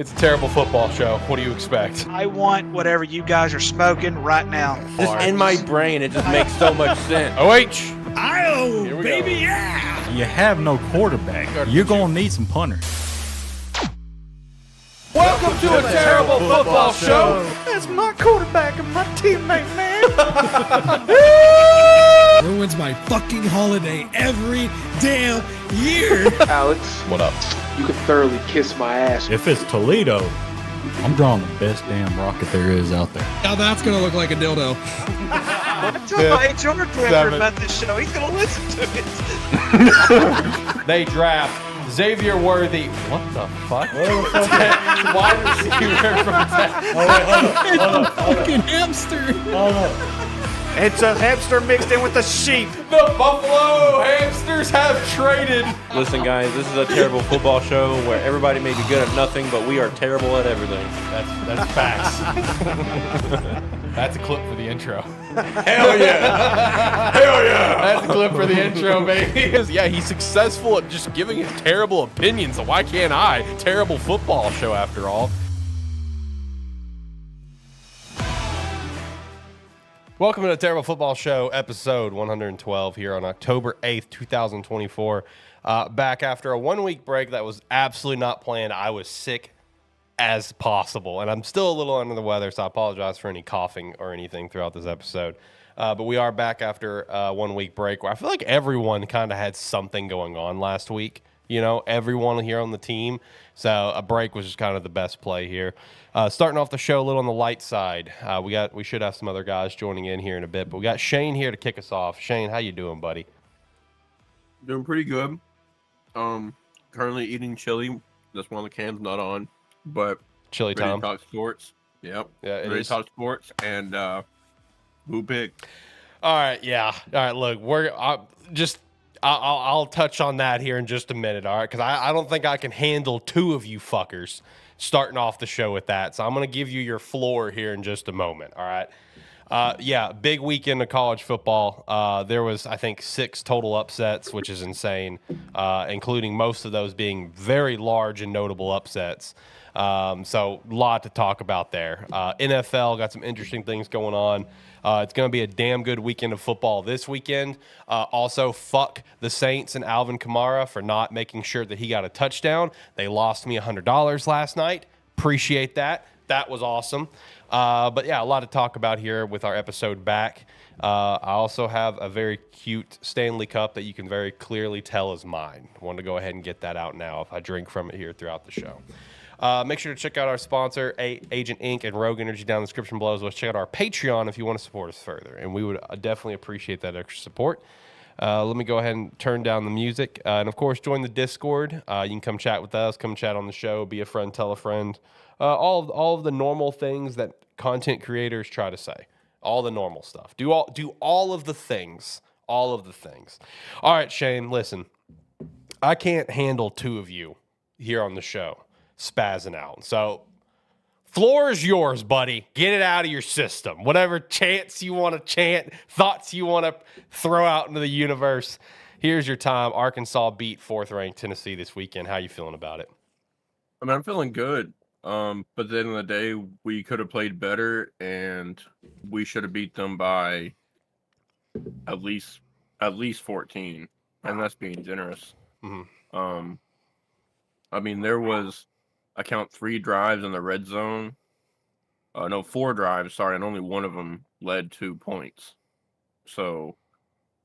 It's a terrible football show. What do you expect? I want whatever you guys are smoking right now. Just in my brain, it just makes so much sense. OH! Oh, baby, go. yeah! You have no quarterback. You're going to need some punters. Welcome to a terrible football show. That's my quarterback and my teammate, man. Ruins my fucking holiday every damn year. Alex, What up? you can thoroughly kiss my ass. If it's Toledo, I'm drawing the best damn rocket there is out there. Now that's gonna look like a dildo. I'm telling my HR director about this show. He's going to listen to it. They draft Xavier Worthy. What the fuck? Wide receiver from Texas. Fucking hamster. It's a hamster mixed in with a sheep. The Buffalo Hamsters have traded. Listen, guys, this is a terrible football show where everybody may be good at nothing, but we are terrible at everything. That's facts. That's a clip for the intro. Hell yeah! Hell yeah! That's a clip for the intro, baby. Yeah, he's successful at just giving his terrible opinions, so why can't I? Terrible football show, after all. Welcome to the Terrible Football Show, episode 112 here on October 8th, 2024. Back after a 1 week break that was absolutely not planned. I was sick as possible, and I'm still a little under the weather, so I apologize for any coughing or anything throughout this episode. But we are back after a 1 week break where I feel like everyone kind of had something going on last week. You know, everyone here on the team. So a break was just kind of the best play here. Starting off the show a little on the light side. We should have some other guys joining in here in a bit, but we got Shane here to kick us off. Shane, how you doing, buddy? Doing pretty good. Currently eating chili. That's one of the cans not on, but Chili ready Tom. to talk sports. Yep. Yeah, it ready is. to talk sports and who picked? All right, yeah. All right, look, I'll touch on that here in just a minute, all right? Because I don't think I can handle two of you fuckers starting off the show with that. So I'm going to give you your floor here in just a moment, all right? Yeah, big weekend of college football. There was, I think, 6 total upsets, which is insane, including most of those being very large and notable upsets. So a lot to talk about there. NFL got some interesting things going on. It's going to be a damn good weekend of football this weekend. Also, fuck the Saints and Alvin Kamara for not making sure that he got a touchdown. They lost me $100 last night. Appreciate that. That was awesome. But yeah, a lot to talk about here with our episode back. I also have a very cute Stanley Cup that you can very clearly tell is mine. I wanted to go ahead and get that out now if I drink from it here throughout the show. Make sure to check out our sponsor, Agent Inc. and Rogue Energy down in the description below, as well as check out our Patreon if you want to support us further. And we would definitely appreciate that extra support. Let me go ahead and turn down the music. And, of course, join the Discord. You can come chat with us, come chat on the show, be a friend, tell a friend. All of the normal things that content creators try to say. All the normal stuff. Do all of the things. All of the things. All right, Shane, listen. I can't handle two of you here on the show spazzing out. So, floor is yours, buddy. Get it out of your system. Whatever chants you want to chant, thoughts you want to throw out into the universe. Here's your time. Arkansas beat 4th-ranked Tennessee this weekend. How you feeling about it? I mean, I'm feeling good. But at the end of the day, we could have played better, and we should have beat them by at least 14, and that's being generous. Mm-hmm. I mean, there was, I count 3 drives in the red zone. No, 4 drives, sorry, and only one of them led to points. So,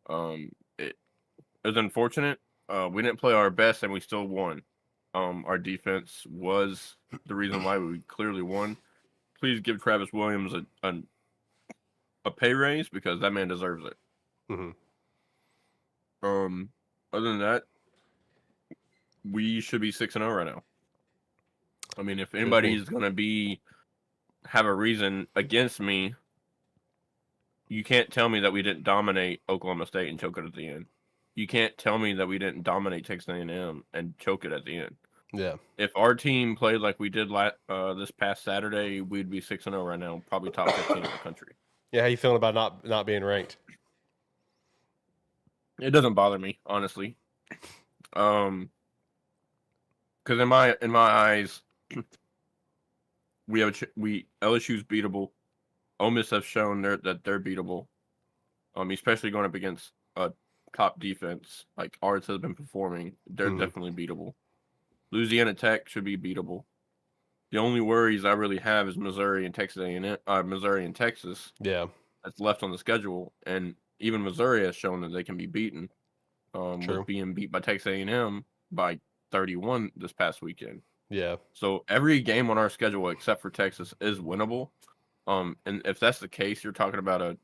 it was unfortunate. We didn't play our best, and we still won. Our defense was the reason why we clearly won. Please give Travis Williams a pay raise because that man deserves it. Mm-hmm. Other than that, we should be 6-0 right now. I mean, if anybody's going to have a reason against me, you can't tell me that we didn't dominate Oklahoma State and choke it at the end. You can't tell me that we didn't dominate Texas A&M and choke it at the end. Yeah. If our team played like we did this past Saturday, we'd be 6-0 right now, probably top 15 in the country. Yeah, how you feeling about not being ranked? It doesn't bother me, honestly. Because in my eyes, LSU's beatable. Ole Miss have shown that they're beatable. Especially going up against a top defense like ours has been performing. They're definitely beatable. Louisiana Tech should be beatable. The only worries I really have is Missouri and Texas A&M, Missouri and Texas. Yeah, that's left on the schedule, and even Missouri has shown that they can be beaten. True. With being beat by Texas A&M by 31 this past weekend. Yeah. So every game on our schedule except for Texas is winnable. And if that's the case, you're talking about a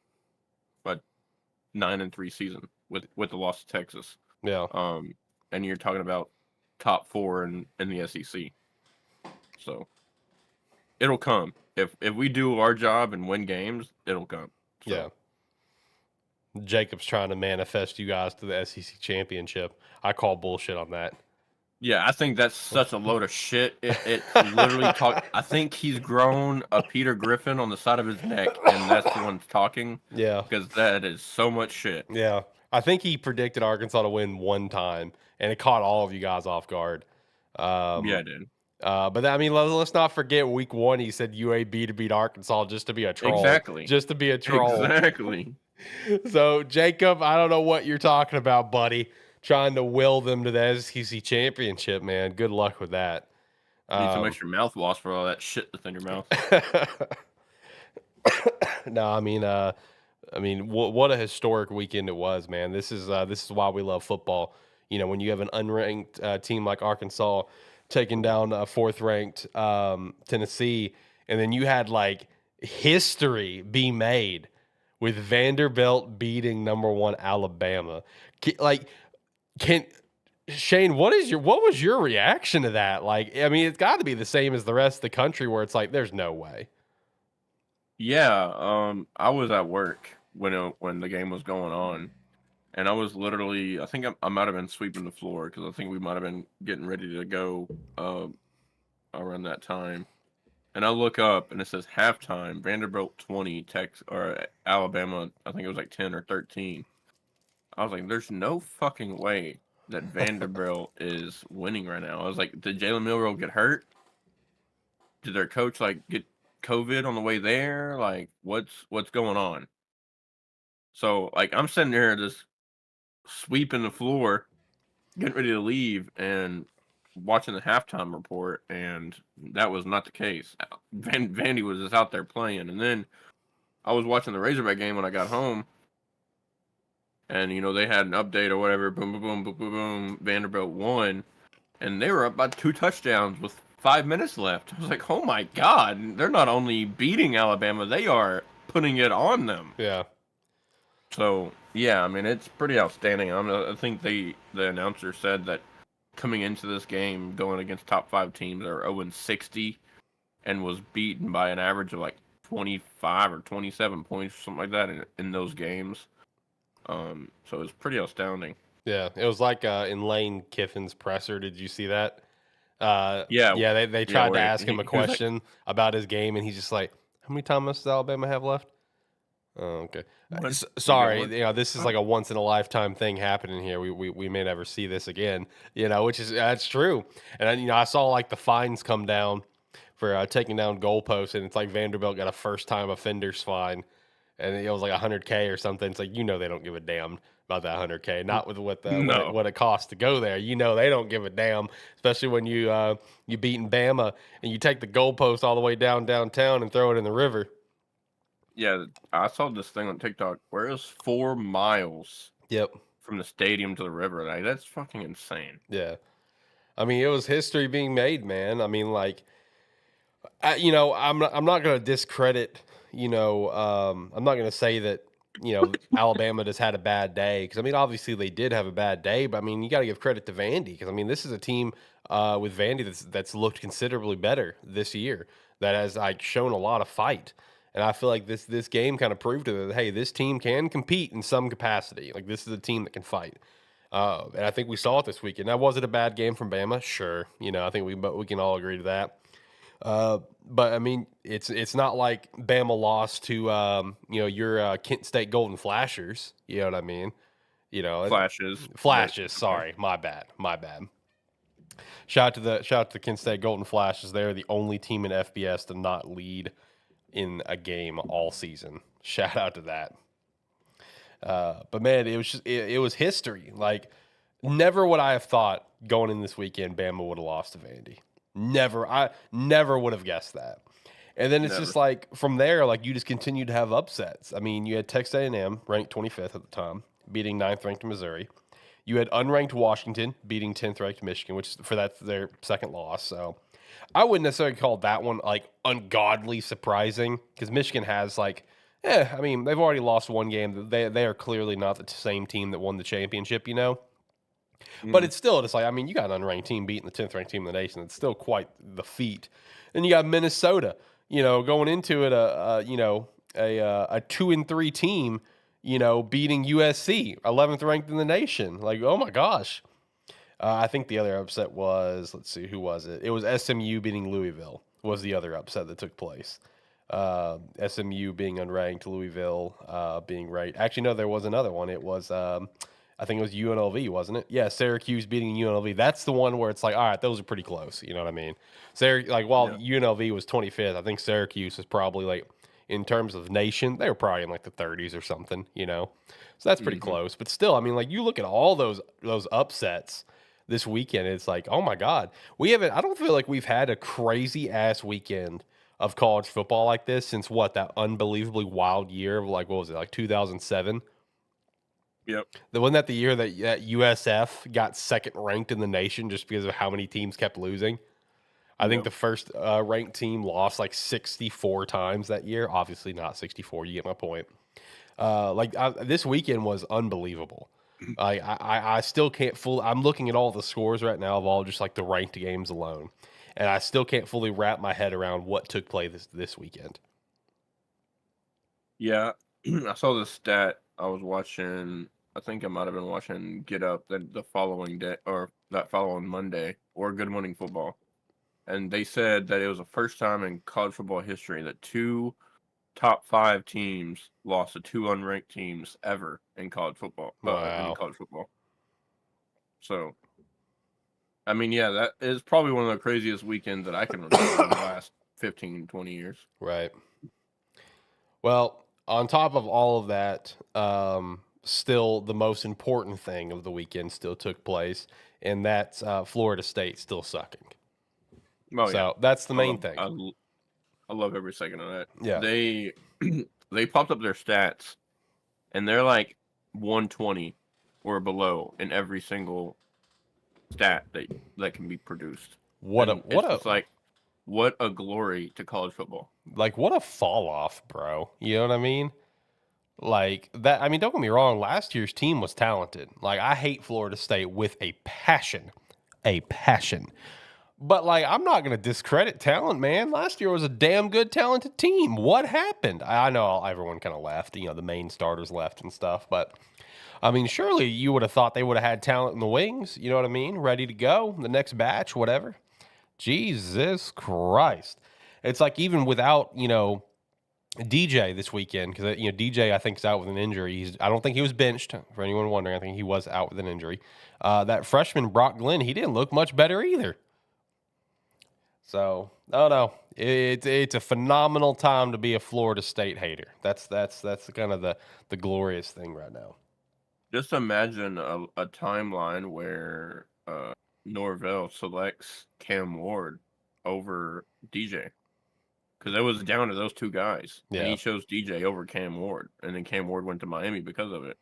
9-3 season with the loss to Texas. Yeah. And you're talking about top 4 in the SEC. So it'll come. If we do our job and win games, it'll come. So. Yeah. Jacob's trying to manifest you guys to the SEC championship. I call bullshit on that. Yeah, I think that's such a load of shit. It literally I think he's grown a Peter Griffin on the side of his neck, and that's the one talking. Yeah. Because that is so much shit. Yeah. I think he predicted Arkansas to win one time, and it caught all of you guys off guard. Yeah, it did. But I mean, let's not forget week 1. He said UAB to beat Arkansas just to be a troll. Exactly. Just to be a troll. Exactly. So Jacob, I don't know what you're talking about, buddy. Trying to will them to the SEC championship, man. Good luck with that. Need some extra mouthwash for all that shit that's in your mouth. No, I mean, what a historic weekend it was, man. This is why we love football. You know, when you have an unranked team like Arkansas taking down 4th-ranked Tennessee, and then you had like history be made with Vanderbilt beating number 1 Alabama. Shane, what was your reaction to that? Like, I mean, it's got to be the same as the rest of the country where it's like, there's no way. Yeah, I was at work when the game was going on, and I was literally, I think I might have been sweeping the floor because I think we might have been getting ready to go around that time. And I look up and it says halftime, Vanderbilt 20, or Alabama, I think it was like 10 or 13. I was like, there's no fucking way that Vanderbilt is winning right now. I was like, did Jalen Milroe get hurt? Did their coach get COVID on the way there? Like, what's going on? So I'm sitting there just sweeping the floor, getting ready to leave, and watching the halftime report, and that was not the case. Vandy was just out there playing, and then I was watching the Razorback game when I got home, and they had an update or whatever. Boom, boom, boom, boom, boom, boom. Vanderbilt won, and they were up by 2 touchdowns with 5 minutes left. I was like, oh my god, they're not only beating Alabama, they are putting it on them. Yeah. So yeah, I mean, it's pretty outstanding. I think the announcer said that coming into this game, going against top 5 teams, are 0-60, and was beaten by an average of like 25 or 27 points, or something like that in those games. So it's pretty astounding. Yeah, it was like in Lane Kiffin's presser. Did you see that? Yeah. They tried to where ask him a he was like- question about his game, and he's just like, "How many times does Alabama have left?" Oh, okay. One. Sorry, You got one. this is like a once in a lifetime thing happening here. We may never see this again. Which is that's true. And I saw like the fines come down for taking down goalposts, and it's like Vanderbilt got a first time offenders fine, and it was like $100K or something. It's like they don't give a damn about that $100K, not with what it costs to go there. They don't give a damn, especially when you beating Bama and you take the goalpost all the way downtown and throw it in the river. Yeah, I saw this thing on TikTok where it was 4 miles Yep. from the stadium to the river. Like, that's fucking insane. Yeah. I mean, it was history being made, man. I mean, like, I'm not going to discredit, I'm not going to say that, Alabama just had a bad day. Because, I mean, obviously they did have a bad day. But, I mean, you got to give credit to Vandy. Because, I mean, this is a team with Vandy that's looked considerably better this year. That has, shown a lot of fight. And I feel like this game kind of proved to them that, hey, this team can compete in some capacity. Like, this is a team that can fight. And I think we saw it this weekend. Now, was it a bad game from Bama? Sure. I think we can all agree to that. But, I mean, it's not like Bama lost to, your Kent State Golden Flashers. You know what I mean? Flashes. Flashes, sorry. My bad. Shout out to the Kent State Golden Flashes. They're the only team in FBS to not lead in a game all season. Shout out to that. But man, it was just it was history. Like, never would I have thought going in this weekend Bama would have lost to Vandy. Never. I never would have guessed that. And then it's just like from there, like you just continue to have upsets. I mean, you had Texas A&M ranked 25th at the time, beating 9th ranked Missouri. You had unranked Washington beating 10th ranked Michigan, which for that's their second loss. So I wouldn't necessarily call that one like ungodly surprising because Michigan has like, I mean, they've already lost one game. They are clearly not the same team that won the championship, you know. But it's still just like, I mean, you got an unranked team beating the 10th ranked team in the nation. It's still quite the feat. And you got Minnesota, you know, going into it a 2-3 team, you know, beating USC, 11th ranked in the nation. Like, oh my gosh. I think the other upset was, let's see, who was it? It was SMU beating Louisville was the other upset that took place. SMU being unranked, Louisville being ranked. Actually, no, there was another one. It was, I think it was UNLV, wasn't it? Yeah, Syracuse beating UNLV. That's the one where it's like, all right, those are pretty close. You know what I mean? While UNLV was 25th, I think Syracuse was probably like, in terms of nation, they were probably in like the 30s or something, you know? So that's pretty close. But still, I mean, like you look at all those upsets this weekend, it's like, oh my God. I don't feel like we've had a crazy ass weekend of college football like this since that unbelievably wild year of like, what was it, like 2007? Yep. Wasn't that the year that USF got second ranked in the nation just because of how many teams kept losing? I think the first ranked team lost like 64 times that year. Obviously not 64. You get my point. This weekend was unbelievable. I still can't I'm looking at all the scores right now of all just like the ranked games alone, and I still can't fully wrap my head around what took place this weekend. Yeah, I saw the stat. I was watching. I think I might have been watching Get Up the following day or that following Monday or Good Morning Football. And they said that it was the first time in college football history that 2 top 5 teams lost to 2 unranked teams ever in college football. Wow. So, I mean, yeah, that is probably one of the craziest weekends that I can remember in the last 15, 20 years. Right. Well, on top of all of that, still the most important thing of the weekend still took place, and that's Florida State still sucking. Oh, So yeah. that's the main thing. I love every second of that. Yeah. They popped up their stats, and they're like 120 or below in every single stat that can be produced. What a glory to college football. Like, what a fall off, bro. You know what I mean? Like that. I mean, don't get me wrong. Last year's team was talented. Like, I hate Florida State with a passion. But, like, I'm not going to discredit talent, man. Last year was a damn good, talented team. What happened? I know everyone kind of left. You know, the main starters left and stuff. But, I mean, surely you would have thought they would have had talent in the wings. You know what I mean? Ready to go. The next batch, whatever. Jesus Christ. It's like even without, you know, DJ this weekend, because, you know, DJ, I think, is out with an injury. I don't think he was benched, for anyone wondering. I think he was out with an injury. That freshman, Brock Glenn, he didn't look much better either. So, I don't know. It's a phenomenal time to be a Florida State hater. That's kind of the glorious thing right now. Just imagine a timeline where Norvell selects Cam Ward over DJ. Because it was down to those two guys. Yeah. And he chose DJ over Cam Ward. And then Cam Ward went to Miami because of it.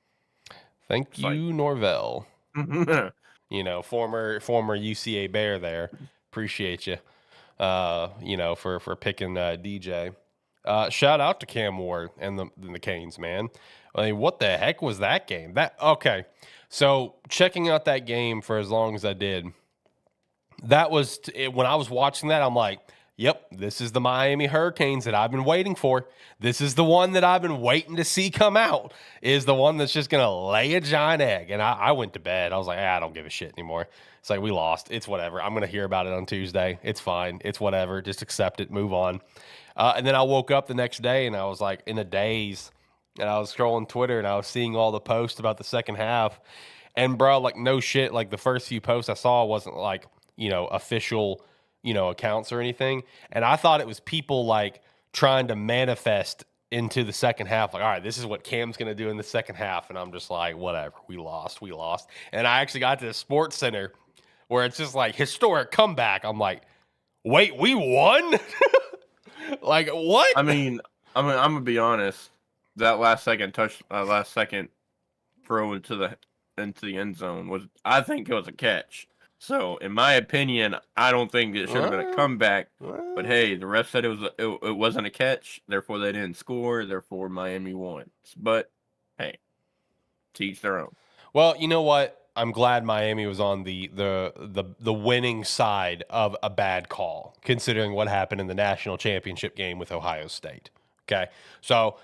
Thank you, Norvell. You know, former UCA Bear there. Appreciate you. You know, for picking DJ. Shout out to Cam Ward and the Canes, man. I mean, what the heck was that game? Okay. So checking out that game for as long as I did, that was when I was watching that, I'm like, yep, this is the Miami Hurricanes that I've been waiting for. This is the one that I've been waiting to see come out, is the one that's just going to lay a giant egg. And I went to bed. I was like, I don't give a shit anymore. It's like, we lost. It's whatever. I'm going to hear about it on Tuesday. It's fine. It's whatever. Just accept it. Move on. And then I woke up the next day and I was like in a daze. And I was scrolling Twitter and I was seeing all the posts about the second half. And, bro, like, no shit. Like, the first few posts I saw wasn't like, official, accounts or anything. And I thought it was people like trying to manifest into the second half, like, all right, this is what Cam's going to do in the second half. And I'm just like, whatever, we lost. And I actually got to the Sports Center where it's just like historic comeback. I'm like, wait, we won? Like, what? I mean, I'm gonna be honest. That last second throw into the end zone I think it was a catch. So, in my opinion, I don't think it should have been a comeback. But hey, the ref said it wasn't a catch, therefore they didn't score, therefore Miami won. But hey, to each their own. Well, you know what? I'm glad Miami was on the winning side of a bad call, considering what happened in the national championship game with Ohio State. Okay, so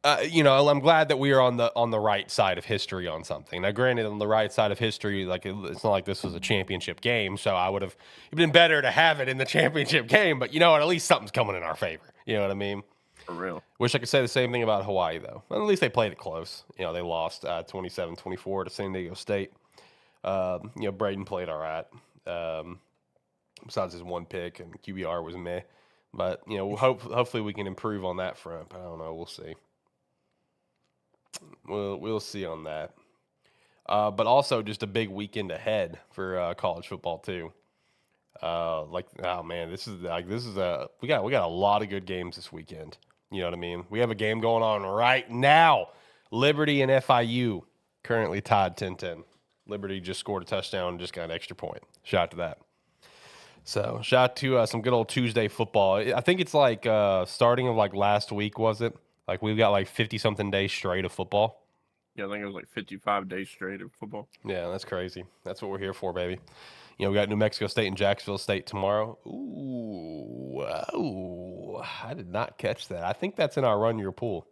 I'm glad that we are on the right side of history on something. Now, granted, on the right side of history, like it's not like this was a championship game, so it'd been better to have it in the championship game. But you know what? At least something's coming in our favor. You know what I mean? For real. Wish I could say the same thing about Hawaii, though. Well, at least they played it close. They lost 27-24 to San Diego State. Braden played all right. Besides his one pick, and QBR was meh. But, hopefully we can improve on that front. But I don't know. We'll see. We'll see on that. But also just a big weekend ahead for college football, too. We got a lot of good games this weekend. You know what I mean? We have a game going on right now. Liberty and FIU currently tied 10-10. Liberty just scored a touchdown and just got an extra point. Shout out to that. So shout out to some good old Tuesday football. I think it's like starting of like last week, was it? Like we've got like 50-something days straight of football. Yeah, I think it was like 55 days straight of football. Yeah, that's crazy. That's what we're here for, baby. We got New Mexico State and Jacksonville State tomorrow. Ooh, I did not catch that. I think that's in our Run Your Pool.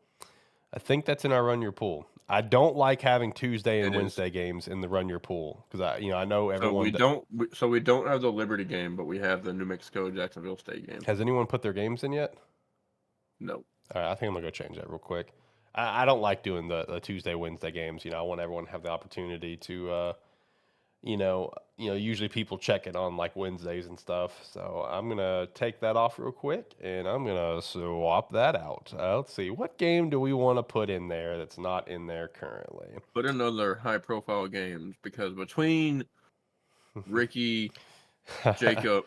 I don't like having Tuesday and Wednesday games in the Run Your Pool because I know everyone. So we don't have the Liberty game, but we have the New Mexico Jacksonville State game. Has anyone put their games in yet? No. All right, I think I'm gonna go change that real quick. I don't like doing the Tuesday Wednesday games. I want everyone to have the opportunity to. Usually people check it on like Wednesdays and stuff. So I'm going to take that off real quick and I'm going to swap that out. Let's see. What game do we want to put in there that's not in there currently? Put another high profile games because between Ricky, Jacob,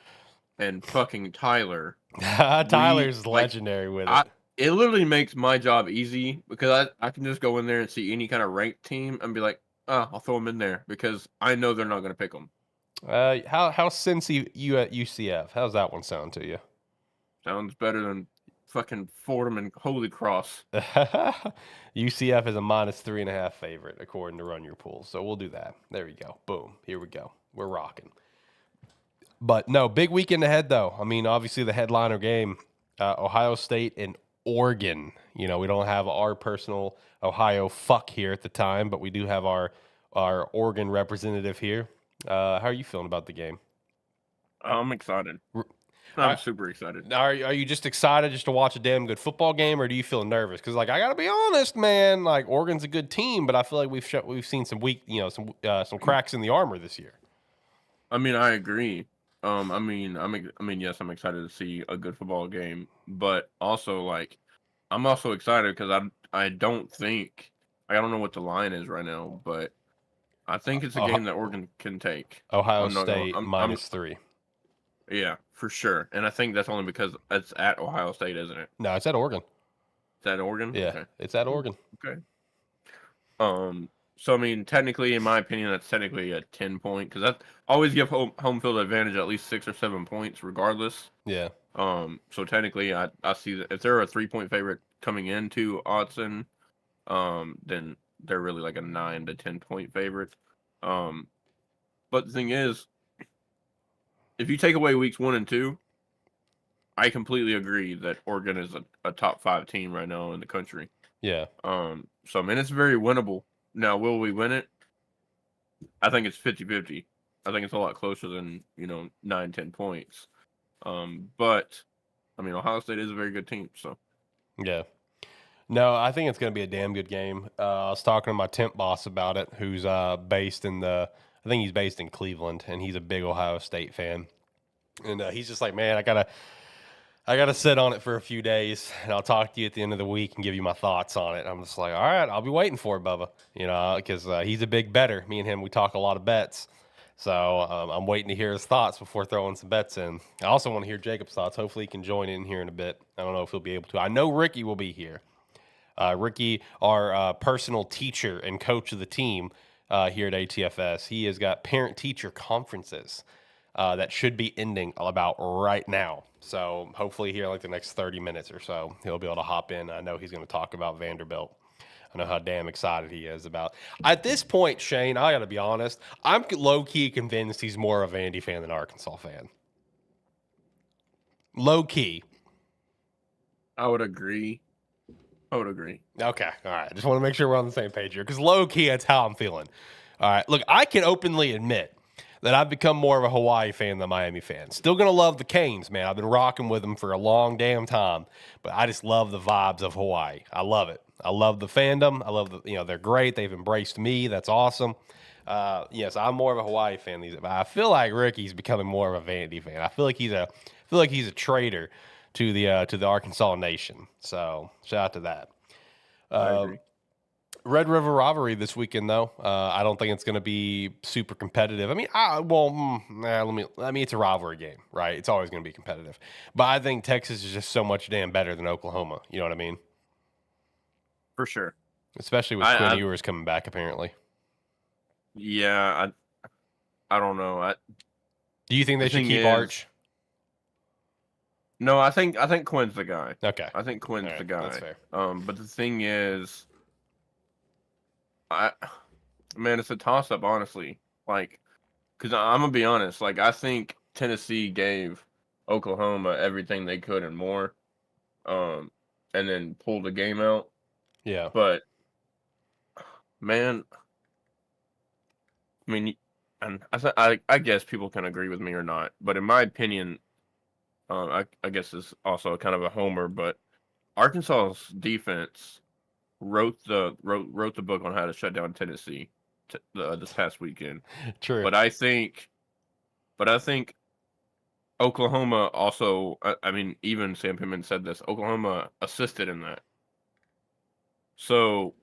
and fucking Tyler. Tyler's legendary with it. It literally makes my job easy because I can just go in there and see any kind of ranked team and be like, I'll throw them in there because I know they're not going to pick them. How Cincy you at UCF? How's that one sound to you? Sounds better than fucking Fordham and Holy Cross. UCF is a -3.5 favorite according to Run Your Pool. So we'll do that. There you go. Boom. Here we go. We're rocking. But no, big weekend ahead though. I mean, obviously the headliner game, Ohio State and Oregon. We don't have our personal Ohio fuck here at the time, but we do have our Oregon representative here. How are you feeling about the game? I'm excited. I'm super excited. Are you just excited just to watch a damn good football game, or do you feel nervous? Because I gotta be honest, man. Like Oregon's a good team, but I feel like we've seen some weak, some cracks in the armor this year. I mean, I agree. Yes, I'm excited to see a good football game, but also I'm also excited because I don't know what the line is right now, but I think it's a game that Oregon can take. Ohio State -3. Yeah, for sure. And I think that's only because it's at Ohio State, isn't it? No, it's at Oregon. It's at Oregon? Yeah, okay. It's at Oregon. Okay. So, I mean, technically, in my opinion, that's technically a 10-point because that always give home field advantage at least 6 or 7 points regardless. Yeah. So technically, I see that if they're a 3-point favorite coming into ATSN, then they're really like a 9 to 10-point favorite. But the thing is, if you take away weeks 1 and 2, I completely agree that Oregon is a top 5 team right now in the country. Yeah. So, I mean, it's very winnable. Now, will we win it? I think it's 50-50. I think it's a lot closer than, 9, 10 points. But, I mean, Ohio State is a very good team, so. Yeah. No, I think it's going to be a damn good game. I was talking to my temp boss about it, who's based in the I think he's based in Cleveland, and he's a big Ohio State fan. And he's just like, man, I gotta sit on it for a few days, and I'll talk to you at the end of the week and give you my thoughts on it. I'm just like, all right, I'll be waiting for it, Bubba. Because he's a big better. Me and him, we talk a lot of bets. So I'm waiting to hear his thoughts before throwing some bets in. I also want to hear Jacob's thoughts. Hopefully he can join in here in a bit. I don't know if he'll be able to. I know Ricky will be here. Ricky, our personal teacher and coach of the team here at ATFS, he has got parent-teacher conferences that should be ending about right now. So hopefully here like the next 30 minutes or so, he'll be able to hop in. I know he's going to talk about Vanderbilt. I know how damn excited he is about. At this point, Shane, I got to be honest, I'm low-key convinced he's more of a Vandy fan than an Arkansas fan. Low-key. I would agree. Okay, all right. I just want to make sure we're on the same page here, because low-key, that's how I'm feeling. All right, look, I can openly admit that I've become more of a Hawaii fan than a Miami fan. Still going to love the Canes, man. I've been rocking with them for a long damn time, but I just love the vibes of Hawaii. I love it. I love the fandom. I love they're great. They've embraced me. That's awesome. Yes, I'm more of a Hawaii fan these days. But I feel like Ricky's becoming more of a Vandy fan. I feel like he's a traitor to the Arkansas nation. So shout out to that. I agree. Red River rivalry this weekend, though. I don't think it's going to be super competitive. I mean, it's a rivalry game, right? It's always going to be competitive. But I think Texas is just so much damn better than Oklahoma. You know what I mean? For sure. Especially with Quinn Ewers coming back, apparently. Yeah, I don't know. Do you think they should keep Arch? No, I think Quinn's the guy. Okay. I think Quinn's the guy. That's fair. But the thing is, it's a toss-up, honestly. Like, because I'm gonna be honest. Like, I think Tennessee gave Oklahoma everything they could and more, and then pulled the game out. Yeah. But, man, I mean, and I guess people can agree with me or not, but in my opinion, I guess it's also kind of a homer, but Arkansas's defense wrote the book on how to shut down Tennessee this past weekend. True. But I think Oklahoma also. I mean, even Sam Pittman said this. Oklahoma assisted in that. So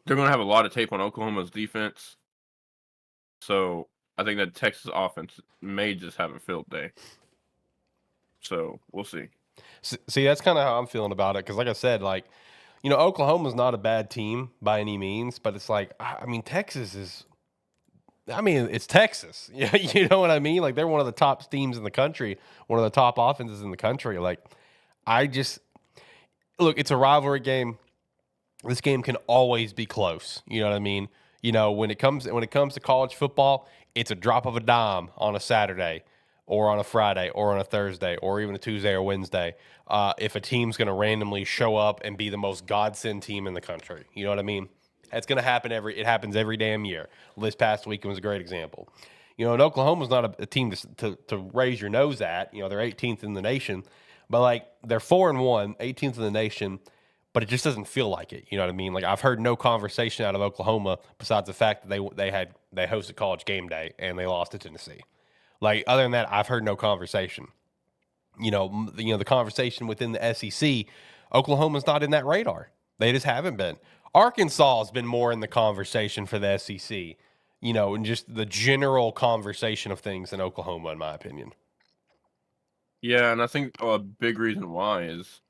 they're going to have a lot of tape on Oklahoma's defense. So I think that Texas offense may just have a field day. So we'll see. See, that's kind of how I'm feeling about it. Because like I said, Oklahoma's not a bad team by any means, but it's like, I mean, Texas is, it's Texas. You know what I mean? Like, they're one of the top teams in the country, one of the top offenses in the country. Like, look, it's a rivalry game. This game can always be close. You know what I mean? When it comes to college football, it's a drop of a dime on a Saturday or on a Friday or on a Thursday or even a Tuesday or Wednesday if a team's going to randomly show up and be the most godsend team in the country. You know what I mean? It's going to happen it happens every damn year. This past weekend was a great example. And Oklahoma's not a team to raise your nose at. They're 18th in the nation, but they're 4-1, 18th in the nation. But it just doesn't feel like it. You know what I mean? Like, I've heard no conversation out of Oklahoma besides the fact that they hosted College Game Day and they lost to Tennessee. Like, other than that, I've heard no conversation. The conversation within the SEC, Oklahoma's not in that radar. They just haven't been. Arkansas has been more in the conversation for the SEC, and just the general conversation of things than Oklahoma, in my opinion. Yeah, and I think a big reason why is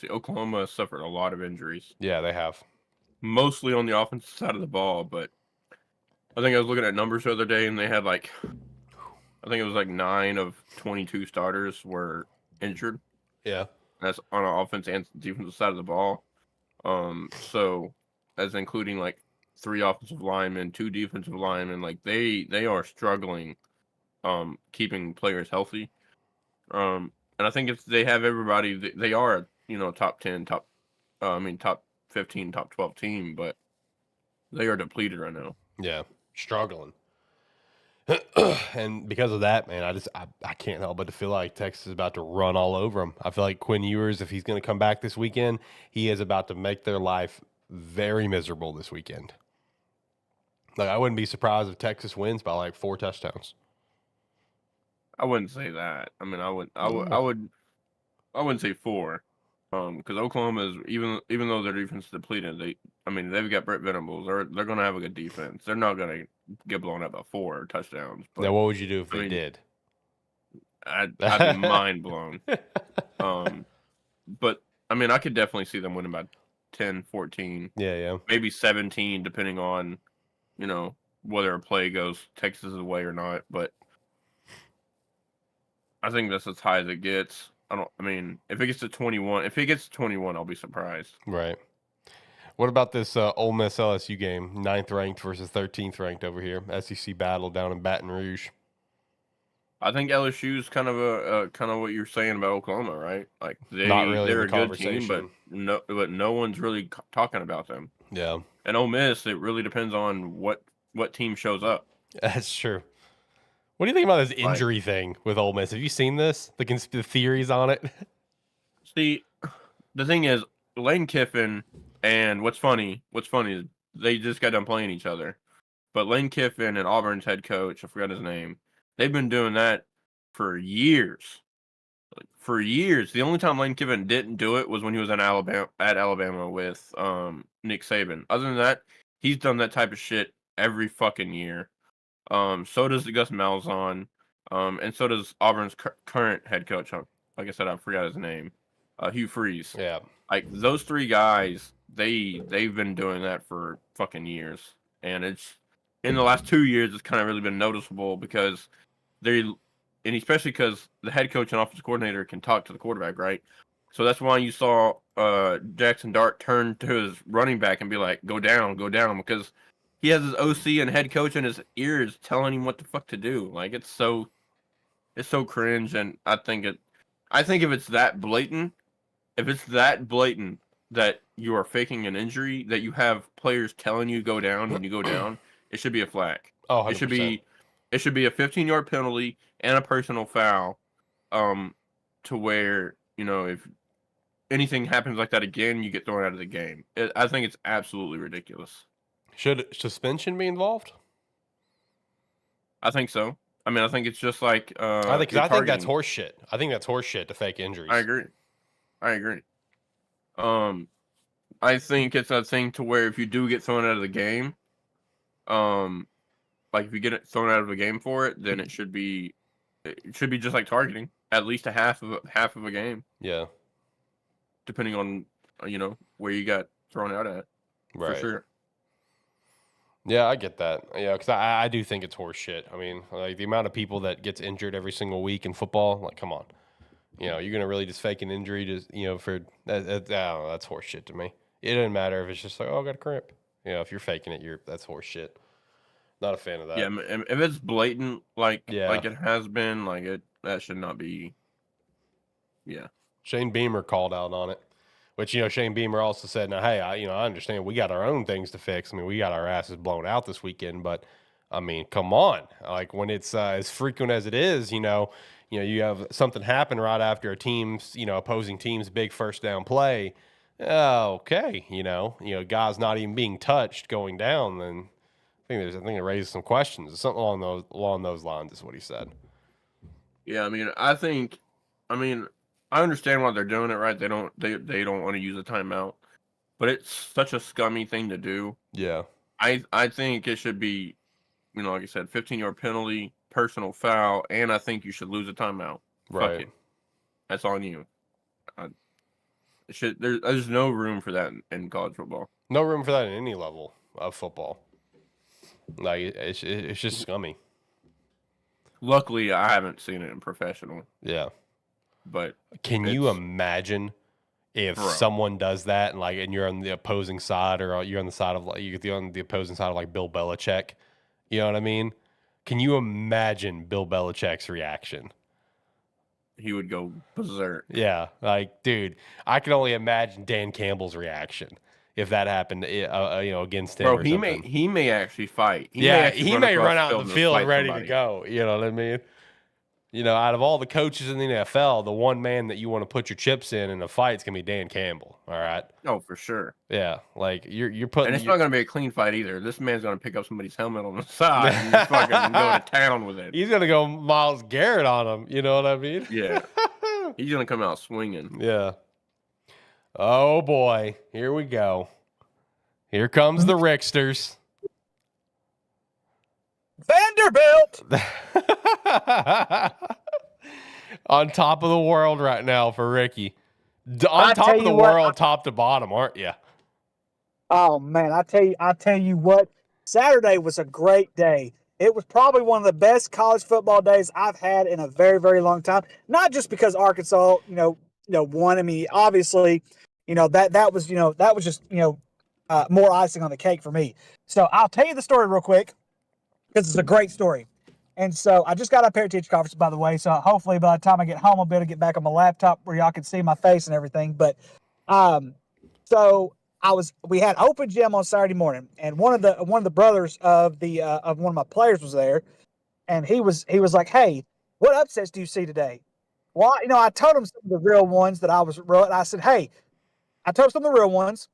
Oklahoma suffered a lot of injuries. Yeah, they have. Mostly on the offensive side of the ball, but I think I was looking at numbers the other day, and they had I think it was 9 of 22 starters were injured. Yeah. That's on the offense and defensive side of the ball. So as including 3 offensive linemen, 2 defensive linemen, they are struggling keeping players healthy. And I think if they have everybody, they are, top 10, top 15, top 12 team, but they are depleted right now. Yeah, struggling. And because of that, man, I can't help but to feel like Texas is about to run all over them. I feel like Quinn Ewers, if he's going to come back this weekend, he is about to make their life very miserable this weekend. Like, I wouldn't be surprised if Texas wins by like 4 touchdowns. I wouldn't say that. I mean, I wouldn't say 4. Because Oklahoma is even though their defense is depleted, they've got Brett Venables. They're gonna have a good defense. They're not gonna get blown up by 4 touchdowns. But, Now, what would you do if they did? I'd be mind blown. But I mean, I could definitely see them winning by 10, 14. Yeah. Maybe 17, depending on, whether a play goes Texas' way or not. But I think that's as high as it gets. If it gets to 21, I'll be surprised. Right. What about this Ole Miss LSU game? 9th ranked versus 13th ranked over here. SEC battle down in Baton Rouge. I think LSU's kind of what you're saying about Oklahoma, right? Like they're a good team, but no one's really talking about them. Yeah. And Ole Miss, it really depends on what team shows up. That's true. What do you think about this injury thing with Ole Miss? Have you seen this? The theories on it? See, the thing is, Lane Kiffin and what's funny is they just got done playing each other. But Lane Kiffin and Auburn's head coach, I forgot his name, they've been doing that for years. For years. The only time Lane Kiffin didn't do it was when he was at Alabama with Nick Saban. Other than that, he's done that type of shit every fucking year. So does Gus Malzahn, and so does Auburn's current head coach. Like I said, I forgot his name. Hugh Freeze. Yeah. Like those 3 guys, they've been doing that for fucking years, and it's in the last 2 years it's kind of really been noticeable because and especially because the head coach and offensive coordinator can talk to the quarterback, right? So that's why you saw Jackson Dart turn to his running back and be like, "Go down," because he has his OC and head coach in his ears telling him what the fuck to do. Like it's so cringe, and I think if it's that blatant, that you are faking an injury, that you have players telling you go down and you go down, it should be a flag. Oh, 100%. It should be a 15-yard penalty and a personal foul, to where if anything happens like that again, you get thrown out of the game. I think it's absolutely ridiculous. Should suspension be involved? I think so. I think it's just like I think that's horse shit. I think that's horse shit to fake injuries. I agree. I think it's a thing to where if you do get thrown out of the game, like if you get thrown out of the game for it, then it should be just like targeting, at least a half of a game. Yeah. Depending on where you got thrown out at. Right. For sure. Yeah, I get that. Yeah, because I do think it's horse shit. Like the amount of people that gets injured every single week in football, like, come on. You're going to really just fake an injury for that, I don't know, that's horse shit to me. It doesn't matter if it's just like, oh, I got a cramp. If you're faking it, that's horse shit. Not a fan of that. Yeah, if it's blatant like it has been, that should not be. Yeah. Shane Beamer called out on it. Which, Shane Beamer also said, now, hey, I understand we got our own things to fix. We got our asses blown out this weekend, but, come on. Like, when it's as frequent as it is, you have something happen right after a team's, opposing team's big first down play. Okay, guys not even being touched going down, then I think it raises some questions. Something along those lines is what he said. Yeah, I understand why they're doing it, right? They don't want to use a timeout, but it's such a scummy thing to do. Yeah, I think it should be, like I said, 15-yard penalty, personal foul, and I think you should lose a timeout. Right. Fuck it. That's on you. There's no room for that in college football. No room for that in any level of football. Like it's just scummy. Luckily, I haven't seen it in professional. Yeah. But can you imagine if someone does that and you're on the opposing side, or you're on the side of on the opposing side of like Bill Belichick? You know what I mean? Can you imagine Bill Belichick's reaction? He would go berserk. Yeah, like, dude, I can only imagine Dan Campbell's reaction if that happened, against him. Bro, or he may actually fight. He may run out of the field ready to go. You know what I mean? out of all the coaches in the NFL, the one man that you want to put your chips in a fight is gonna be Dan Campbell. All right. Oh, for sure. Yeah, like you're putting. And it's not going to be a clean fight either. This man's going to pick up somebody's helmet on the side and just fucking go to town with it. He's gonna go Myles Garrett on him. You know what I mean? Yeah. He's going to come out swinging. Yeah. Oh boy, here we go. Here comes the Ricksters. Vanderbilt. On top of the world right now for Ricky. On top of the world, top to bottom, aren't you? Oh man, I tell you what, Saturday was a great day. It was probably one of the best college football days I've had in a very, very long time. Not just because Arkansas, won. I mean, obviously, that was just more icing on the cake for me. So I'll tell you the story real quick because it's a great story. And so I just got up here at teacher conference, by the way. So hopefully by the time I get home, I'll be able to get back on my laptop where y'all can see my face and everything. But so we had open gym on Saturday morning, and one of the brothers of one of my players was there, and he was like, "Hey, what upsets do you see today?" Well, I told him some of the real ones that I was real, and I said, "Hey," I told him some of the real ones,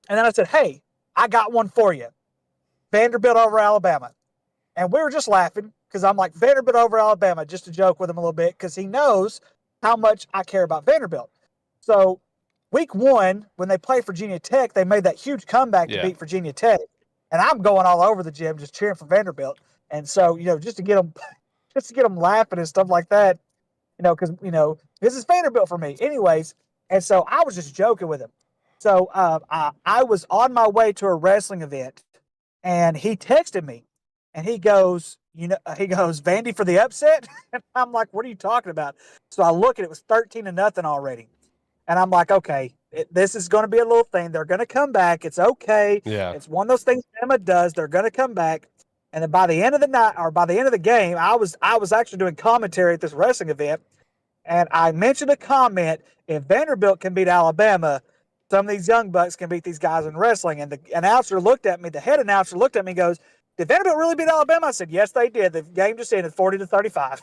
and then I said, "Hey, I got one for you, Vanderbilt over Alabama," and we were just laughing because I'm like, Vanderbilt over Alabama, just to joke with him a little bit because he knows how much I care about Vanderbilt. So week 1, when they played Virginia Tech, they made that huge comeback to beat Virginia Tech. And I'm going all over the gym just cheering for Vanderbilt. And so, just to get them laughing and stuff like that, because, this is Vanderbilt for me. Anyways, and so I was just joking with him. So I was on my way to a wrestling event, and he texted me, and he goes, Vandy for the upset? And I'm like, what are you talking about? So I look, and it was 13-0 already. And I'm like, okay, this is going to be a little thing. They're going to come back. It's okay. Yeah. It's one of those things Emma does. They're going to come back. And then by the end of the night, or by the end of the game, I was actually doing commentary at this wrestling event. And I mentioned a comment, if Vanderbilt can beat Alabama, some of these young bucks can beat these guys in wrestling. And the announcer looked at me, the head announcer looked at me and goes, did Vanderbilt really beat Alabama? I said, yes, they did. The game just ended 40-35.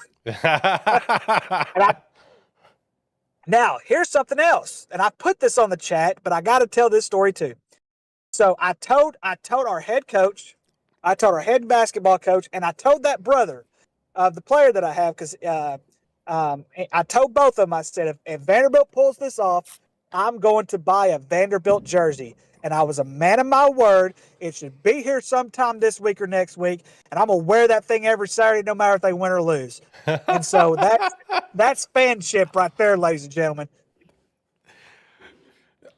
Now, here's something else, and I put this on the chat, but I got to tell this story too. So I told our head coach, I told our head basketball coach, and I told that brother of the player that I have, because I told both of them, I said, if Vanderbilt pulls this off, I'm going to buy a Vanderbilt jersey. And I was a man of my word. It should be here sometime this week or next week. And I'm going to wear that thing every Saturday, no matter if they win or lose. And so that's fanship right there, ladies and gentlemen.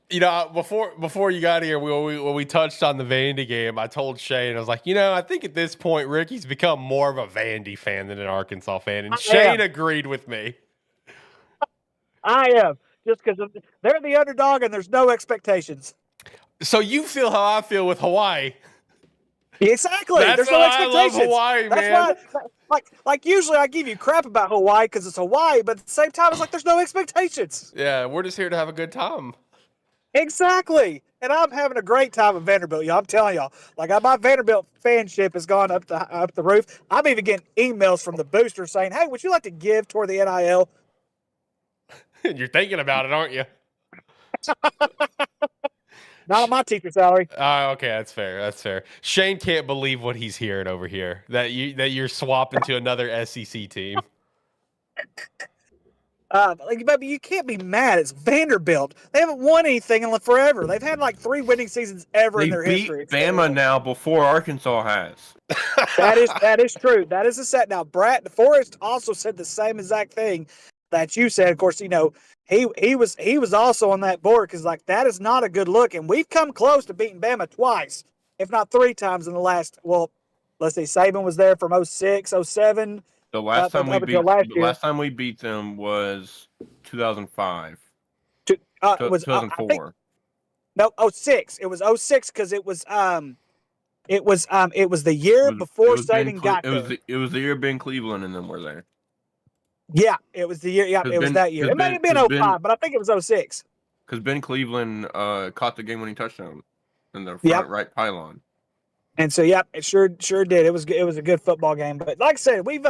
Before you got here, when we touched on the Vandy game, I told Shane, I was like, I think at this point, Ricky's become more of a Vandy fan than an Arkansas fan. And Shane agreed with me. I am. Just because they're the underdog and there's no expectations. So you feel how I feel with Hawaii. Exactly. There's no expectations. I love Hawaii, man. Why, like usually I give you crap about Hawaii because it's Hawaii, but at the same time, it's like there's no expectations. Yeah, we're just here to have a good time. Exactly. And I'm having a great time at Vanderbilt, y'all. I'm telling y'all. Like, my Vanderbilt fanship has gone up the roof. I'm even getting emails from the booster saying, hey, would you like to give toward the NIL? You're thinking about it, aren't you? Not on my teacher salary. Okay, that's fair. That's fair. Shane can't believe what he's hearing over here. That you're swapping to another SEC team. But you can't be mad. It's Vanderbilt. They haven't won anything in forever. They've had like 3 winning seasons ever in their history. They beat Bama now before Arkansas has. That is true. That is a set. Now, Brad Forrest also said the same exact thing that you said. Of course, he was also on that board because that is not a good look. And we've come close to beating Bama twice, if not 3 times in the last. Well, let's see. Saban was there from 06, 07. The last time we beat them was 2005. It was 2004. No, 06. It was 06 because it was the year before Saban got there. It was the year Ben Cleveland and them were there. Yeah, it was the year. Yeah, it was that year. It may have been 05, but I think it was 06. Because Ben Cleveland caught the game-winning touchdown in the front right pylon. And so, it sure did. It was a good football game. But like I said, we've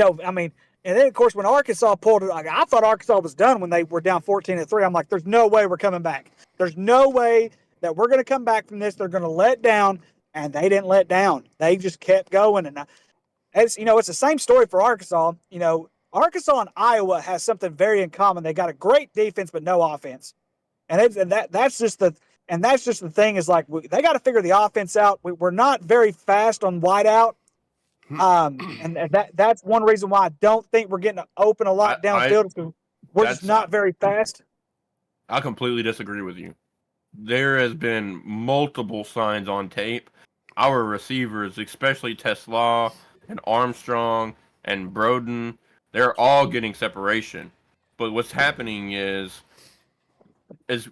I mean, and then of course when Arkansas pulled it, like, I thought Arkansas was done when they were down 14-3. I'm like, there's no way we're coming back. There's no way that we're going to come back from this. They're going to let down, and they didn't let down. They just kept going, and it's it's the same story for Arkansas. Arkansas and Iowa has something very in common. They got a great defense but no offense, that's just the thing is like they got to figure the offense out. We're not very fast on wideout. And that's one reason why I don't think we're getting open a lot downfield because we're just not very fast. I completely disagree with you. There has been multiple signs on tape. Our receivers, especially Tesla and Armstrong and Broden, they're all getting separation. But what's happening is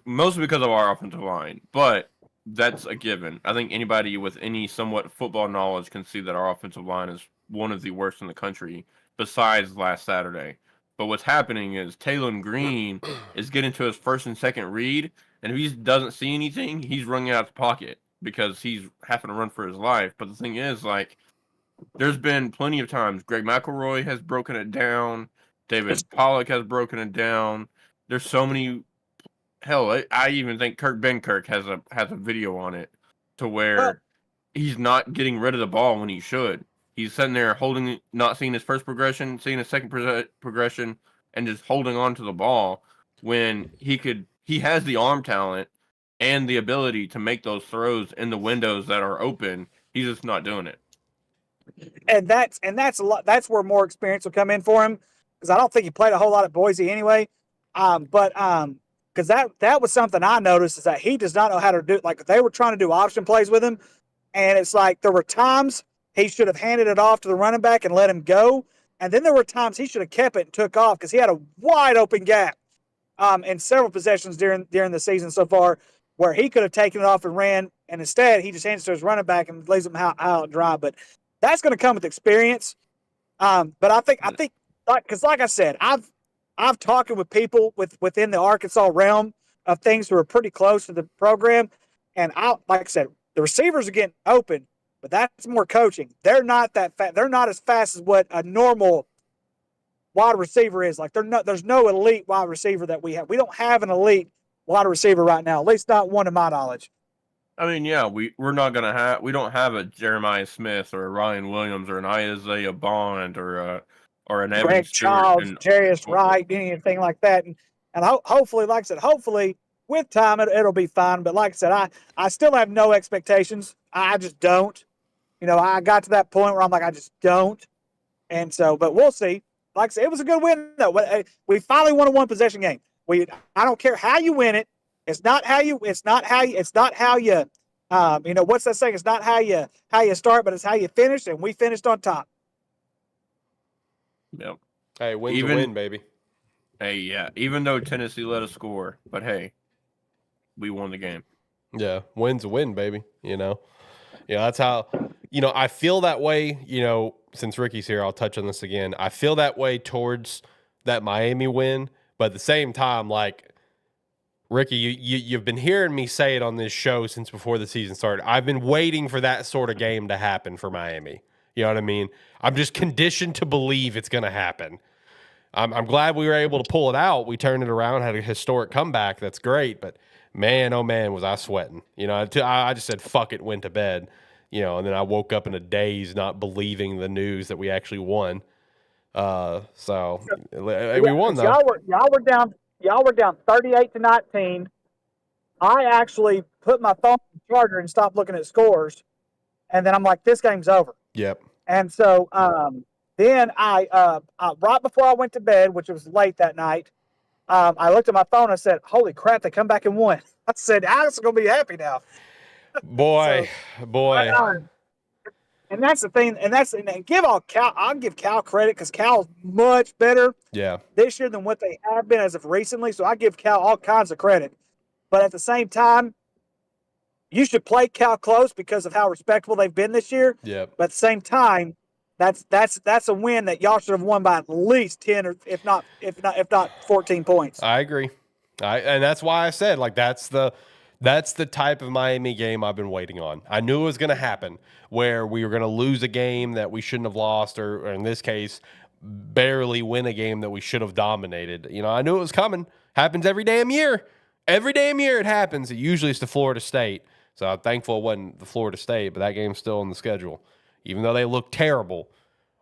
mostly because of our offensive line. But that's a given. I think anybody with any somewhat football knowledge can see that our offensive line is one of the worst in the country, besides last Saturday. But what's happening is Taylor Green is getting to his first and second read, and if he doesn't see anything, he's running out of the pocket because he's having to run for his life. But the thing is, like, there's been plenty of times Greg McElroy has broken it down, David Pollock has broken it down. There's so many. Hell, I even think Kirk Benkirk has a video on it to where he's not getting rid of the ball when he should. He's sitting there holding, not seeing his first progression, seeing his second progression, and just holding on to the ball when he has the arm talent and the ability to make those throws in the windows that are open. He's just not doing it. And that's a lot. That's where more experience will come in for him because I don't think he played a whole lot at Boise anyway. Because that was something I noticed is that he does not know how to do it. Like they were trying to do option plays with him, and it's like there were times he should have handed it off to the running back and let him go, and then there were times he should have kept it and took off because he had a wide open gap in several possessions during the season so far where he could have taken it off and ran, and instead he just hands it to his running back and leaves him out dry. But that's going to come with experience. But I think because like I said, I've talked with people within the Arkansas realm of things who are pretty close to the program, and like I said, the receivers are getting open, but that's more coaching. They're not that fast. They're not as fast as what a normal wide receiver is. Like there's no elite wide receiver that we have. We don't have an elite wide receiver right now, at least not one to my knowledge. I mean, yeah, we don't have a Jeremiah Smith or a Ryan Williams or an Isaiah Bond or an Evan Greg Stewart Childs, Jarius Wright, anything like that. And hopefully, like I said, hopefully with time it'll be fine. But like I said, I still have no expectations. I just don't. I got to that point where I'm like, I just don't. And so, but we'll see. Like I said, it was a good win though. We finally won a one possession game. I don't care how you win it. It's not how you. What's that saying? It's not how you start, but it's how you finish. And we finished on top. Yep. Hey, win's a win, baby. Hey, yeah. Even though Tennessee let us score, but hey, we won the game. Yeah, win's a win, baby. That's how. I feel that way. Since Ricky's here, I'll touch on this again. I feel that way towards that Miami win, but at the same time, like Ricky, you've been hearing me say it on this show since before the season started. I've been waiting for that sort of game to happen for Miami. You know what I mean? I'm just conditioned to believe it's going to happen. I'm glad we were able to pull it out. We turned it around, had a historic comeback. That's great. But man, oh man, was I sweating. I just said, fuck it, went to bed. And then I woke up in a daze not believing the news that we actually won. We won though. Y'all were down 38-19. I actually put my phone on the charger and stopped looking at scores. And then I'm like, this game's over. Yep. And so then I right before I went to bed, which was late that night, I looked at my phone and I said, holy crap, they come back and won. I said, Alex is going to be happy now. Boy. And that's the thing. And I'll give Cal credit because Cal's much better this year than what they have been as of recently. So I give Cal all kinds of credit. But at the same time, you should play Cal close because of how respectable they've been this year. Yeah. But at the same time, that's a win that y'all should have won by at least 10 or if not 14 points. I agree. And that's why I said like that's the type of Miami game I've been waiting on. I knew it was going to happen where we were going to lose a game that we shouldn't have lost, or in this case, barely win a game that we should have dominated. You know, I knew it was coming. Happens every damn year. Every damn year it happens. It usually is to Florida State. So I'm thankful it wasn't the Florida State, but that game's still on the schedule. Even though they look terrible,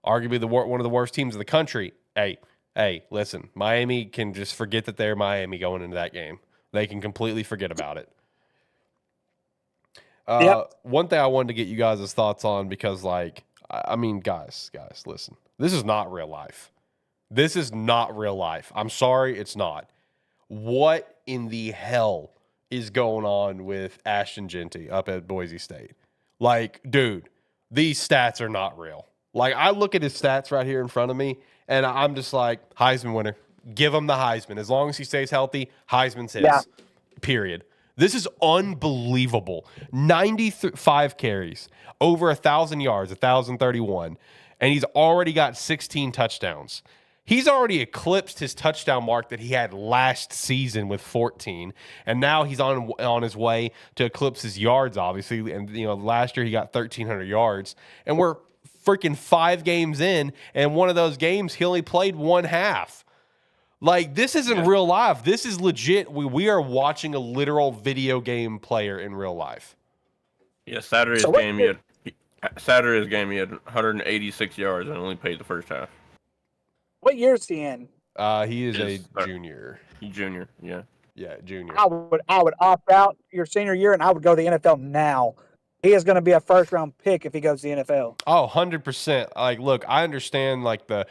arguably one of the worst teams in the country. Hey, listen, Miami can just forget that they're Miami going into that game. They can completely forget about it. One thing I wanted to get you guys' thoughts on, because, like, I mean, guys, listen. This is not real life. This is not real life. I'm sorry, it's not. What in the hell is going on with Ashton Genty up at Boise State? Like, dude, these stats are not real. Like, I look at his stats right here in front of me, and I'm just like, Heisman winner. Give him the Heisman. As long as he stays healthy, Heisman's his. Yeah. Period. This is unbelievable. 95 carries, over 1,000 yards, 1,031, and he's already got 16 touchdowns. He's already eclipsed his touchdown mark that he had last season with 14, and now he's on his way to eclipse his yards, obviously. And you know, last year he got 1,300 yards, and we're freaking 5 games in, and one of those games he only played one half. Like, this isn't real life. This is legit. We are watching a literal video game player in real life. Yeah, Saturday's game he had 186 yards and only played the first half. What year is he in? He is a junior. Junior, yeah. Yeah, junior. I would opt out your senior year, and I would go to the NFL now. He is going to be a first-round pick if he goes to the NFL. Oh, 100%. Like, look, I understand, like, the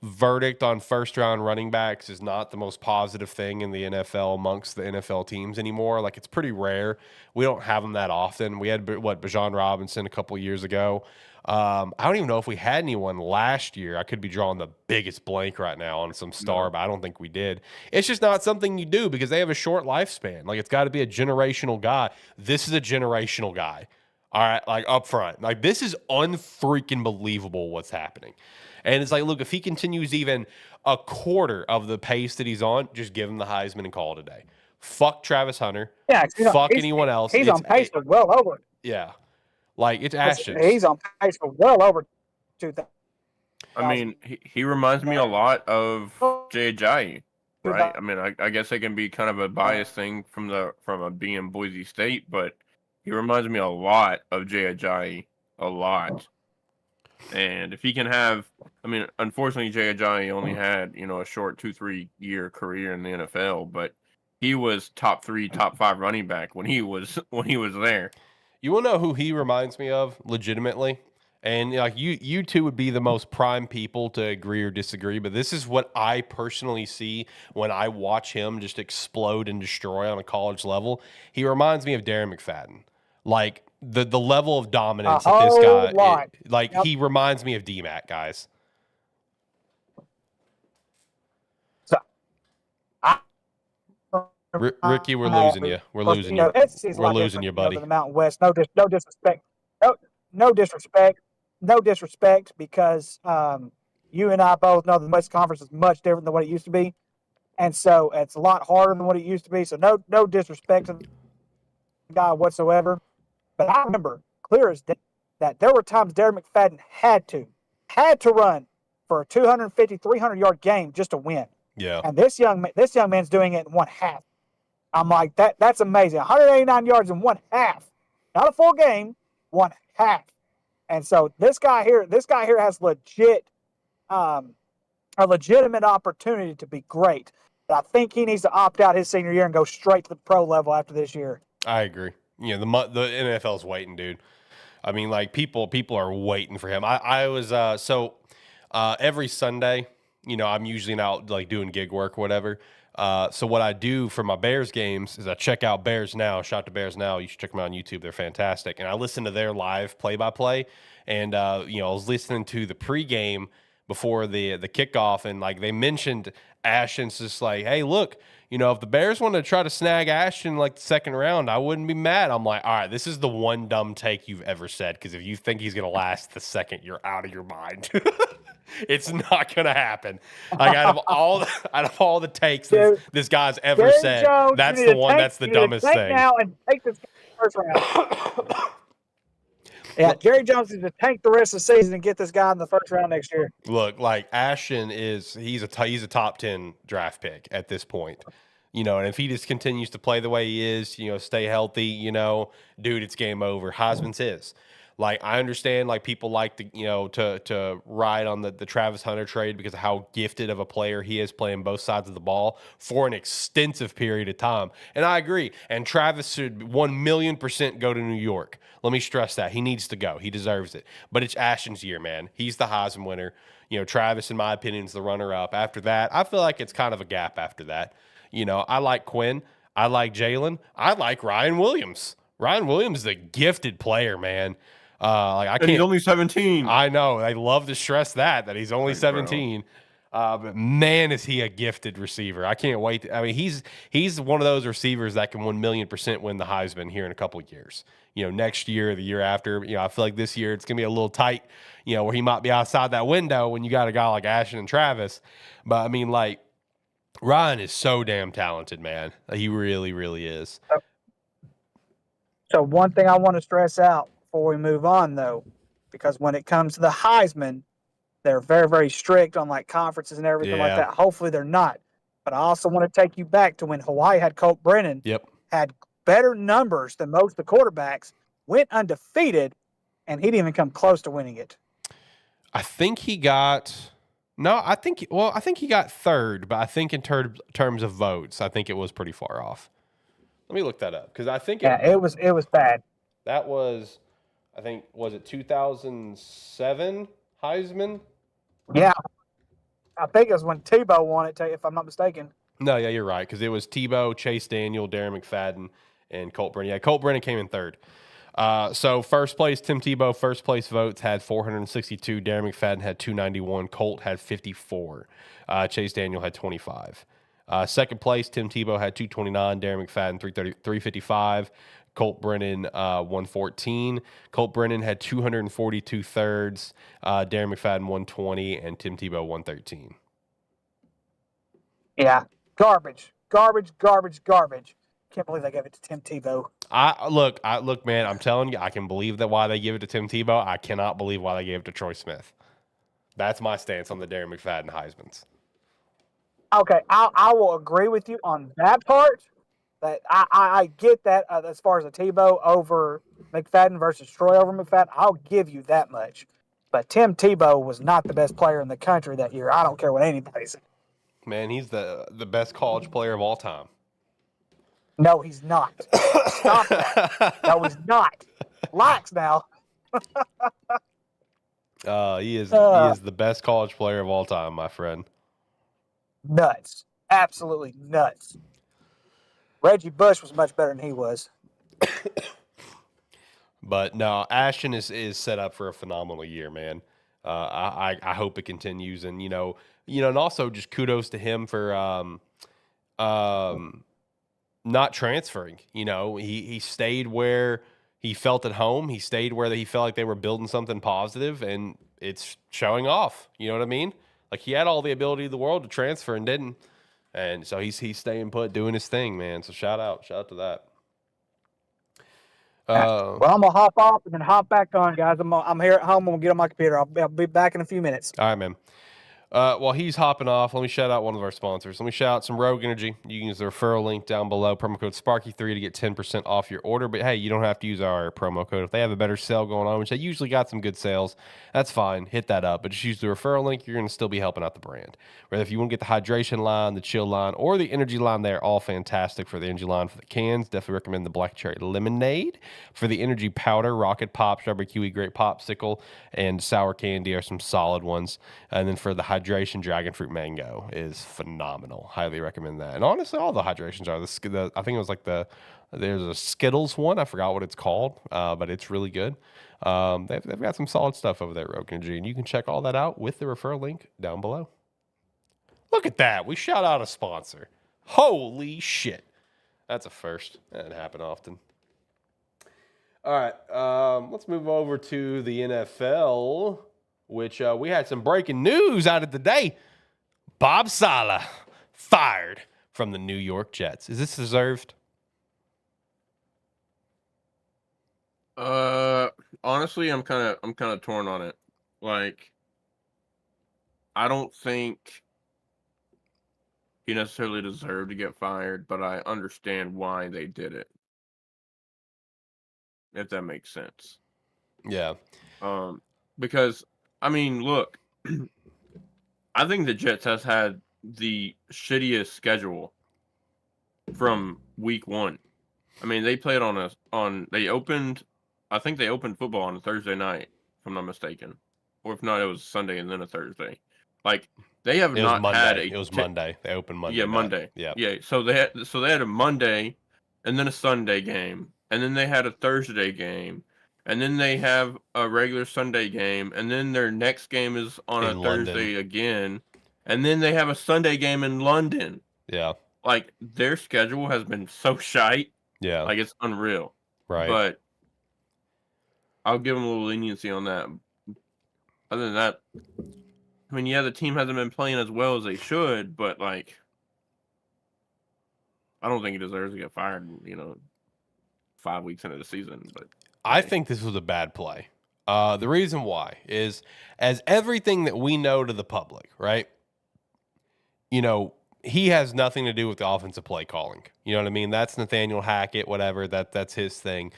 verdict on first-round running backs is not the most positive thing in the NFL amongst the NFL teams anymore. Like, it's pretty rare. We don't have them that often. We had, Bijan Robinson a couple years ago. I don't even know if we had anyone last year. I could be drawing the biggest blank right now on some star, but I don't think we did. It's just not something you do because they have a short lifespan. Like, it's got to be a generational guy. This is a generational guy. All right, like, up front. Like, this is unfreaking believable what's happening. And it's like, look, if he continues even a quarter of the pace that he's on, just give him the Heisman and call it a day. Fuck Travis Hunter. Yeah, fuck anyone else. He's on pace for well over. Yeah. Like, it's Ashton. He's on pace for well over 2,000. I mean, he reminds me a lot of Jay Ajayi, right? I mean, I guess it can be kind of a biased thing from being Boise State, but he reminds me a lot of Jay Ajayi, a lot. And if he can have, I mean, unfortunately, Jay Ajayi only had, a short 2-3 year career in the NFL, but he was top 3, top 5 running back when he was there. You will know who he reminds me of, legitimately. And like you two would be the most prime people to agree or disagree, but this is what I personally see when I watch him just explode and destroy on a college level. He reminds me of Darren McFadden. Like, the level of dominance that this guy, he reminds me of D-Mac, guys. So, Ricky, we're losing you. We're losing you. We're losing you, buddy. The Mountain West. No disrespect. No disrespect, because you and I both know the West Conference is much different than what it used to be, and so it's a lot harder than what it used to be. So no disrespect to the guy whatsoever. But I remember clear as day that there were times Darren McFadden had to run for a 250, 300-yard game just to win. Yeah. And this young man's doing it in one half. I'm like, that's amazing. 189 yards in one half. Not a full game, one half. And so this guy here has a legitimate opportunity to be great. But I think he needs to opt out his senior year and go straight to the pro level after this year. I agree. The NFL's waiting, dude. I mean, like, people are waiting for him. I was every Sunday, I'm usually out like doing gig work or whatever. So what I do for my Bears games is I check out Bears Now. Shout out to Bears Now. You should check them out on YouTube. They're fantastic. And I listen to their live play-by-play. And I was listening to the pregame before the kickoff, and like they mentioned Ashton's just like, hey, look, if the Bears want to try to snag Ashton like the second round, I wouldn't be mad. I'm like, all right, this is the one dumb take you've ever said, because if you think he's going to last the second, you're out of your mind. It's not going to happen. Like, out of all the takes this guy's ever said, Jones, that's the one that's the dumbest thing. Now and take this first round. Yeah, Jerry Jones needs to tank the rest of the season and get this guy in the first round next year. Look, like Ashton he's a top 10 draft pick at this point. And if he just continues to play the way he is, stay healthy, dude, it's game over. Heisman's his. Like, I understand, like, people like to ride on the Travis Hunter trade because of how gifted of a player he is playing both sides of the ball for an extensive period of time. And I agree. And Travis should 1,000,000% go to New York. Let me stress that. He needs to go. He deserves it. But it's Ashton's year, man. He's the Heisman winner. Travis, in my opinion, is the runner-up. After that, I feel like it's kind of a gap after that. I like Quinn. I like Jalen. I like Ryan Williams. Ryan Williams is a gifted player, man. I can't. He's only 17. I know. I love to stress that he's only 17. But man, is he a gifted receiver. I can't wait. I mean, he's one of those receivers that can 1,000,000% win the Heisman here in a couple of years. Next year, the year after. I feel like this year it's gonna be a little tight. Where he might be outside that window when you got a guy like Ashton and Travis. But I mean, like, Ryan is so damn talented, man. He really, really is. So one thing I want to stress out before we move on, though, because when it comes to the Heisman, they're very, very strict on like conferences and everything like that. Hopefully they're not. But I also want to take you back to when Hawaii had Colt Brennan. Yep. Had better numbers than most of the quarterbacks, went undefeated, and he didn't even come close to winning it. I think he got he got third, but I think in terms of votes, I think it was pretty far off. Let me look that up because I think it was bad. That was, I think, was it 2007 Heisman? Yeah, I think it was when Tebow won it, if I'm not mistaken. No, yeah, you're right, because it was Tebow, Chase Daniel, Darren McFadden, and Colt Brennan. Yeah, Colt Brennan came in third. So first place, Tim Tebow, first place votes had 462. Darren McFadden had 291. Colt had 54. Chase Daniel had 25. Second place, Tim Tebow had 229. Darren McFadden 355. Colt Brennan 114. Colt Brennan had 242 thirds. Darren McFadden 120, and Tim Tebow 113. Yeah, garbage. Can't believe they gave it to Tim Tebow. Look, man. I'm telling you, I can believe that why they give it to Tim Tebow. I cannot believe why they gave it to Troy Smith. That's my stance on the Darren McFadden Heismans. Okay, I will agree with you on that part. That I get that as far as a Tebow over McFadden versus Troy over McFadden, I'll give you that much. But Tim Tebow was not the best player in the country that year. I don't care what anybody says. Man, he's the best college player of all time. No, he's not. Stop that. No, he's not. Relax now. He is the best college player of all time, my friend. Nuts. Absolutely nuts. Reggie Bush was much better than he was. But no, Ashton is set up for a phenomenal year, man. I hope it continues, and and also just kudos to him for not transferring. He stayed where he felt at home. He stayed where he felt like they were building something positive, and it's showing off. You know what I mean? Like, he had all the ability in the world to transfer and didn't. And so he's staying put, doing his thing, man. So shout out to that. Well, I'm gonna hop off and then hop back on, guys. I'm here at home. I'm gonna get on my computer. I'll be back in a few minutes. All right, man. While he's hopping off, let me shout out one of our sponsors. Let me shout out some Rogue Energy. You can use the referral link down below, promo code Sparky3 to get 10% off your order. But hey, you don't have to use our promo code. If they have a better sale going on, which they usually got some good sales, that's fine. Hit that up. But just use the referral link. You're going to still be helping out the brand. Whether if you want to get the hydration line, the chill line, or the energy line, they're all fantastic. For the energy line, for the cans, definitely recommend the black cherry lemonade. For the energy powder, Rocket Pop, Strawberry Kiwi, Grape Popsicle, and Sour Candy are some solid ones. And then for the hydration, Dragon Fruit Mango is phenomenal. Highly recommend that. And honestly, all the hydrations are. I think it was like there's a Skittles one. I forgot what it's called, but it's really good. They've got some solid stuff over there at Rogue Energy, and you can check all that out with the referral link down below. Look at that. We shout out a sponsor. Holy shit. That's a first. That doesn't happen often. All right. Let's move over to the NFL, which we had some breaking news out of the day. Bob Saleh fired from the New York Jets. Is this deserved? honestly, I'm kind of torn on it. Like, I don't think he necessarily deserved to get fired, but I understand why they did it. If that makes sense. Yeah. Because I mean, look, I think the Jets has had the shittiest schedule from week 1. I mean, they played I think they opened football on a Thursday night, if I'm not mistaken. Or if not, it was Sunday and then a Thursday. Like, they have It was not Monday. had It was Monday. They opened Monday. Yeah, night. Monday. Yeah. Yeah. So they had a Monday and then a Sunday game. And then they had a Thursday game. And then they have a regular Sunday game. And then their next game is on a In Thursday London. again. And then they have a Sunday game in London. Yeah. Like, their schedule has been so shite. Yeah. Like, it's unreal. Right. But I'll give them a little leniency on that. Other than that, I mean, yeah, the team hasn't been playing as well as they should, but, like, I don't think he deserves to get fired, 5 weeks into the season. But I think this was a bad play. The reason why is, as everything that we know to the public, right? He has nothing to do with the offensive play calling. You know what I mean? That's Nathaniel Hackett, whatever. That's his thing.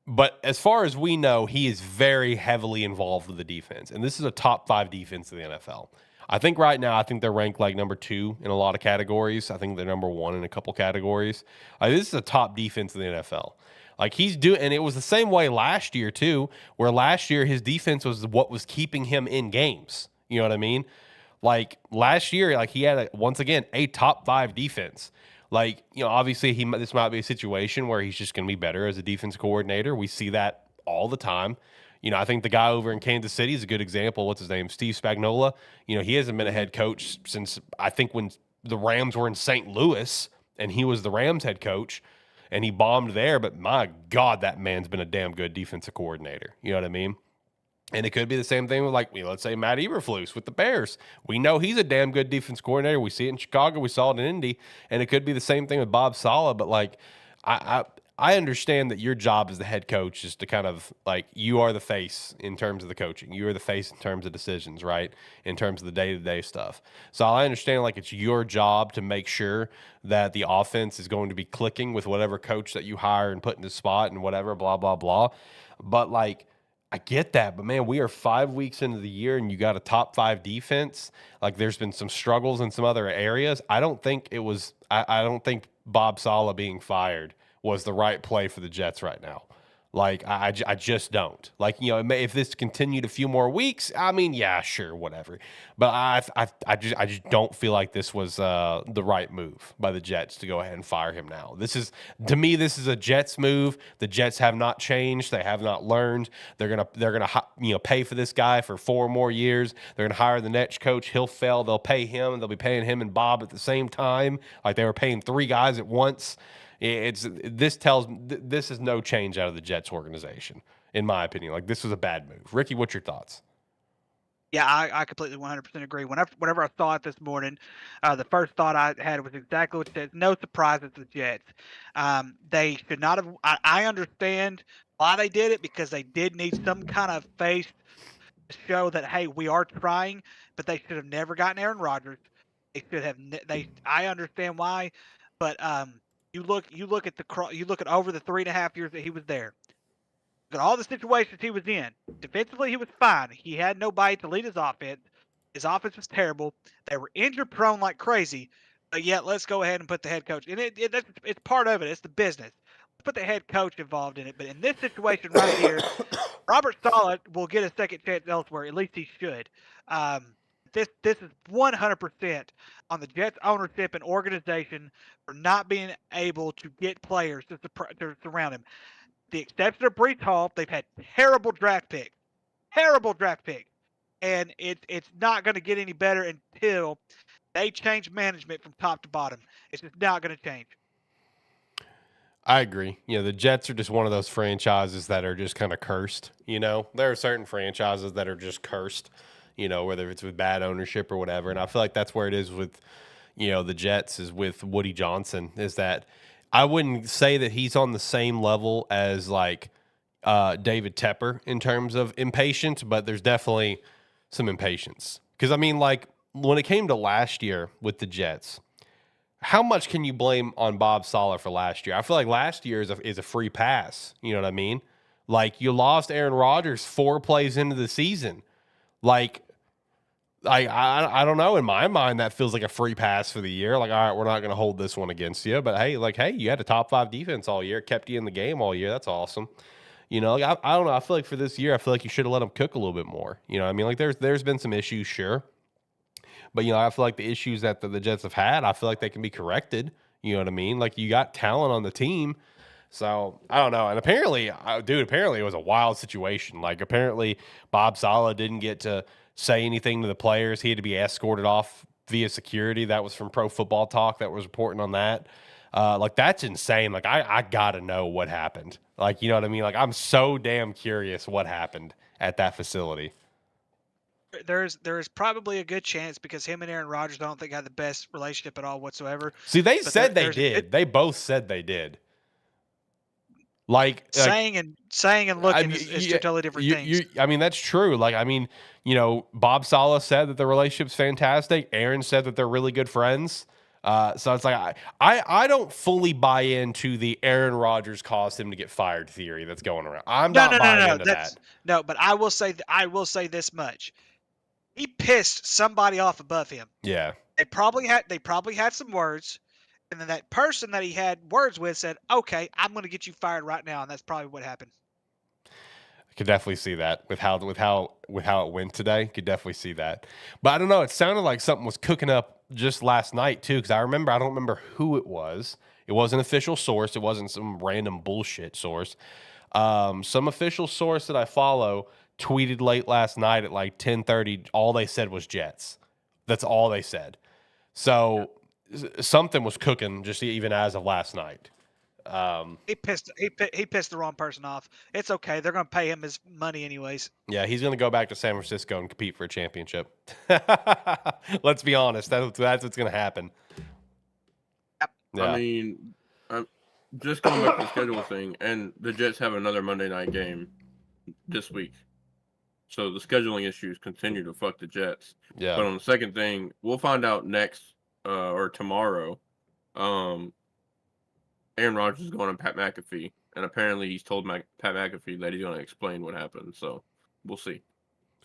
But as far as we know, he is very heavily involved with the defense. And this is a top 5 defense in the NFL. I think right now, they're ranked like number 2 in a lot of categories. I think they're number 1 in a couple categories. This is a top defense in the NFL. Like, he's doing, and it was the same way last year too, where last year his defense was what was keeping him in games. You know what I mean? Like, last year, like, he had once again a top 5 defense. Like, obviously this might be a situation where he's just going to be better as a defense coordinator. We see that all the time. I think the guy over in Kansas City is a good example. What's his name? Steve Spagnuolo. He hasn't been a head coach since, I think, when the Rams were in St. Louis and he was the Rams head coach and he bombed there. But my God, that man's been a damn good defensive coordinator. You know what I mean? And it could be the same thing with, like, let's say Matt Eberflus with the Bears. We know he's a damn good defense coordinator. We see it in Chicago. We saw it in Indy. And it could be the same thing with Bob Saleh. But, like, I understand that your job as the head coach is to kind of, like, you are the face in terms of the coaching. You are the face in terms of decisions, right? In terms of the day-to-day stuff. So I understand, like, it's your job to make sure that the offense is going to be clicking with whatever coach that you hire and put in the spot and whatever, blah, blah, blah. But, like, I get that, but man, we are 5 weeks into the year and you got a top 5 defense. Like, there's been some struggles in some other areas. I don't think Bob Saleh being fired was the right play for the Jets right now. Like, I just don't. Like, if this continued a few more weeks, I mean, yeah, sure, whatever. But I just don't feel like this was the right move by the Jets to go ahead and fire him now. To me, this is a Jets move. The Jets have not changed. They have not learned. They're gonna pay for this guy for 4 more years. They're gonna hire the next coach. He'll fail. They'll pay him, and they'll be paying him and Bob at the same time. Like, they were paying 3 guys at once. This is no change out of the Jets organization, in my opinion. Like, this was a bad move. Ricky, what's your thoughts? Yeah, I completely 100% agree. Whenever I saw it this morning, the first thought I had was exactly what it says. No surprises to the Jets. They should not have. I understand why they did it, because they did need some kind of face to show that, hey, we are trying. But they should have never gotten Aaron Rodgers. They should have. I understand why, but you look at over the 3.5 years that he was there. Look at all the situations he was in. Defensively, he was fine. He had nobody to lead his offense. His offense was terrible. They were injury prone like crazy. But yet, let's go ahead and put the head coach. And it's part of it. It's the business. Let's put the head coach involved in it. But in this situation right here, Robert Saleh will get a second chance elsewhere. At least he should. This is 100% on the Jets ownership and organization for not being able to get players to surround him. The exception of Breece Hall, they've had terrible draft picks, and it's not going to get any better until they change management from top to bottom. It's just not going to change. I agree. The Jets are just one of those franchises that are just kind of cursed. There are certain franchises that are just cursed. Whether it's with bad ownership or whatever. And I feel like that's where it is with, the Jets, is with Woody Johnson, is that I wouldn't say that he's on the same level as, like, David Tepper in terms of impatience, but there's definitely some impatience. Because, I mean, like, when it came to last year with the Jets, how much can you blame on Bob Saleh for last year? I feel like last year is a free pass. You know what I mean? Like, you lost Aaron Rodgers 4 plays into the season. Like, I don't know. In my mind, that feels like a free pass for the year. Like, all right, we're not going to hold this one against you. But hey, you had a top 5 defense all year, kept you in the game all year. That's awesome. You know, like, I don't know. I feel like for this year, I feel like you should have let them cook a little bit more. You know what I mean? Like, there's been some issues, sure. But, you know, I feel like the issues that the Jets have had, I feel like they can be corrected. You know what I mean? Like, you got talent on the team. So, I don't know. And apparently it was a wild situation. Like, apparently Bob Saleh didn't get to say anything to the players. He had to be escorted off via security. That was from Pro Football Talk that was reporting on that. Like, that's insane. Like, I got to know what happened. Like, you know what I mean? Like, I'm so damn curious what happened at that facility. There's probably a good chance because him and Aaron Rodgers, I don't think had the best relationship at all whatsoever. See, they said they did. They both said they did. Like saying and looking is two totally different things. I mean, that's true. Like, I mean, you know, Bob Saleh said that the relationship's fantastic. Aaron said that they're really good friends. So it's like I don't fully buy into the Aaron Rodgers caused him to get fired theory that's going around. I'm not buying into that. No, but I will say this much. He pissed somebody off above him. Yeah. They probably had some words, and then that person that he had words with said, "Okay, I'm going to get you fired right now," and that's probably what happened. I could definitely see that with how it went today. Could definitely see that. But I don't know. It sounded like something was cooking up just last night too, because I don't remember who it was. It was an official source. It wasn't some random bullshit source. Some official source that I follow tweeted late last night at like 10:30. All they said was Jets. That's all they said. So something was cooking just even as of last night. He pissed the wrong person off. It's okay. They're going to pay him his money anyways. Yeah, he's going to go back to San Francisco and compete for a championship. Let's be honest. That's what's going to happen. Yep. Yeah. I mean, just going back to the schedule thing, and the Jets have another Monday night game this week. So the scheduling issues continue to fuck the Jets. Yeah. But on the second thing, we'll find out next or tomorrow. Aaron Rodgers is going to Pat McAfee, and apparently he's told Pat McAfee that he's going to explain what happened. So we'll see.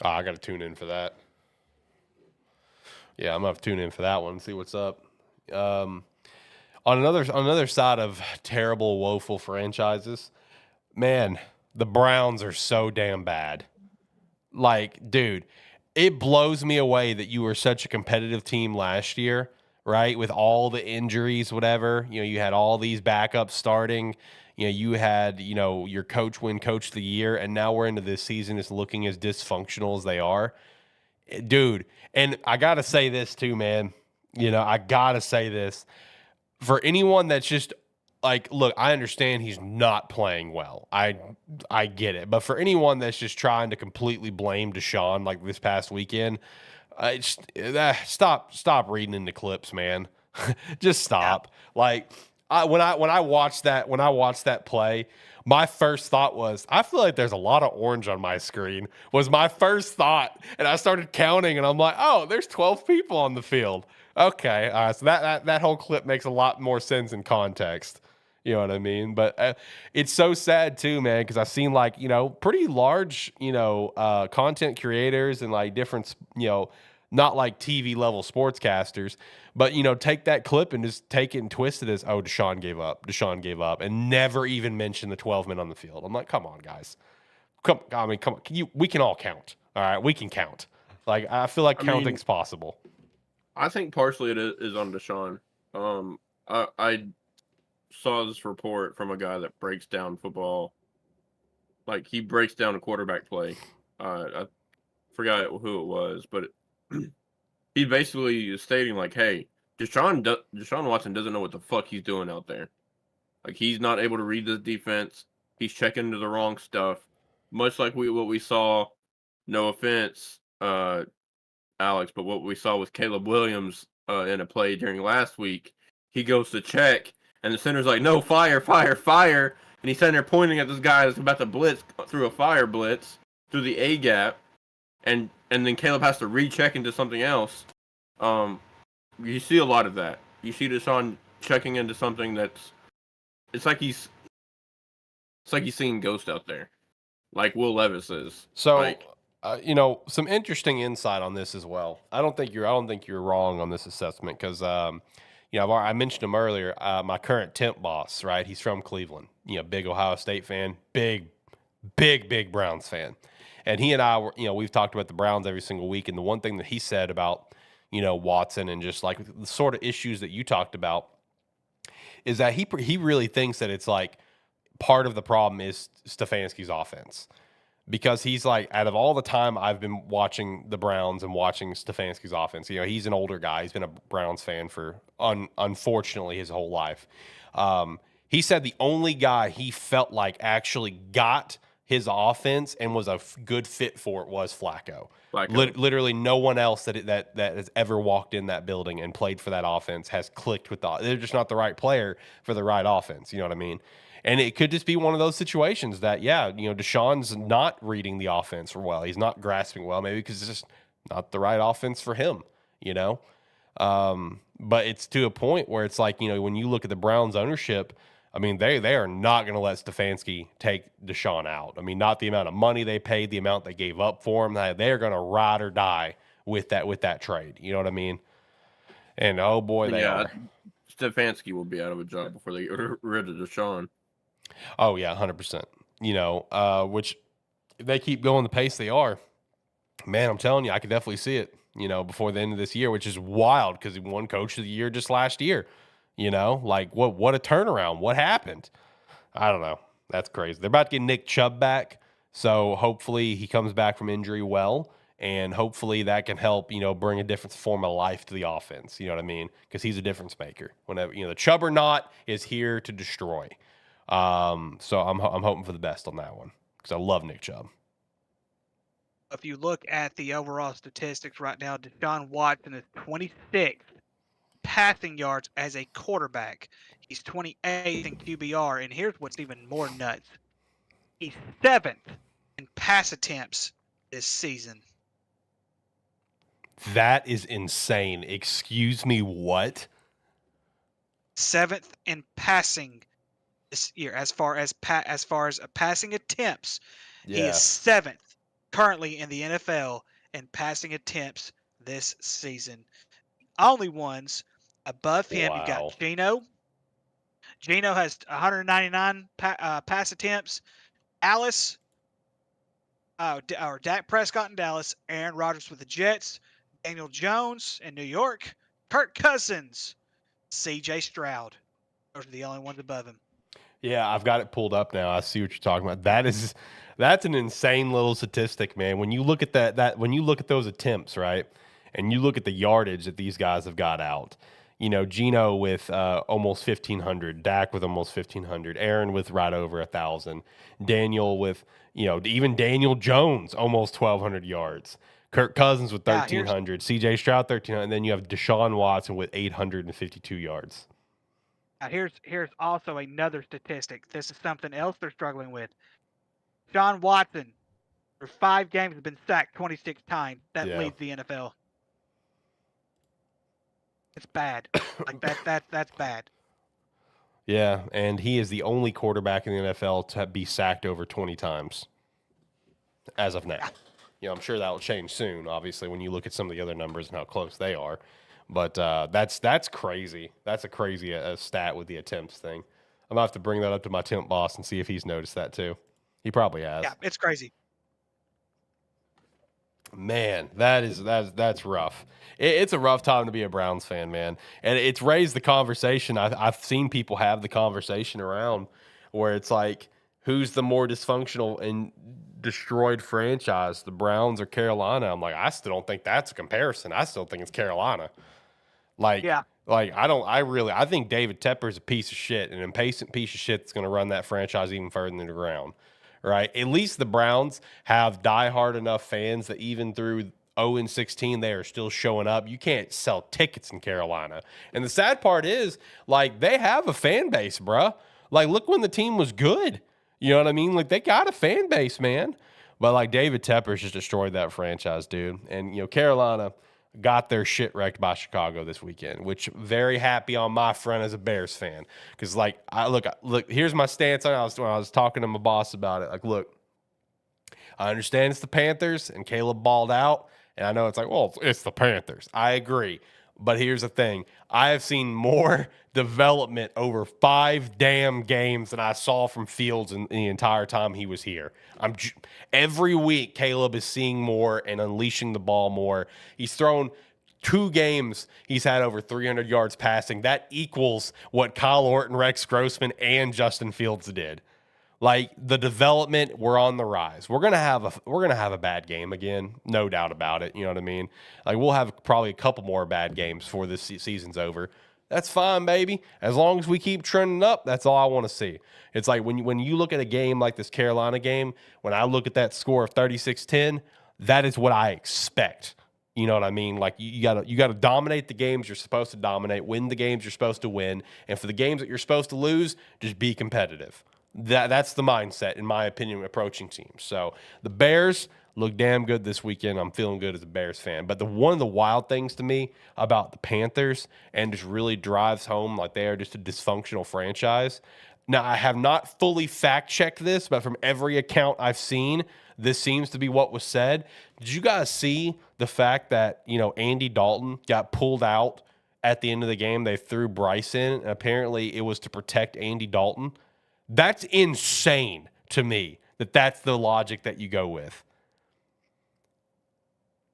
Oh, I got to tune in for that. Yeah, I'm going to have to tune in for that one and see what's up. On another side of terrible, woeful franchises, man, the Browns are so damn bad. Like, dude, it blows me away that you were such a competitive team last year, right? With all the injuries, whatever. You know, you had all these backups starting. You know, you had, you know, your coach win Coach of the Year, and now we're into this season is looking as dysfunctional as they are. Dude, and I got to say this too, man. You know, I got to say this. For anyone that's just like, look, I understand he's not playing well. I get it. But for anyone that's just trying to completely blame Deshaun like this past weekend, stop reading into clips, man. Just stop. Yeah. Like when I watched that play, my first thought was, I feel like there's a lot of orange on my screen, was my first thought. And I started counting and I'm like, oh, there's 12 people on the field. Okay. So that whole clip makes a lot more sense in context. You know what I mean? But it's so sad too, man, because I've seen like, you know, pretty large, you know, content creators and like different, you know, not like TV level sportscasters, but, you know, take that clip and just take it and twist it as, oh, Deshaun gave up, and never even mention the 12 men on the field. I'm like, come on, guys. Come on. We can all count. All right, we can count. Like, I feel like counting's possible. I think partially it is on Deshaun. I saw this report from a guy that breaks down football. Like, he breaks down a quarterback play. I forgot who it was, but he basically is stating like, hey, Deshaun Watson doesn't know what the fuck he's doing out there. Like, he's not able to read the defense. He's checking into the wrong stuff. Much like what we saw, no offense, Alex, but what we saw with Caleb Williams in a play during last week. He goes to check, and the center's like, no, fire. and he's sitting there pointing at this guy that's about to blitz through a fire blitz through the A gap, and then Caleb has to recheck into something else. You see a lot of that. You see Deshaun checking into something it's like he's seeing ghosts out there, like Will Levis is. So, like, some interesting insight on this as well. I don't think you're wrong on this assessment because, I mentioned him earlier. My current temp boss, right? He's from Cleveland. Big Ohio State fan, big Browns fan, and he and I were, we've talked about the Browns every single week. And the one thing that he said about, Watson and just like the sort of issues that you talked about is that he really thinks that it's like part of the problem is Stefanski's offense. Because he's like, out of all the time I've been watching the Browns and watching Stefanski's offense, he's an older guy. He's been a Browns fan for, unfortunately, his whole life. He said the only guy he felt like actually got his offense and was a good fit for it was Flacco. Literally no one else that has ever walked in that building and played for that offense has clicked with they're just not the right player for the right offense. You know what I mean? And it could just be one of those situations that, Deshaun's not reading the offense well. He's not grasping well, maybe because it's just not the right offense for him, But it's to a point where it's like, when you look at the Browns ownership, I mean, they are not going to let Stefanski take Deshaun out. I mean, not the amount of money they paid, the amount they gave up for him. They are going to ride or die with that trade. You know what I mean? And, oh, boy, they are. Stefanski will be out of a job before they get rid of Deshaun. Oh, yeah, 100%. Which if they keep going the pace they are, man, I'm telling you, I could definitely see it, before the end of this year, which is wild because he won Coach of the Year just last year. Like what a turnaround. What happened? I don't know. That's crazy. They're about to get Nick Chubb back, so hopefully he comes back from injury well, and hopefully that can help, bring a different form of life to the offense. You know what I mean? Because he's a difference maker. Whenever, the Chubb or not is here to destroy. So I'm hoping for the best on that one because I love Nick Chubb. If you look at the overall statistics right now, Deshaun Watson is 26th passing yards as a quarterback. He's 28th in QBR, and here's what's even more nuts. He's 7th in pass attempts this season. That is insane. Excuse me, what? 7th in passing this year as far as passing attempts. Yeah. He is 7th currently in the NFL in passing attempts this season. Only ones above him, you got Geno. Geno has 199 pass attempts. Dak Prescott in Dallas. Aaron Rodgers with the Jets. Daniel Jones in New York. Kirk Cousins. C.J. Stroud. Those are the only ones above him. Yeah, I've got it pulled up now. I see what you're talking about. That's an insane little statistic, man. When you look at when you look at those attempts, right, and you look at the yardage that these guys have got out. Geno with almost 1,500, Dak with almost 1,500, Aaron with right over 1,000, Daniel with, even Daniel Jones almost 1,200 yards, Kirk Cousins with 1,300, C.J. Stroud 1,300, and then you have Deshaun Watson with 852 yards. Now here's also another statistic. This is something else they're struggling with. Deshaun Watson, for 5 games, has been sacked 26 times. That leads the NFL. It's bad. Like that's bad. Yeah, and he is the only quarterback in the NFL to be sacked over 20 times as of now. I'm sure that will change soon, obviously, when you look at some of the other numbers and how close they are. But that's crazy. That's a crazy stat with the attempts thing. I'm going to have to bring that up to my temp boss and see if he's noticed that too. He probably has. Yeah, it's crazy. Man, that's rough. It's a rough time to be a Browns fan, man. And it's raised the conversation. I've seen people have the conversation around where it's like, who's the more dysfunctional and destroyed franchise, the Browns or Carolina? I'm like, I still don't think that's a comparison. I still think it's Carolina. I think David Tepper's a piece of shit, an impatient piece of shit that's going to run that franchise even further into the ground. Right? At least the Browns have diehard enough fans that even through 0-16, they are still showing up. You can't sell tickets in Carolina. And the sad part is, they have a fan base, bruh. Like, look when the team was good. You know what I mean? Like, they got a fan base, man. But, like, David Tepper's just destroyed that franchise, dude. And, you know, Carolina got their shit wrecked by Chicago this weekend, which very happy on my front as a Bears fan. Because, like, look, here's my stance on it. When I was talking to my boss about it. Like, look, I understand it's the Panthers, and Caleb balled out. And I know it's like, well, it's the Panthers. I agree. But here's the thing. I have seen more development over 5 damn games than I saw from Fields in the entire time he was here. Every week, Caleb is seeing more and unleashing the ball more. He's thrown 2 games. He's had over 300 yards passing. That equals what Kyle Orton, Rex Grossman, and Justin Fields did. Like, the development, we're on the rise. We're gonna have a bad game again, no doubt about it. You know what I mean? Like, we'll have probably a couple more bad games before this season's over. That's fine, baby. As long as we keep trending up, that's all I want to see. It's like when you look at a game like this Carolina game, when I look at that score of 36-10, that is what I expect. You know what I mean? Like, you gotta dominate the games you're supposed to dominate, win the games you're supposed to win, and for the games that you're supposed to lose, just be competitive. That's the mindset, in my opinion, approaching teams. So the Bears look damn good this weekend. I'm feeling good as a Bears fan. But one of the wild things to me about the Panthers, and just really drives home like they are just a dysfunctional franchise. Now, I have not fully fact-checked this, but from every account I've seen, this seems to be what was said. Did you guys see the fact that, you know, Andy Dalton got pulled out at the end of the game? They threw Bryce in, and apparently it was to protect Andy Dalton. That's insane to me that's the logic that you go with.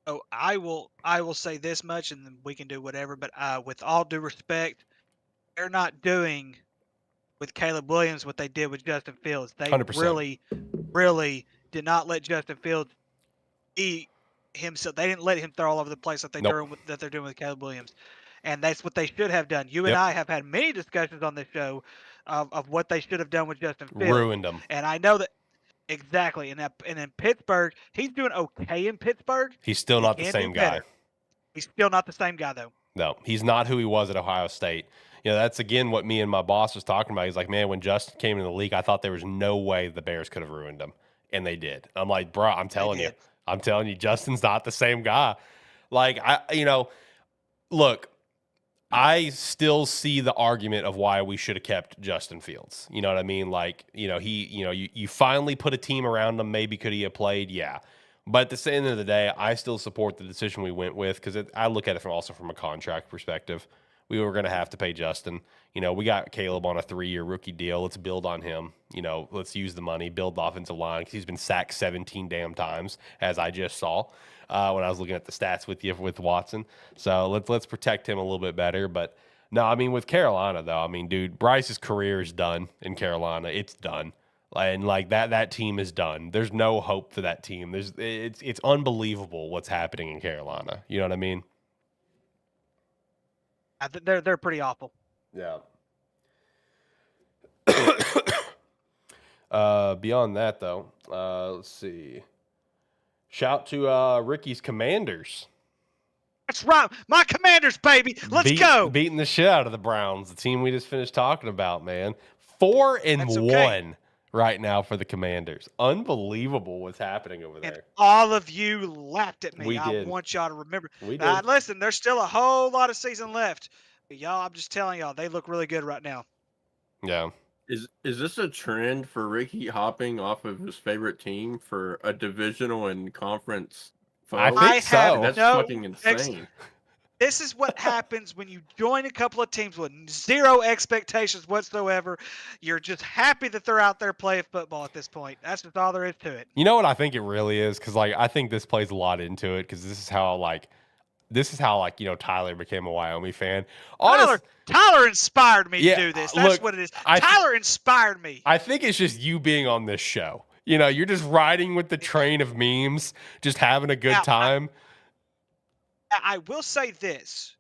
Oh, I will say this much, and then we can do whatever. But with all due respect, they're not doing with Caleb Williams what they did with Justin Fields. They 100%. really did not let Justin Fields be himself. They didn't let him throw all over the place that they're doing with Caleb Williams, and that's what they should have done. You and I have had many discussions on this show of what they should have done with Justin Fields. Ruined them. And I know that. Exactly, and in Pittsburgh, he's doing okay in Pittsburgh. He's still not the same guy. He's still not the same guy, though. No, he's not who he was at Ohio State. You know, that's, again, what me and my boss was talking about. He's like, man, when Justin came into the league, I thought there was no way the Bears could have ruined him, and they did. I'm like, bro, I'm telling you, Justin's not the same guy. Like, look, I still see the argument of why we should have kept Justin Fields. You know what I mean? Like, you know, you finally put a team around him. Maybe could he have played? Yeah. But at the end of the day, I still support the decision we went with, because I look at it from a contract perspective. We were going to have to pay Justin. You know, we got Caleb on a 3-year rookie deal. Let's build on him. You know, let's use the money, build the offensive line, because he's been sacked 17 damn times, as I just saw when I was looking at the stats with Watson. So let's protect him a little bit better. But no, I mean, with Carolina, though, I mean, dude, Bryce's career is done in Carolina. It's done. And like that team is done. There's no hope for that team. It's unbelievable what's happening in Carolina. You know what I mean? They're pretty awful. Yeah. Beyond that, though, let's see. Shout to Ricky's Commanders. That's right, my Commanders, baby. Let's go. Beating the shit out of the Browns, the team we just finished talking about, man. 4-1 right now for the Commanders. Unbelievable what's happening over there. And all of you laughed at me. I want y'all to remember. We did. Listen, there's still a whole lot of season left. But y'all, I'm just telling y'all, they look really good right now. Yeah. Is this a trend for Ricky hopping off of his favorite team for a divisional and conference foe? I think so. That's fucking insane. This is what happens when you join a couple of teams with zero expectations whatsoever. You're just happy that they're out there playing football at this point. That's just all there is to it. You know what I think it really is? Because, like, I think this plays a lot into it, because this is how, you know, Tyler became a Wyoming fan. Tyler inspired me to do this. That's what it is. Tyler inspired me. I think it's just you being on this show. You know, you're just riding with the train of memes, just having a good time. I will say this.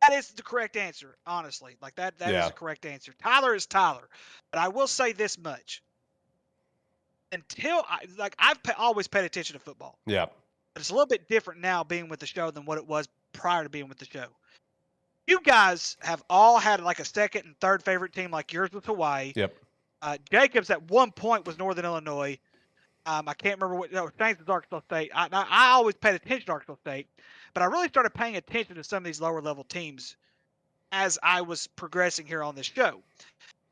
That is the correct answer, honestly. Like, that is the correct answer. Tyler is Tyler. But I will say this much. I've always paid attention to football. Yeah. But it's a little bit different now being with the show than what it was prior to being with the show. you guys have all had like a second and third favorite team, like yours was Hawaii. Yep. Jacobs at one point was Northern Illinois. I can't remember what. No, Saints was Arkansas State. I always paid attention to Arkansas State, but I really started paying attention to some of these lower level teams as I was progressing here on this show.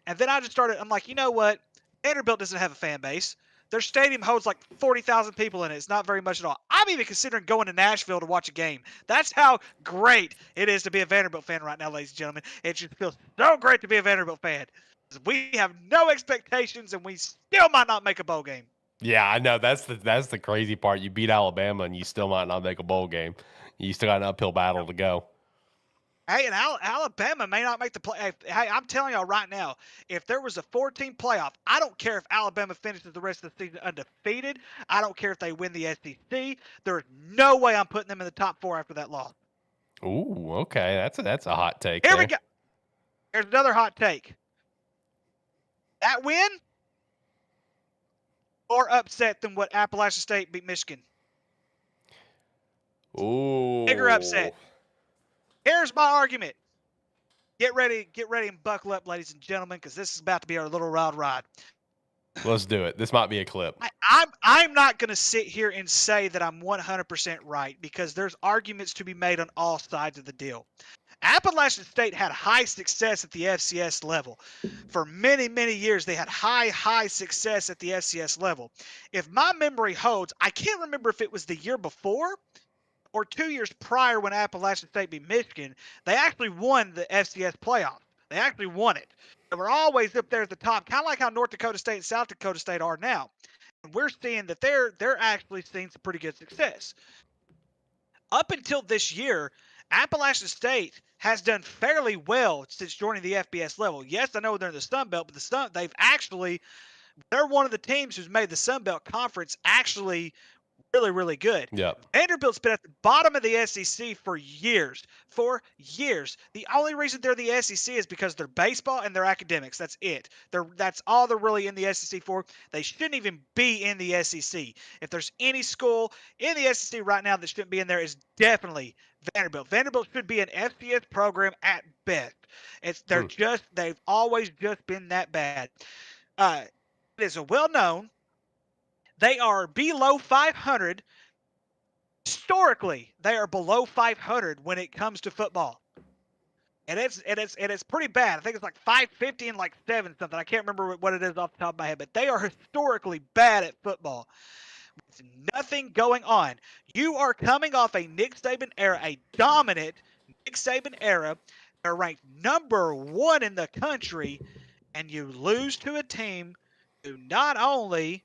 And then I just started. I'm like, you know what? Vanderbilt doesn't have a fan base. Their stadium holds like 40,000 people in it. It's not very much at all. I'm even considering going to Nashville to watch a game. That's how great it is to be a Vanderbilt fan right now, ladies and gentlemen. It just feels so great to be a Vanderbilt fan. We have no expectations, and we still might not make a bowl game. Yeah, I know. That's the crazy part. You beat Alabama, and you still might not make a bowl game. You still got an uphill battle to go. Hey, and Alabama may not make the play. Hey, I'm telling y'all right now, if there was a 14 playoff, I don't care if Alabama finishes the rest of the season undefeated. I don't care if they win the SEC. There's no way I'm putting them in the top 4 after that loss. Ooh, okay. That's a hot take. Here we go. There's another hot take. That win, more upset than what Appalachian State beat Michigan. Ooh. Bigger upset. Here's my argument. Get ready and buckle up, ladies and gentlemen, because this is about to be our little wild ride. Let's do it. This might be a clip. I'm not going to sit here and say that I'm 100% right, because there's arguments to be made on all sides of the deal. Appalachian State had high success at the FCS level. For many, many years, they had high success at the FCS level. If my memory holds, I can't remember if it was the year before or 2 years prior when Appalachian State beat Michigan, they actually won the FCS playoffs. They actually won it. They were always up there at the top, kind of like how North Dakota State and South Dakota State are now. And we're seeing that they're actually seeing some pretty good success. Up until this year, Appalachian State has done fairly well since joining the FBS level. Yes, I know they're in the Sun Belt, but they're one of the teams who's made the Sun Belt Conference actually really, really good. Yep. Vanderbilt's been at the bottom of the SEC for years. For years. The only reason they're the SEC is because they're baseball and their academics. That's it. That's all they're really in the SEC for. They shouldn't even be in the SEC. If there's any school in the SEC right now that shouldn't be in there, is definitely Vanderbilt. Vanderbilt should be an FCS program at best. They've always just been that bad. It is well known. They are below 500. Historically, they are below 500 when it comes to football. And it's pretty bad. I think it's like 550 and like 7 something. I can't remember what it is off the top of my head, but they are historically bad at football. With nothing going on. You are coming off a Nick Saban era, a dominant Nick Saban era. They're ranked number 1 in the country, and you lose to a team who not only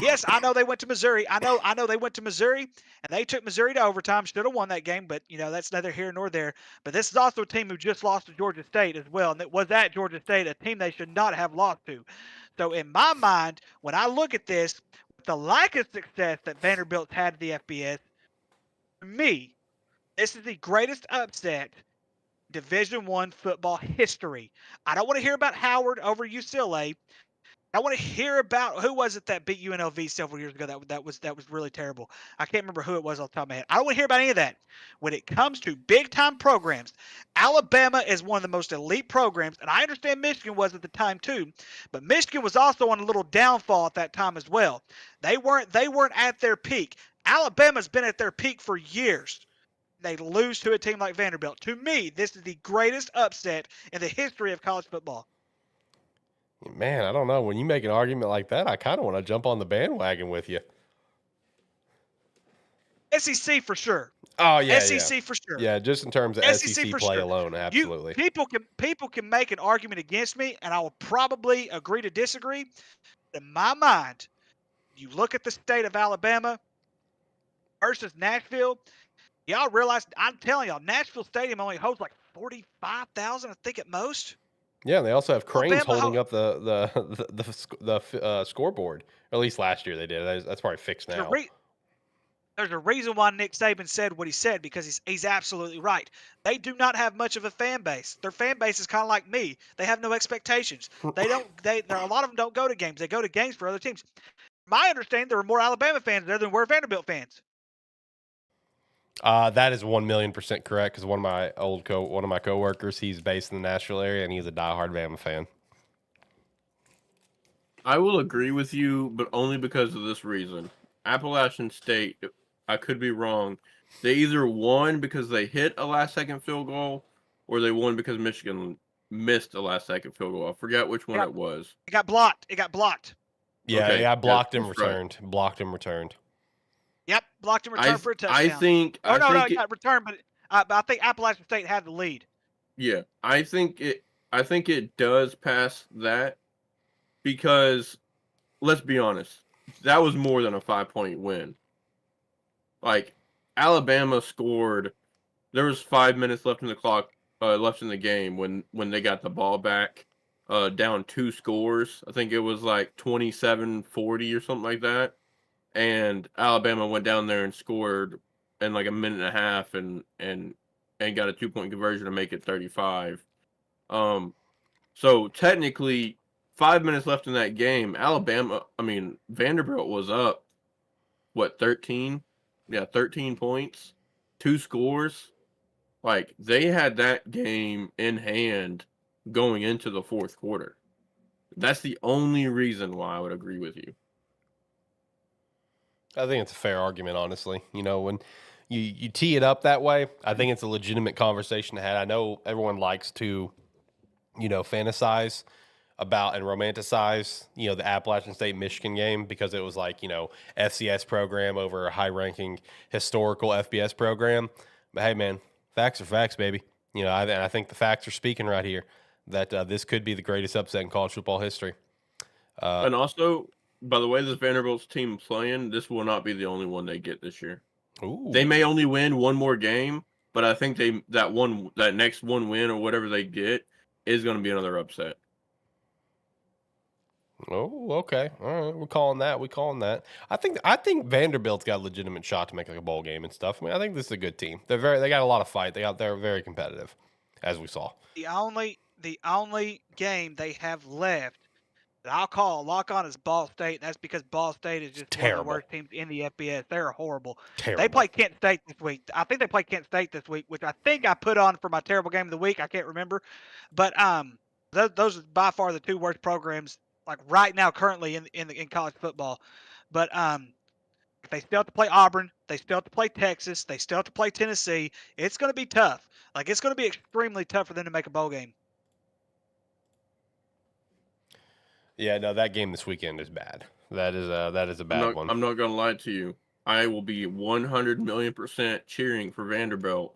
yes, I know they went to Missouri. I know they went to Missouri, and they took Missouri to overtime. Should have won that game, but that's neither here nor there. But this is also a team who just lost to Georgia State as well, and it was at Georgia State, a team they should not have lost to. So in my mind, when I look at this, with the lack of success that Vanderbilt's had at the FBS, to me, this is the greatest upset in Division I football history. I don't want to hear about Howard over UCLA. I want to hear about who was it that beat UNLV several years ago. That was really terrible. I can't remember who it was off the top of my head. I don't want to hear about any of that. When it comes to big time programs, Alabama is one of the most elite programs, and I understand Michigan was at the time too. But Michigan was also on a little downfall at that time as well. They weren't at their peak. Alabama's been at their peak for years. They lose to a team like Vanderbilt. To me, this is the greatest upset in the history of college football. Man, I don't know. When you make an argument like that, I kind of want to jump on the bandwagon with you. SEC for sure. Oh yeah, SEC for sure. Yeah, just in terms of SEC play sure. alone, absolutely. People can make an argument against me, and I will probably agree to disagree. In my mind, you look at the state of Alabama versus Nashville. Y'all realize, I'm telling y'all, Nashville Stadium only holds like 45,000, I think, at most. Yeah, and they also have cranes Alabama holding up the scoreboard. Or at least last year they did. That's probably fixed now. There's a reason why Nick Saban said what he said, because he's absolutely right. They do not have much of a fan base. Their fan base is kind of like me. They have no expectations. A lot of them don't go to games. They go to games for other teams. My understanding, there were more Alabama fans there than were Vanderbilt fans. That is 1,000,000% correct because one of my coworkers, he's based in the Nashville area and he's a diehard Bama fan. I will agree with you, but only because of this reason. Appalachian State, I could be wrong. They either won because they hit a last-second field goal, or they won because Michigan missed a last-second field goal. I forget which one it was. It got blocked. It got blocked. Yeah, Okay, yeah, blocked that's and returned. right. Blocked and returned. Yep, blocked and returned for a touchdown. I think. Oh, I no, think it got returned, but I think Appalachian State had the lead. Yeah, I think it does pass that because let's be honest, that was more than a 5-point win. Like Alabama scored, there was 5 minutes left in the clock, left in the game when they got the ball back, down 2 scores. I think it was like 27-40 or something like that. And Alabama went down there and scored in like a minute and a half and got a 2-point conversion to make it 35. So technically 5 minutes left in that game, Vanderbilt was up, 13? Yeah, 13 points, 2 scores. Like, they had that game in hand going into the fourth quarter. That's the only reason why I would agree with you. I think it's a fair argument, honestly. You know, when you tee it up that way, I think it's a legitimate conversation to have. I know everyone likes to, fantasize about and romanticize, the Appalachian State Michigan game because it was like, FCS program over a high-ranking historical FBS program. But hey, man, facts are facts, baby. I think the facts are speaking right here that this could be the greatest upset in college football history. And also, by the way this Vanderbilt's team playing, this will not be the only one they get this year. Ooh. They may only win one more game, but I think that next one win or whatever they get is going to be another upset. Oh, okay. All right. We're calling that. I think Vanderbilt's got a legitimate shot to make like a bowl game and stuff. I mean, I think this is a good team. They got a lot of fight. They're very competitive, as we saw. The only game they have left that I'll call lock on is Ball State. And that's because Ball State is just Terrible. one of the worst teams in the FBS. They're horrible. Terrible. They play Kent State this week. I think they play Kent State this week, which I think I put on for my terrible game of the week. I can't remember, but those are by far the 2 worst programs like right now currently in college football. But they still have to play Auburn. They still have to play Texas. They still have to play Tennessee. It's going to be tough. Like, it's going to be extremely tough for them to make a bowl game. Yeah, no, that game this weekend is bad. That is a bad one. I'm not going to lie to you. I will be 100,000,000% cheering for Vanderbilt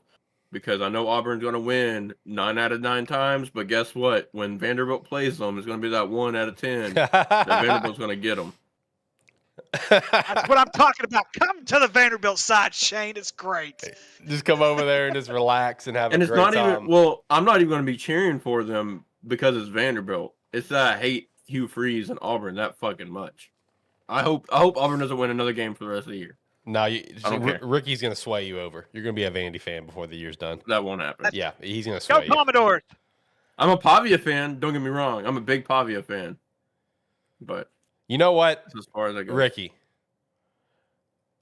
because I know Auburn's going to win 9 out of 9 times. But guess what? When Vanderbilt plays them, it's going to be that 1 out of 10 that Vanderbilt's going to get them. That's what I'm talking about. Come to the Vanderbilt side, Shane. It's great. Just come over there and just relax and have And a it's great not time. I'm not even going to be cheering for them because it's Vanderbilt. It's that I hate Hugh Freeze and Auburn that fucking much. I hope Auburn doesn't win another game for the rest of the year. No, I don't care. Ricky's going to sway you over. You're going to be a Vandy fan before the year's done. That won't happen. Yeah, he's going to Go sway you. Commodores. I'm a Pavia fan. Don't get me wrong. I'm a big Pavia fan. But You know what, that's as far as I go. Ricky?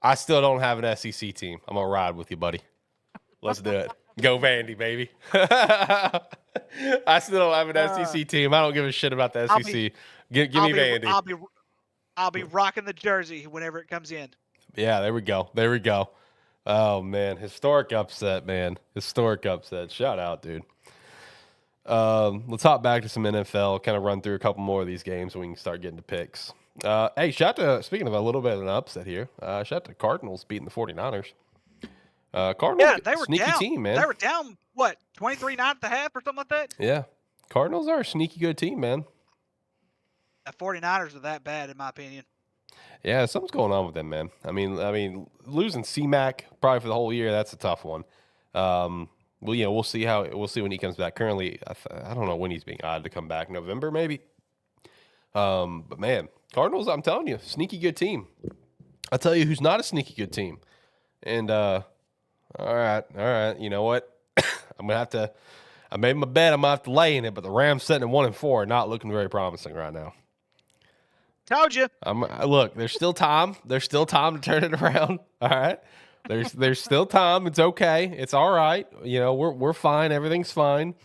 I still don't have an SEC team. I'm going to ride with you, buddy. Let's do it. Go Vandy, baby. I still don't have an SEC team. I don't give a shit about the SEC. Give me Vandy. I'll be rocking the jersey whenever it comes in. Yeah, there we go. Oh, man. Historic upset, man. Historic upset. Shout out, dude. Let's hop back to some NFL, kind of run through a couple more of these games so we can start getting to picks. Hey, speaking of a little bit of an upset here, shout out to Cardinals beating the 49ers. Cardinals, Yeah, they were sneaky down. team, man. They were down, 23-9 at the half or something like that? Yeah. Cardinals are a sneaky good team, man. The 49ers are that bad, in my opinion. Yeah, something's going on with them, man. I mean, losing C-Mac probably for the whole year, that's a tough one. We'll see when he comes back. Currently, I don't know when he's being odd to come back. November, maybe. But man, Cardinals, I'm telling you, sneaky good team. I'll tell you who's not a sneaky good team. And all right. You know what? I made my bet. I'm gonna have to lay in it, but the Rams sitting at 1-4 are not looking very promising right now. Told you. Look, there's still time. There's still time to turn it around. All right. There's still time. It's okay. It's all right. You know, we're fine. Everything's fine.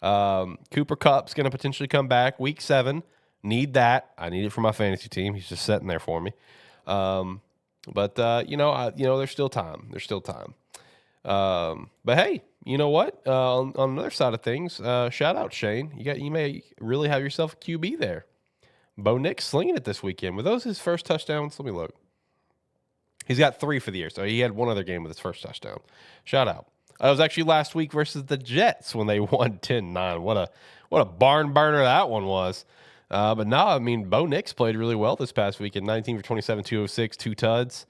Cooper Kupp's going to potentially come back week 7. Need that. I need it for my fantasy team. He's just sitting there for me. But there's still time. There's still time. But hey, you know what? On another side of things, shout out Shane. You may really have yourself a QB there. Bo Nix slinging it this weekend. Were those his first touchdowns? Let me look. He's got 3 for the year, so he had one other game with his first touchdown. Shout out. It was actually last week versus the Jets when they won 10-9. What a barn burner that one was. But no, I mean, Bo Nix played really well this past weekend. 19 for 27, 206, 2 tuds.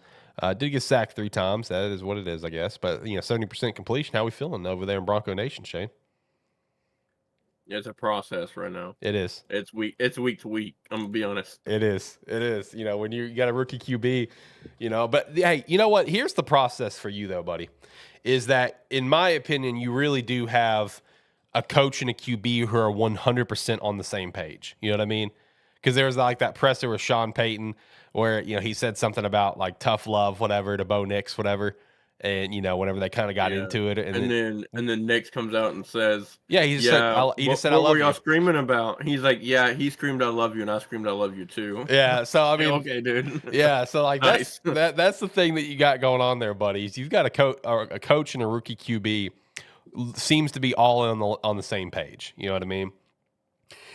Did get sacked 3 times. That is what it is, I guess. But 70% completion. How we feeling over there in Bronco Nation, Shane? Yeah, it's a process right now. It is. It's week to week. I'm gonna be honest. It is. When you got a rookie QB, But hey, you know what? Here's the process for you though, buddy. Is that in my opinion, you really do have a coach and a QB who are 100% on the same page. You know what I mean? Because there was like that presser with Sean Payton where he said something about like tough love, whatever, to Bo Nix, whatever. And whenever they kind of got into it, and then Nix comes out and says, he just said, I love you. What were y'all screaming about? He's like, yeah, he screamed, I love you, and I screamed, I love you too. Yeah, so I mean, okay, dude. Yeah, so like nice. that's the thing that you got going on there, buddies. You've got a coach and a rookie QB seems to be all on the same page. You know what I mean?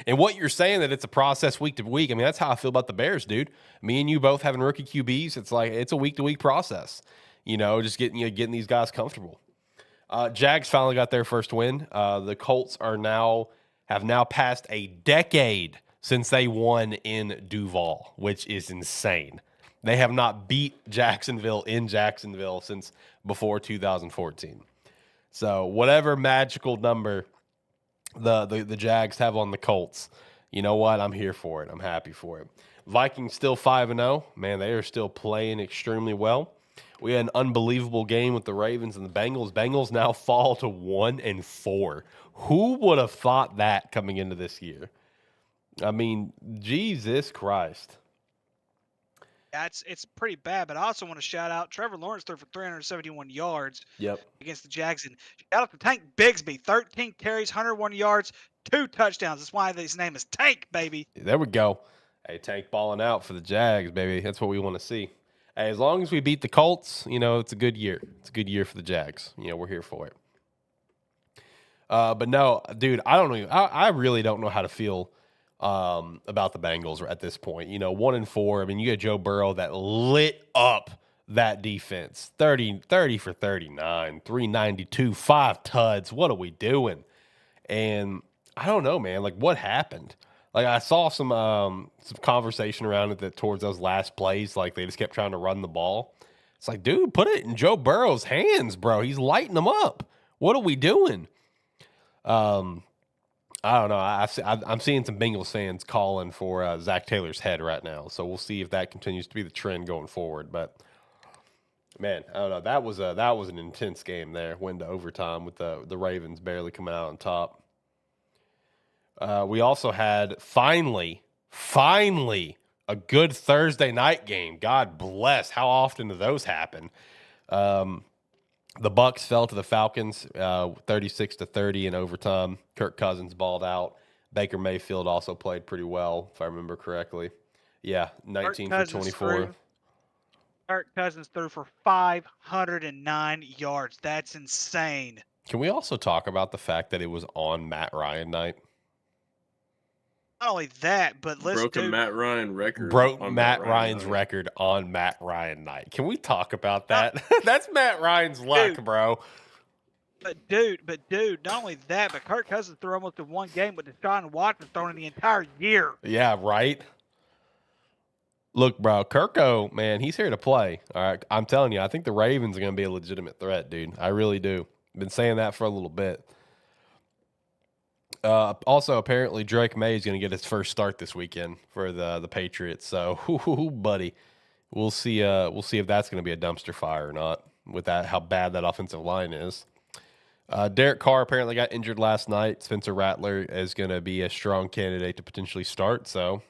And what you're saying that it's a process week to week. I mean, that's how I feel about the Bears, dude. Me and you both having rookie QBs. It's like it's a week to week process. Just getting these guys comfortable. Jags finally got their first win. The Colts have now passed a decade since they won in Duval, which is insane. They have not beat Jacksonville in Jacksonville since before 2014. So whatever magical number the Jags have on the Colts, you know what? I'm here for it. I'm happy for it. Vikings still 5-0. Man, they are still playing extremely well. We had an unbelievable game with the Ravens and the Bengals. Bengals now fall to 1-4. Who would have thought that coming into this year? I mean, Jesus Christ. Yeah, it's pretty bad, but I also want to shout out Trevor Lawrence threw for 371 yards against the Jags. And shout out to Tank Bigsby, 13 carries, 101 yards, 2 touchdowns. That's why his name is Tank, baby. There we go. Hey, Tank balling out for the Jags, baby. That's what we want to see. Hey, as long as we beat the Colts, it's a good year. It's a good year for the Jags. We're here for it. But no, dude, I really don't know how to feel about the Bengals at this point. 1-4. I mean, you got Joe Burrow that lit up that defense. 30 for 39, 392, 5 tuds. What are we doing? And I don't know, man. Like, what happened? Like, I saw some conversation around it that towards those last plays, like they just kept trying to run the ball. It's like, dude, put it in Joe Burrow's hands, bro. He's lighting them up. What are we doing? I don't know. I'm seeing some Bengals fans calling for Zach Taylor's head right now. So we'll see if that continues to be the trend going forward. But man, I don't know. That was an intense game there. Went to overtime with the Ravens barely coming out on top. We also had finally a good Thursday night game. God bless. How often do those happen? The Bucs fell to the Falcons 36-30 in overtime. Kirk Cousins balled out. Baker Mayfield also played pretty well, if I remember correctly. Yeah, 19 for 24. Kirk Cousins threw for 509 yards. That's insane. Can we also talk about the fact that it was on Matt Ryan night? Not only that, but broke Matt Ryan record. Broke Matt Ryan's record on Matt Ryan night. Can we talk about that? That's Matt Ryan's luck, bro. But dude, not only that, but Kirk Cousins threw almost in one game with Deshaun Watson throwing the entire year. Yeah, right. Look, bro, Kirko, man, he's here to play. All right, I'm telling you, I think the Ravens are going to be a legitimate threat, dude. I really do. Been saying that for a little bit. Also, apparently, Drake May is going to get his first start this weekend for the Patriots. So, buddy, we'll see. We'll see if that's going to be a dumpster fire or not. With that, how bad that offensive line is. Derek Carr apparently got injured last night. Spencer Rattler is going to be a strong candidate to potentially start. So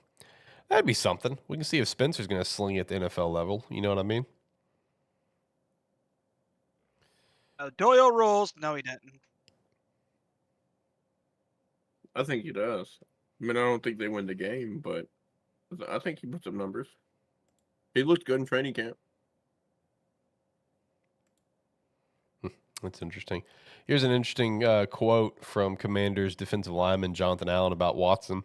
that'd be something. We can see if Spencer's going to sling at the NFL level. You know what I mean? Doyle rules. No, he doesn't. I think he does. I mean, I don't think they win the game, but I think he puts up numbers. He looked good in training camp. That's interesting. Here's an interesting quote from Commanders defensive lineman Jonathan Allen about Watson,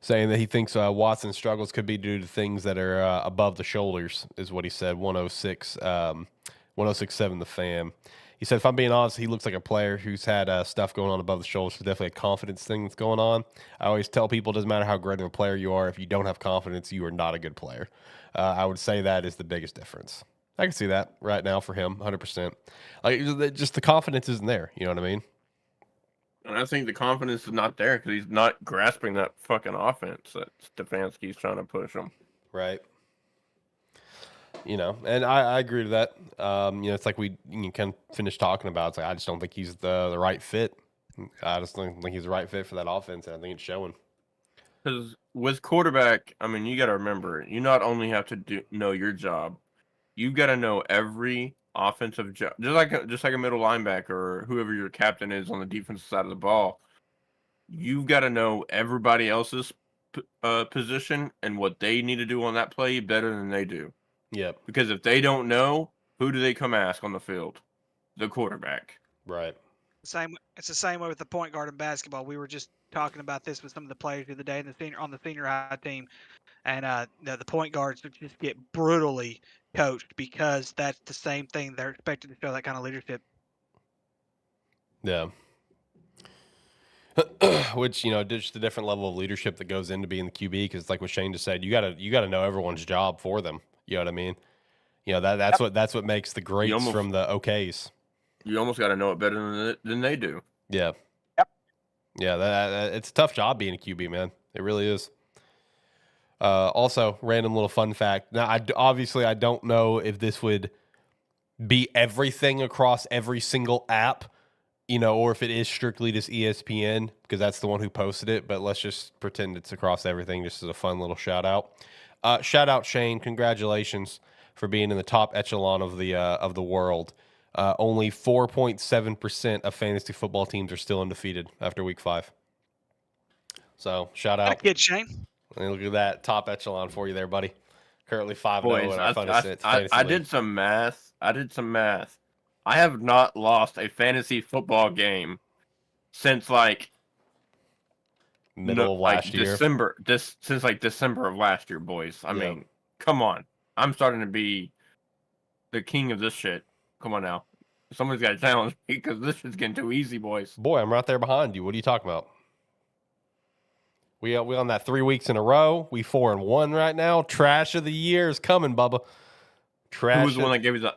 saying that he thinks Watson's struggles could be due to things that are above the shoulders, is what he said. 106.7 The Fan. He said, if I'm being honest, he looks like a player who's had stuff going on above the shoulders. So definitely a confidence thing that's going on. I always tell people it doesn't matter how great of a player you are. If you don't have confidence, you are not a good player. I would say that is the biggest difference. I can see that right now for him, 100%. Like, just the confidence isn't there. You know what I mean? And I think the confidence is not there because he's not grasping that fucking offense that Stefanski's trying to push him. Right. You know, and I agree to that. It's like you kind of finished talking about. It's like I just don't think he's the right fit. I just don't think he's the right fit for that offense, and I think it's showing. Because with quarterback, I mean, you got to remember, you not only have to know your job, you got to know every offensive job, just like a middle linebacker or whoever your captain is on the defensive side of the ball. You've got to know everybody else's position and what they need to do on that play better than they do. Yep. Because if they don't know, who do they come ask on the field? The quarterback. Right. It's the same way with the point guard in basketball. We were just talking about this with some of the players the other day on the senior high team, and the point guards just get brutally coached because that's the same thing. They're expected to show that kind of leadership. Yeah. Which, just a different level of leadership that goes into being the QB, because like what Shane just said, you gotta know everyone's job for them. You know what I mean? That's what makes the greats from the OKs. You almost got to know it better than they do. Yeah. Yep. Yeah, it's a tough job being a QB, man. It really is. Also, random little fun fact. Now, I don't know if this would be everything across every single app, or if it is strictly just ESPN, because that's the one who posted it. But let's just pretend it's across everything, just as a fun little shout out. Shout out Shane, congratulations for being in the top echelon of the world. Only 4.7% of fantasy football teams are still undefeated after week 5. So shout out, kid Shane. Look at that top echelon for you there, buddy. Currently 5-0. Boys, I did some math. I have not lost a fantasy football game since middle of last year. Since December of last year, boys. I mean, come on. I'm starting to be the king of this shit. Come on now. Somebody's got to challenge me because this is getting too easy, boys. Boy, I'm right there behind you. What are you talking about? We on that 3 weeks in a row. We 4-1 right now. Trash of the year is coming, Bubba. Trash. Who was the one that gave you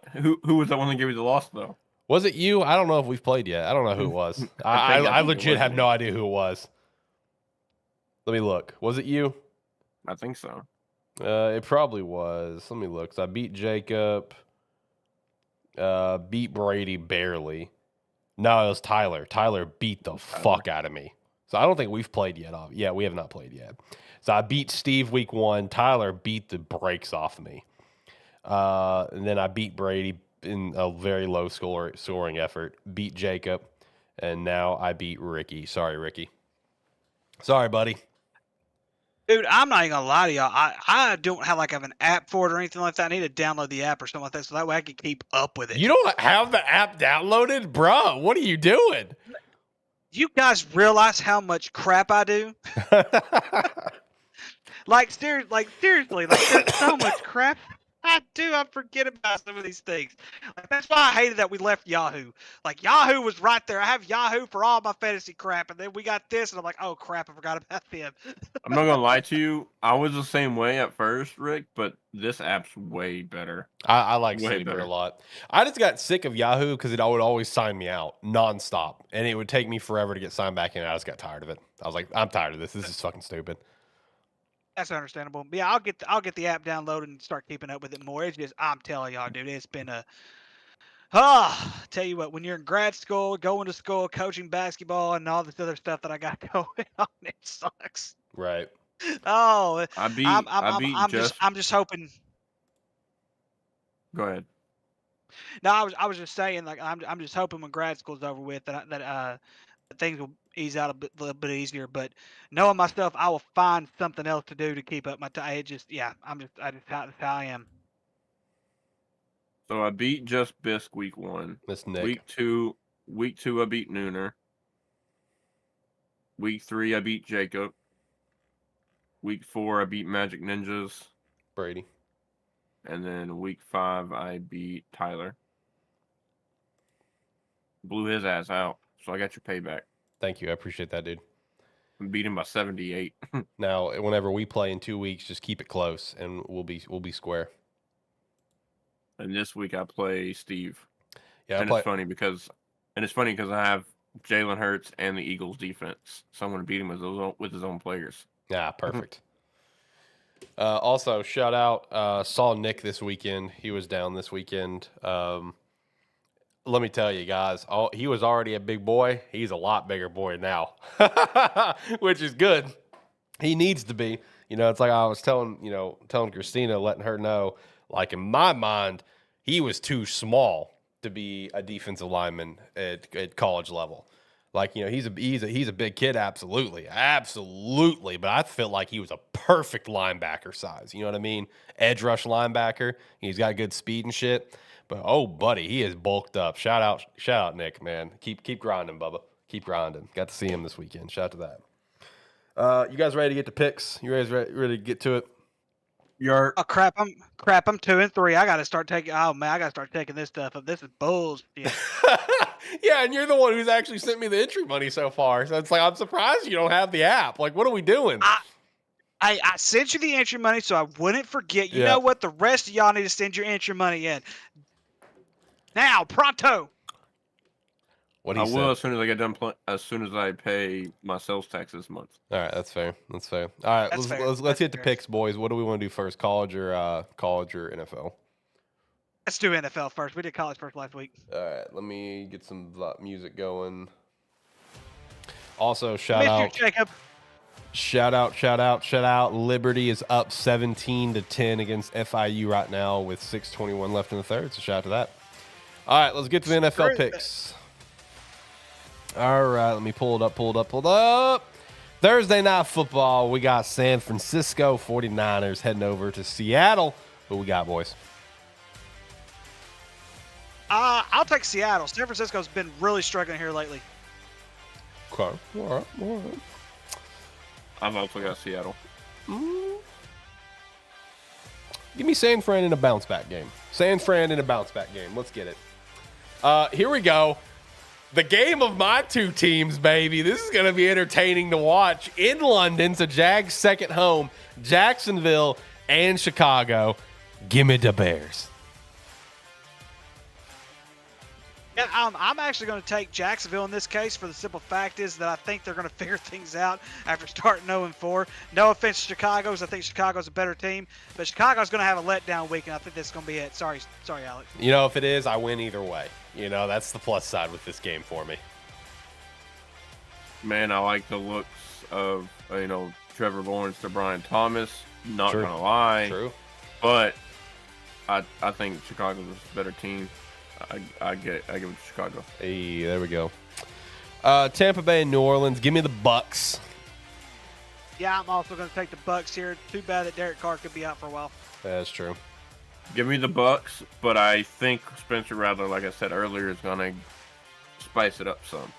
who was the one that gave you the loss though? Was it you? I don't know if we've played yet. I don't know who it was. I legit have no idea who it was. Let me look. Was it you? I think so. It probably was. Let me look. So I beat Jacob. Beat Brady barely. No, it was Tyler. Tyler beat the fuck out of me. So I don't think we've played yet. Yeah, we have not played yet. So I beat Steve week 1. Tyler beat the brakes off of me. And then I beat Brady in a very low scoring effort. Beat Jacob. And now I beat Ricky. Sorry, Ricky. Sorry, buddy. Dude, I'm not even gonna lie to y'all. I don't have an app for it or anything like that. I need to download the app or something like that, so that way I can keep up with it. You don't have the app downloaded, bro? What are you doing? You guys realize how much crap I do? Seriously, there's so much crap I do. I forget about some of these things. That's why I hated that we left Yahoo. Yahoo was right there. I have Yahoo for all my fantasy crap, and then we got this, and I'm like, oh crap, I forgot about them. I'm not gonna lie to you. I was the same way at first, Rick, but this app's way better. I like Sleeper a lot. I just got sick of Yahoo because it would always sign me out nonstop, and it would take me forever to get signed back in. I just got tired of it. I was like, I'm tired of this. This is fucking stupid. That's understandable. But yeah, I'll get the app downloaded and start keeping up with it more. It's just, I'm telling y'all, dude, it's been tell you what, when you're in grad school, going to school, coaching basketball, and all this other stuff that I got going on, it sucks. Right. Oh, I'm just hoping. Go ahead. No, I was just saying, like, I'm just hoping when grad school's over with that things will ease out a little bit easier. But knowing myself, I will find something else to do to keep up my time. It just, yeah, that's how I am. So I beat Just Bisque week 1. Miss Nick. Week two, I beat Nooner. Week 3, I beat Jacob. Week 4, I beat Magic Ninjas. Brady. And then week 5, I beat Tyler. Blew his ass out. So I got your payback. Thank you. I appreciate that, dude. I beat him by 78. Now, whenever we play in 2 weeks, just keep it close, and we'll be square. And this week I play Steve. Yeah, It's funny because I have Jalen Hurts and the Eagles defense. So I'm going to beat him with his own players. Yeah, perfect. Also, shout out, saw Nick this weekend. He was down this weekend. Let me tell you guys, he was already a big boy. He's a lot bigger boy now, which is good. He needs to be. It's like I was telling Christina, letting her know, like in my mind, he was too small to be a defensive lineman at college level. Like, he's a big kid, absolutely. But I felt like he was a perfect linebacker size. You know what I mean? Edge rush linebacker. He's got good speed and shit. But oh, buddy, he is bulked up. Shout out, Nick, man. Keep grinding, Bubba. Keep grinding. Got to see him this weekend. Shout out to that. You guys ready to get to picks? You guys ready to get to it? Oh crap! I'm 2 and 3. I gotta start taking. Oh man, I gotta start taking this stuff up. This is bullshit. Yeah, and you're the one who's actually sent me the entry money so far. So it's like I'm surprised you don't have the app. Like, what are we doing? I sent you the entry money so I wouldn't forget. You know what? The rest of y'all need to send your entry money in now, pronto. What I will as soon as I get done. As soon as I pay my sales tax this month. All right, that's fair. All right, let's get to picks, boys. What do we want to do first? College or NFL? Let's do NFL first. We did college first last week. All right, let me get some music going. Also, shout out, Jacob. Shout out. Liberty is up 17-10 against FIU right now with 6:21 left in the third. So shout out to that. All right, let's get to the NFL picks. All right, let me pull it up. Thursday Night Football, we got San Francisco 49ers heading over to Seattle. Who we got, boys? I'll take Seattle. San Francisco's been really struggling here lately. Okay, all right. I've also got Seattle. Give me San Fran in a bounce back game. Let's get it. Here we go. The game of my two teams, baby. This is going to be entertaining to watch in London. So Jags second home, Jacksonville and Chicago. Give me the Bears. Yeah, I'm actually going to take Jacksonville in this case for the simple fact is that I think they're going to figure things out after starting 0-4. No offense to Chicago's. I think Chicago's a better team, but Chicago's going to have a letdown week, and I think that's going to be it. Sorry, Alex. If it is, I win either way. That's the plus side with this game for me. Man, I like the looks of, Trevor Lawrence to Brian Thomas. Not going to lie. True. But I think Chicago's a better team. I give it to Chicago. Hey, there we go. Tampa Bay and New Orleans. Give me the Bucks. Yeah, I'm also going to take the Bucks here. Too bad that Derek Carr could be out for a while. That's true. Give me the Bucks, but I think Spencer Rattler, like I said earlier, is going to spice it up some.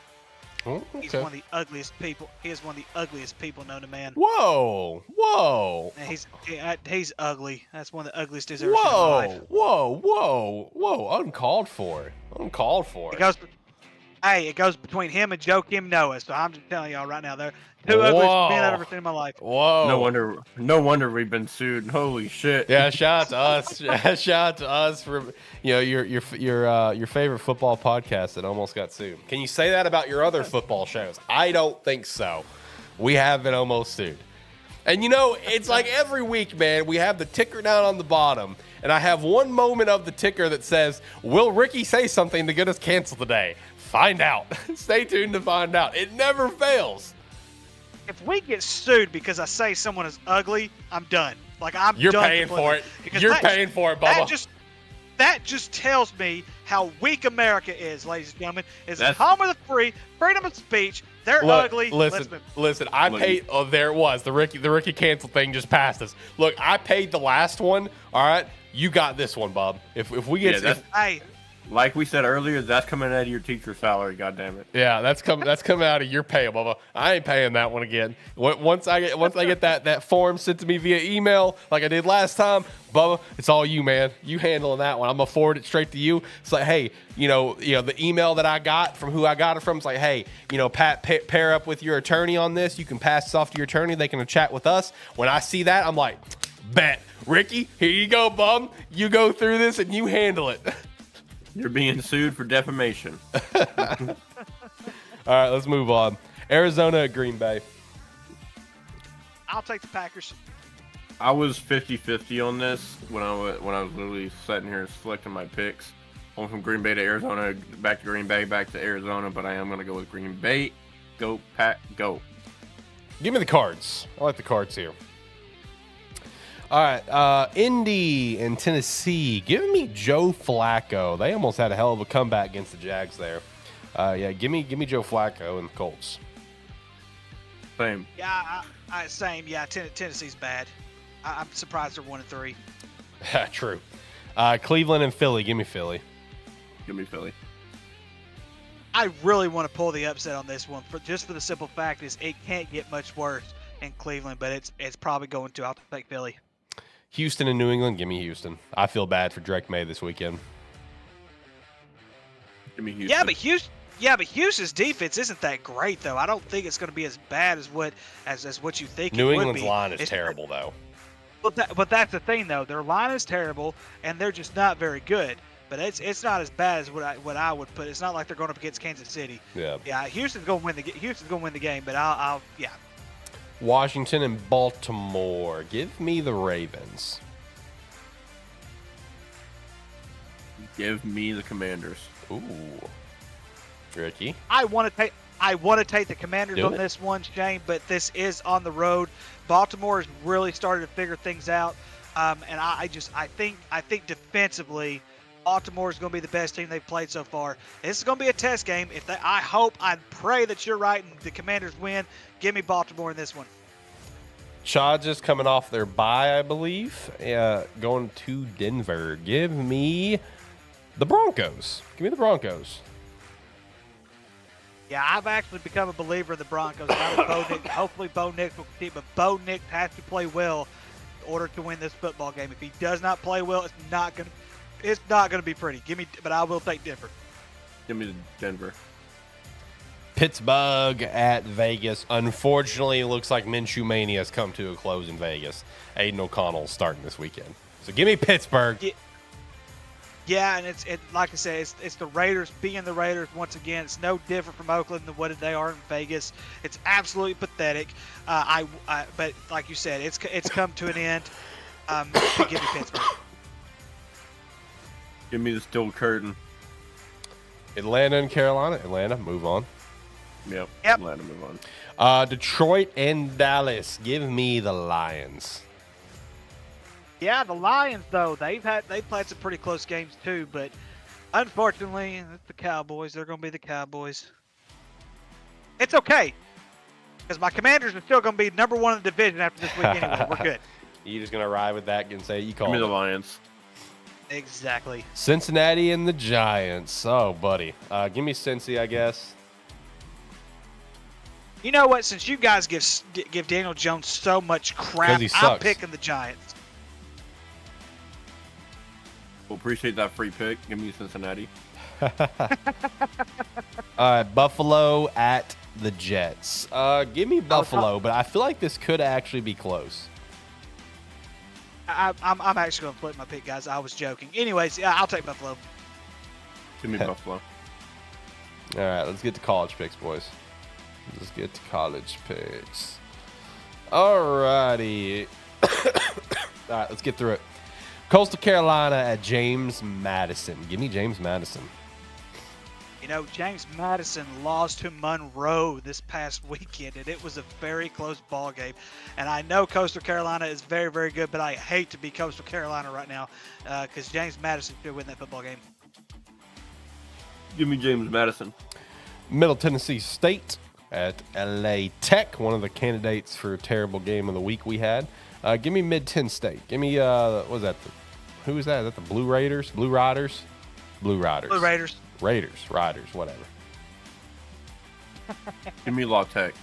Oh, okay. He's one of the ugliest people. He is one of the ugliest people known to man. Whoa. And he's ugly. That's one of the ugliest dudes I've ever seen in my life. Whoa. Uncalled for. It goes between him and Joakim Noah. So I'm just telling y'all right now, they're two ugliest men I've ever seen in my life. Whoa. No wonder we've been sued. Holy shit. Yeah, shout out to us for your favorite football podcast that almost got sued. Can you say that about your other football shows? I don't think so. We have been almost sued. And it's like every week, man, we have the ticker down on the bottom, and I have one moment of the ticker that says, "Will Ricky say something to get us canceled today?" Find out. Stay tuned to find out. It never fails. If we get sued because I say someone is ugly, I'm done. You're paying for it. You're paying for it, Bubba. That just tells me how weak America is, ladies and gentlemen. It's the That's- home of the free, freedom of speech. They're Look, ugly. Listen. I Look, paid. Oh, there it was. The Ricky cancel thing just passed us. Look, I paid the last one. All right, you got this one, Bob. If we get, Hey, like we said earlier, that's coming out of your teacher's salary. God damn it. yeah, that's coming out of your pay, Bubba. I ain't paying that one again. Once I get that form sent to me via email, like I did last time, Bubba, it's all you, man. You handling that one. I'm gonna forward it straight to you. It's like, hey, the email that I got from who I got it from. It's like, hey, Pat, pair up with your attorney on this. You can pass this off to your attorney. They can chat with us. When I see that, I'm like, bet, Ricky, here you go, bum. You go through this and you handle it. You're being sued for defamation. All right, let's move on. Arizona at Green Bay. I'll take the Packers. I was 50-50 on this when I was literally sitting here selecting my picks. I went from Green Bay to Arizona, back to Green Bay, back to Arizona, but I am going to go with Green Bay. Go, Pat, go. Give me the cards. I like the cards here. All right, Indy and Tennessee. Give me Joe Flacco. They almost had a hell of a comeback against the Jags there. Give me Joe Flacco and the Colts. Same. Yeah, same. Yeah, Tennessee's bad. I'm surprised they're 1-3. True. Cleveland and Philly. Give me Philly. Give me Philly. I really want to pull the upset on this one, for the simple fact is it can't get much worse in Cleveland, but it's probably going to. I'll take Philly. Houston and New England. Give me Houston. I feel bad for Drake May this weekend. Give me Houston. Yeah, but Houston's defense isn't that great though. I don't think it's going to be as bad as what you think. New it would England's be. line is terrible though. But that's the thing though. Their line is terrible, and they're just not very good. But it's not as bad as what I would put. It's not like they're going up against Kansas City. Yeah. Yeah, Houston's going to win the game. But I'll yeah. Washington and Baltimore. Give me the Ravens. Give me the Commanders. Ooh. Ricky. I want to take the Commanders on this one, Shane, but this is on the road. Baltimore has really started to figure things out, and I think defensively, Baltimore is going to be the best team they've played so far. This is going to be a test game. I pray that you're right and the Commanders win. Give me Baltimore in this one. Chargers coming off their bye, I believe. Going to Denver. Give me the Broncos. Give me the Broncos. Yeah, I've actually become a believer in the Broncos. Now with Bo Nix, hopefully Bo Nix will continue, but Bo Nix has to play well in order to win this football game. If he does not play well, it's not gonna be pretty. But I will take Denver. Give me Denver. Pittsburgh at Vegas. Unfortunately, it looks like Minshew Mania has come to a close in Vegas. Aiden O'Connell's starting this weekend. So give me Pittsburgh. Yeah, and it's like I said, it's the Raiders being the Raiders once again. It's no different from Oakland than what they are in Vegas. It's absolutely pathetic. But like you said, it's come to an end. Give me Pittsburgh. Give me the steel curtain. Atlanta and Carolina. Atlanta, move on. Yep. Atlanta, move on. Detroit and Dallas. Give me the Lions. Yeah, the Lions though they've played some pretty close games too, but unfortunately, it's the Cowboys. They're going to be the Cowboys. It's okay, because my Commanders are still going to be number one in the division after this week anyway. We're good. You just gonna ride with that and say you call Give me the it. Lions. Exactly. Cincinnati and the Giants. Oh, buddy. Give me Cincy, I guess. You know what? Since you guys give Daniel Jones so much crap, 'Cause he I'm sucks. picking the Giants. We'll appreciate that free pick. Give me Cincinnati. All right, Buffalo at the Jets. Give me Buffalo, but I feel like this could actually be close. I'm actually going to flip my pick, guys. I was joking. Anyways, yeah, I'll take Buffalo. Give me Buffalo. All right, let's get to college picks, boys. Let's get to college picks. All righty. All right, let's get through it. Coastal Carolina at James Madison. Give me James Madison. You know, James Madison lost to Monroe this past weekend, and it was a very close ball game. And I know Coastal Carolina is very, very good, but I hate to be Coastal Carolina right now because James Madison should win that football game. Give me James Madison. Middle Tennessee State at LA Tech, one of the candidates for a terrible game of the week we had. Give me Mid-10 State. Give me, what was that? Who was that? Is that the Blue Raiders? Blue Riders? Blue Riders. Blue Raiders. Riders, whatever. Give me La Tech.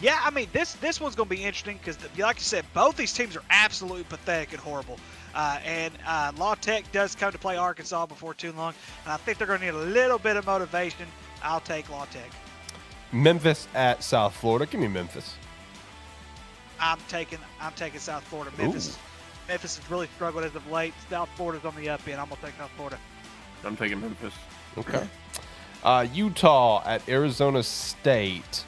Yeah, I mean, this one's going to be interesting because, like you said, both these teams are absolutely pathetic and horrible. And La Tech does come to play Arkansas before too long, and I think they're going to need a little bit of motivation. I'll take La Tech. Memphis at South Florida. Give me Memphis. I'm taking South Florida. Memphis has really struggled as of late. South Florida's on the up end. I'm going to take South Florida. I'm taking Memphis. Okay. Utah at Arizona State.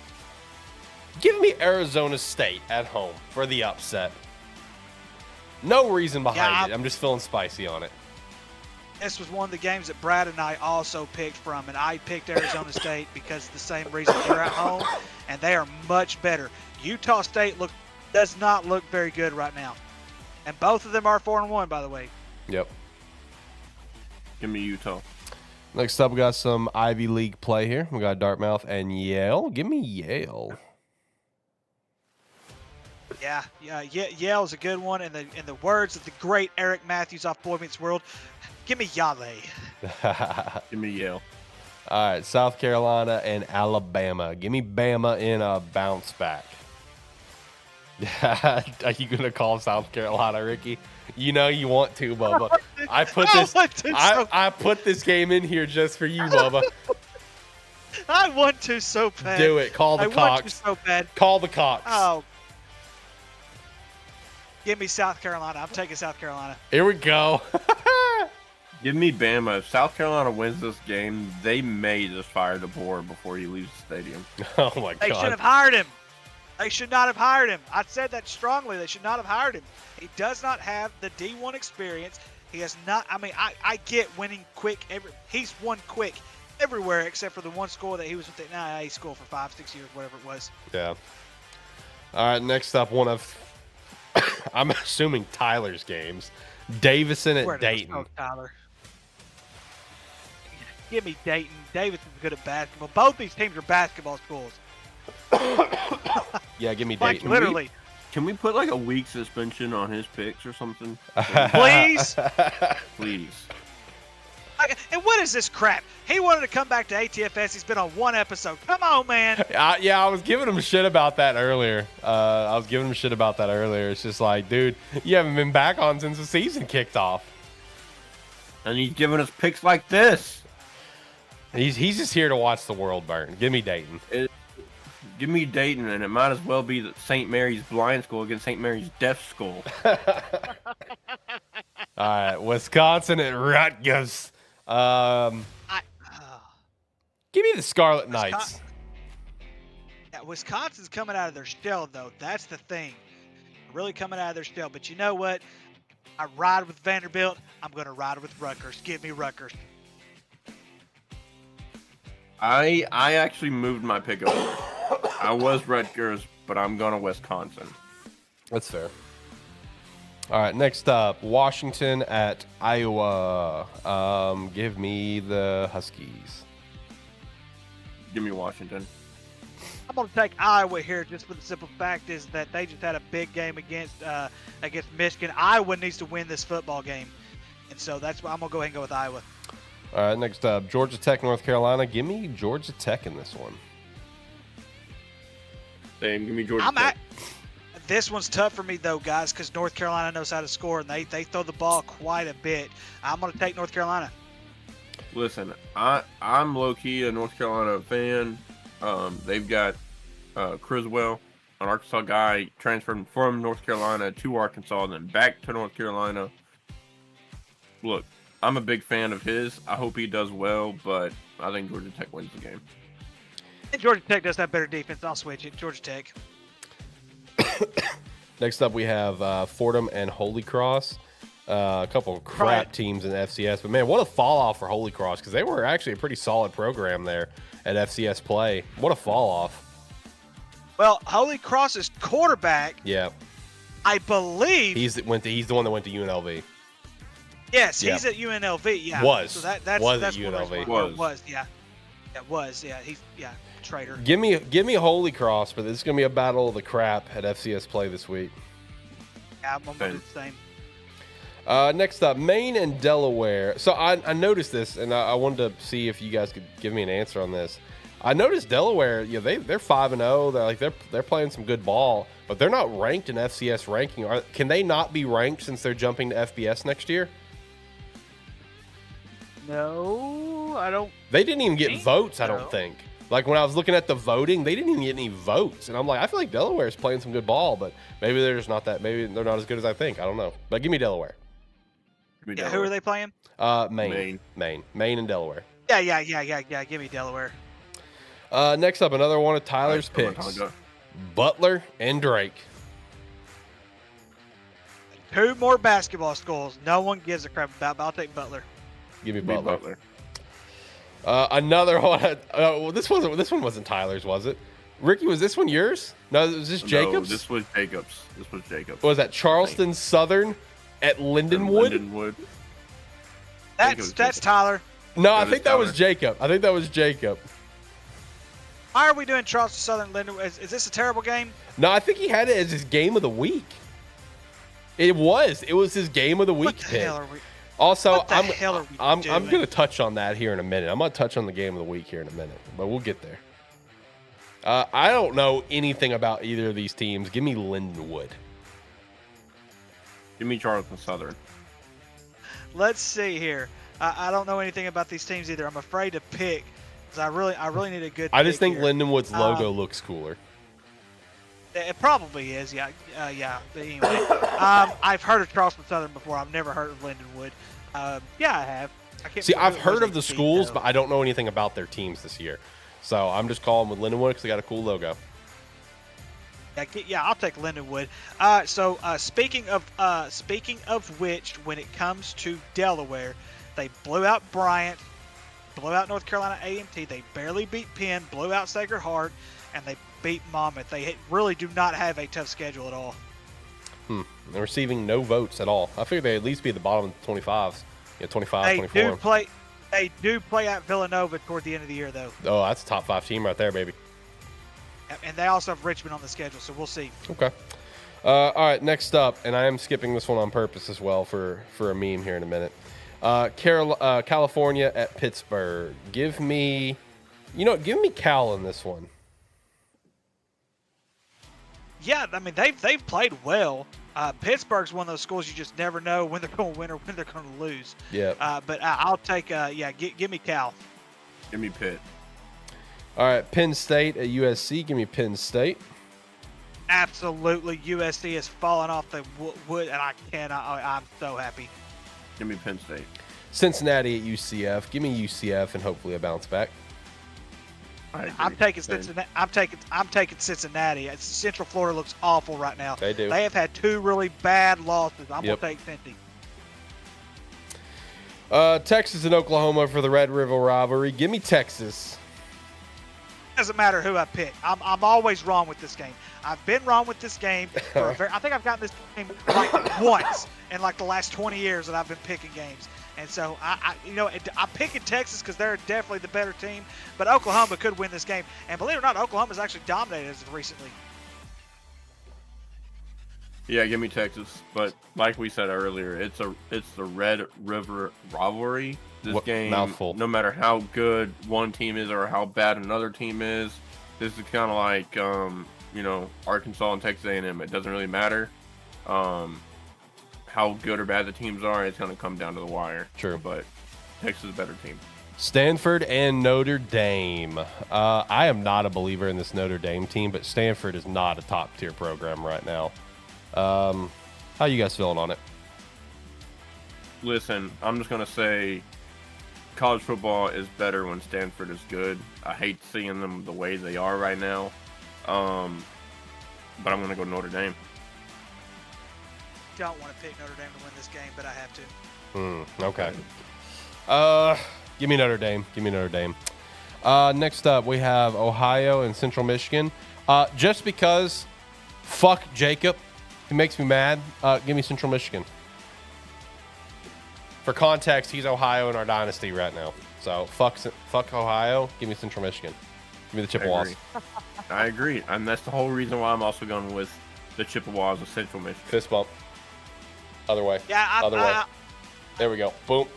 Give me Arizona State at home for the upset. No reason behind it. I'm just feeling spicy on it. This was one of the games that Brad and I also picked from, and I picked Arizona State because of the same reason. They're at home, and they are much better. Utah State does not look very good right now. And both of them are 4-1, by the way. Yep. Give me Utah. Next up, we got some Ivy League play here. We got Dartmouth and Yale. Give me Yale. Yeah, Yale's a good one. In the words of the great Eric Matthews off Boy Meets World, give me Yale. Give me Yale. All right, South Carolina and Alabama. Give me Bama in a bounce back. Are you gonna call South Carolina, Ricky? You know you want to, Bubba. I put this game in here just for you, Bubba. I want to so bad. Do it. Call the I Cox. want to so bad. Call the Cox. Oh. Give me South Carolina. I'm taking South Carolina. Here we go. Give me Bama. If South Carolina wins this game, they may just fire DeBoer before he leaves the stadium. Oh, my God. They should have hired him. They should not have hired him. I said that strongly. They should not have hired him. He does not have the D1 experience. He has not. I mean, I get winning quick. He's won quick everywhere except for the one school that he was with the NIA school for 5-6 years, whatever it was. Yeah. All right, next up, one of, I'm assuming Tyler's games. Davison at Dayton. Tyler. Give me Dayton. Davison's good at basketball. Both these teams are basketball schools. Yeah, give me Like, Dayton. literally. Can we put like a week suspension on his picks or something? Please? Please. And what is this crap? He wanted to come back to ATFS. He's been on one episode. Come on, man. Yeah, I was giving him shit about that earlier. It's just like, dude, you haven't been back on since the season kicked off. And he's giving us picks like this. He's just here to watch the world burn. Give me Dayton. Give me Dayton, and it might as well be St. Mary's Blind School against St. Mary's Deaf School. All right, Wisconsin at Rutgers. Give me the Scarlet Knights. Yeah, Wisconsin's coming out of their shell, though. That's the thing. Really coming out of their shell. But you know what? I ride with Vanderbilt. I'm going to ride with Rutgers. Give me Rutgers. I actually moved my pick over. I was Rutgers, but I'm going to Wisconsin. That's fair. All right, next up, Washington at Iowa. Give me the Huskies. Give me Washington. I'm going to take Iowa here just for the simple fact is that they just had a big game against Michigan. Iowa needs to win this football game. And so that's why I'm going to go ahead and go with Iowa. All right, next up, Georgia Tech, North Carolina. Give me Georgia Tech in this one. Same. Give me Georgia Tech. This one's tough for me, though, guys, because North Carolina knows how to score, and they throw the ball quite a bit. I'm going to take North Carolina. Listen, I'm low-key a North Carolina fan. They've got Criswell, an Arkansas guy, transferred from North Carolina to Arkansas, and then back to North Carolina. Look, I'm a big fan of his. I hope he does well, but I think Georgia Tech wins the game. And Georgia Tech does have better defense. I'll switch it. Georgia Tech. Next up, we have Fordham and Holy Cross. A couple of crap Right. teams in the FCS. But, man, what a fall-off for Holy Cross, because they were actually a pretty solid program there at FCS play. What a fall-off. Well, Holy Cross's quarterback, Yeah. I believe. He's the one that went to UNLV. Yes, Yeah. he's at UNLV. Yeah, Was. So that's at where UNLV. his- was. Yeah, it was. Yeah, he's traitor. Give me Holy Cross, but this is going to be a battle of the crap at FCS play this week. Yeah, I'm gonna do the same. Next up, Maine and Delaware. So I noticed this, and I wanted to see if you guys could give me an answer on this. I noticed Delaware, they're 5-0. They're playing some good ball, but they're not ranked in FCS ranking. Can they not be ranked since they're jumping to FBS next year? No, I don't. They didn't even get think votes, I so. don't think. Like when I was looking at the voting, they didn't even get any votes, and I'm like, I feel like Delaware's playing some good ball, but maybe they're just not that. Maybe they're not as good as I think. I don't know, but give me Delaware. Give me Yeah, who are they playing? Maine and Delaware. Yeah. Give me Delaware. Next up, another one of Tyler's picks: Butler and Drake. 2 more basketball schools. No one gives a crap about, but I'll take Butler. Give me Give me Butler. Butler. Another one. Well, this one wasn't Tyler's, was it? Ricky, was this one yours? No, was this Jacobs? No, this was Jacobs. What was that? Charleston Southern at Lindenwood? Lindenwood. That's Tyler. No, I That think is that was Tyler. Jacob. I think that was Jacob. Why are we doing Charleston Southern Lindenwood? Is this a terrible game? No, I think he had it as his game of the week. It was his game of the week What the pick. hell are we? Also, What the hell are we I'm doing? going to touch on that here in a minute. I'm going to touch on the game of the week here in a minute, but we'll get there. I don't know anything about either of these teams. Give me Lindenwood. Give me Charleston Southern. Let's see here. I don't know anything about these teams either. I'm afraid to pick because I really need a good. I just pick think here. Lindenwood's logo looks cooler. It probably is. Yeah. But anyway, I've heard of Charleston Southern before. I've never heard of Lindenwood. Yeah, I have. I can't See, remember I've who it was heard of the they beat, schools, though. but I don't know anything about their teams this year. So I'm just calling with Lindenwood because they got a cool logo. Yeah, I'll take Lindenwood. So speaking of which, when it comes to Delaware, they blew out Bryant, blew out North Carolina A&T. They barely beat Penn, blew out Sacred Heart, and they beat Monmouth. They really do not have a tough schedule at all. They're receiving no votes at all. I figured they'd at least be at the bottom of the 25s. Yeah, 25, They 24. do play at Villanova toward the end of the year, though, Oh, that's a top 5 team right there, baby. and they also have Richmond on the schedule. So we'll see. Okay. All right, next up, and I am skipping this one on purpose as well for a meme here in a minute. California at Pittsburgh. Give me Cal in this one. Yeah, I mean they've played well. Pittsburgh's one of those schools you just never know when they're going to win or when they're going to lose. Yeah. But I'll take give me Cal. Give me Pitt. All right, Penn State at USC. Give me Penn State. Absolutely, USC has fallen off the wood, and I cannot. I'm so happy. Give me Penn State. Cincinnati at UCF. Give me UCF and hopefully a bounce back. I agree. I'm taking Same. Cincinnati. I'm taking Cincinnati. Central Florida looks awful right now. They do. They have had 2 really bad losses. I'm Yep. gonna take Cincy. Texas and Oklahoma for the Red River rivalry. Give me Texas. Doesn't matter who I pick. I'm always wrong with this game. I've been wrong with this game for I think I've gotten this game like once in like the last 20 years that I've been picking games. And so I'm picking Texas because they're definitely the better team. But Oklahoma could win this game. And believe it or not, Oklahoma's actually dominated as of recently. Yeah, give me Texas. But like we said earlier, it's the Red River rivalry. This What game, mouthful. no matter how good one team is or how bad another team is, this is kind of like Arkansas and Texas A&M. It doesn't really matter how good or bad the teams are. It's going to come down to the wire. True. But Texas is a better team. Stanford and Notre Dame. I am not a believer in this Notre Dame team, but Stanford is not a top-tier program right now. How you guys feeling on it? Listen, I'm just going to say college football is better when Stanford is good. I hate seeing them the way they are right now. But I'm going to go Notre Dame. don't want to pick Notre Dame to win this game, but I have to. Okay. Give me Notre Dame. Give me Notre Dame. Next up, we have Ohio and Central Michigan. Just because, fuck Jacob, he makes me mad. Give me Central Michigan. For context, he's Ohio in our dynasty right now. So fuck Ohio. Give me Central Michigan. Give me the Chippewas. I agree, and that's the whole reason why I'm also going with the Chippewas of Central Michigan. Fist bump. Other way. Yeah, Other way. There we go. Boom.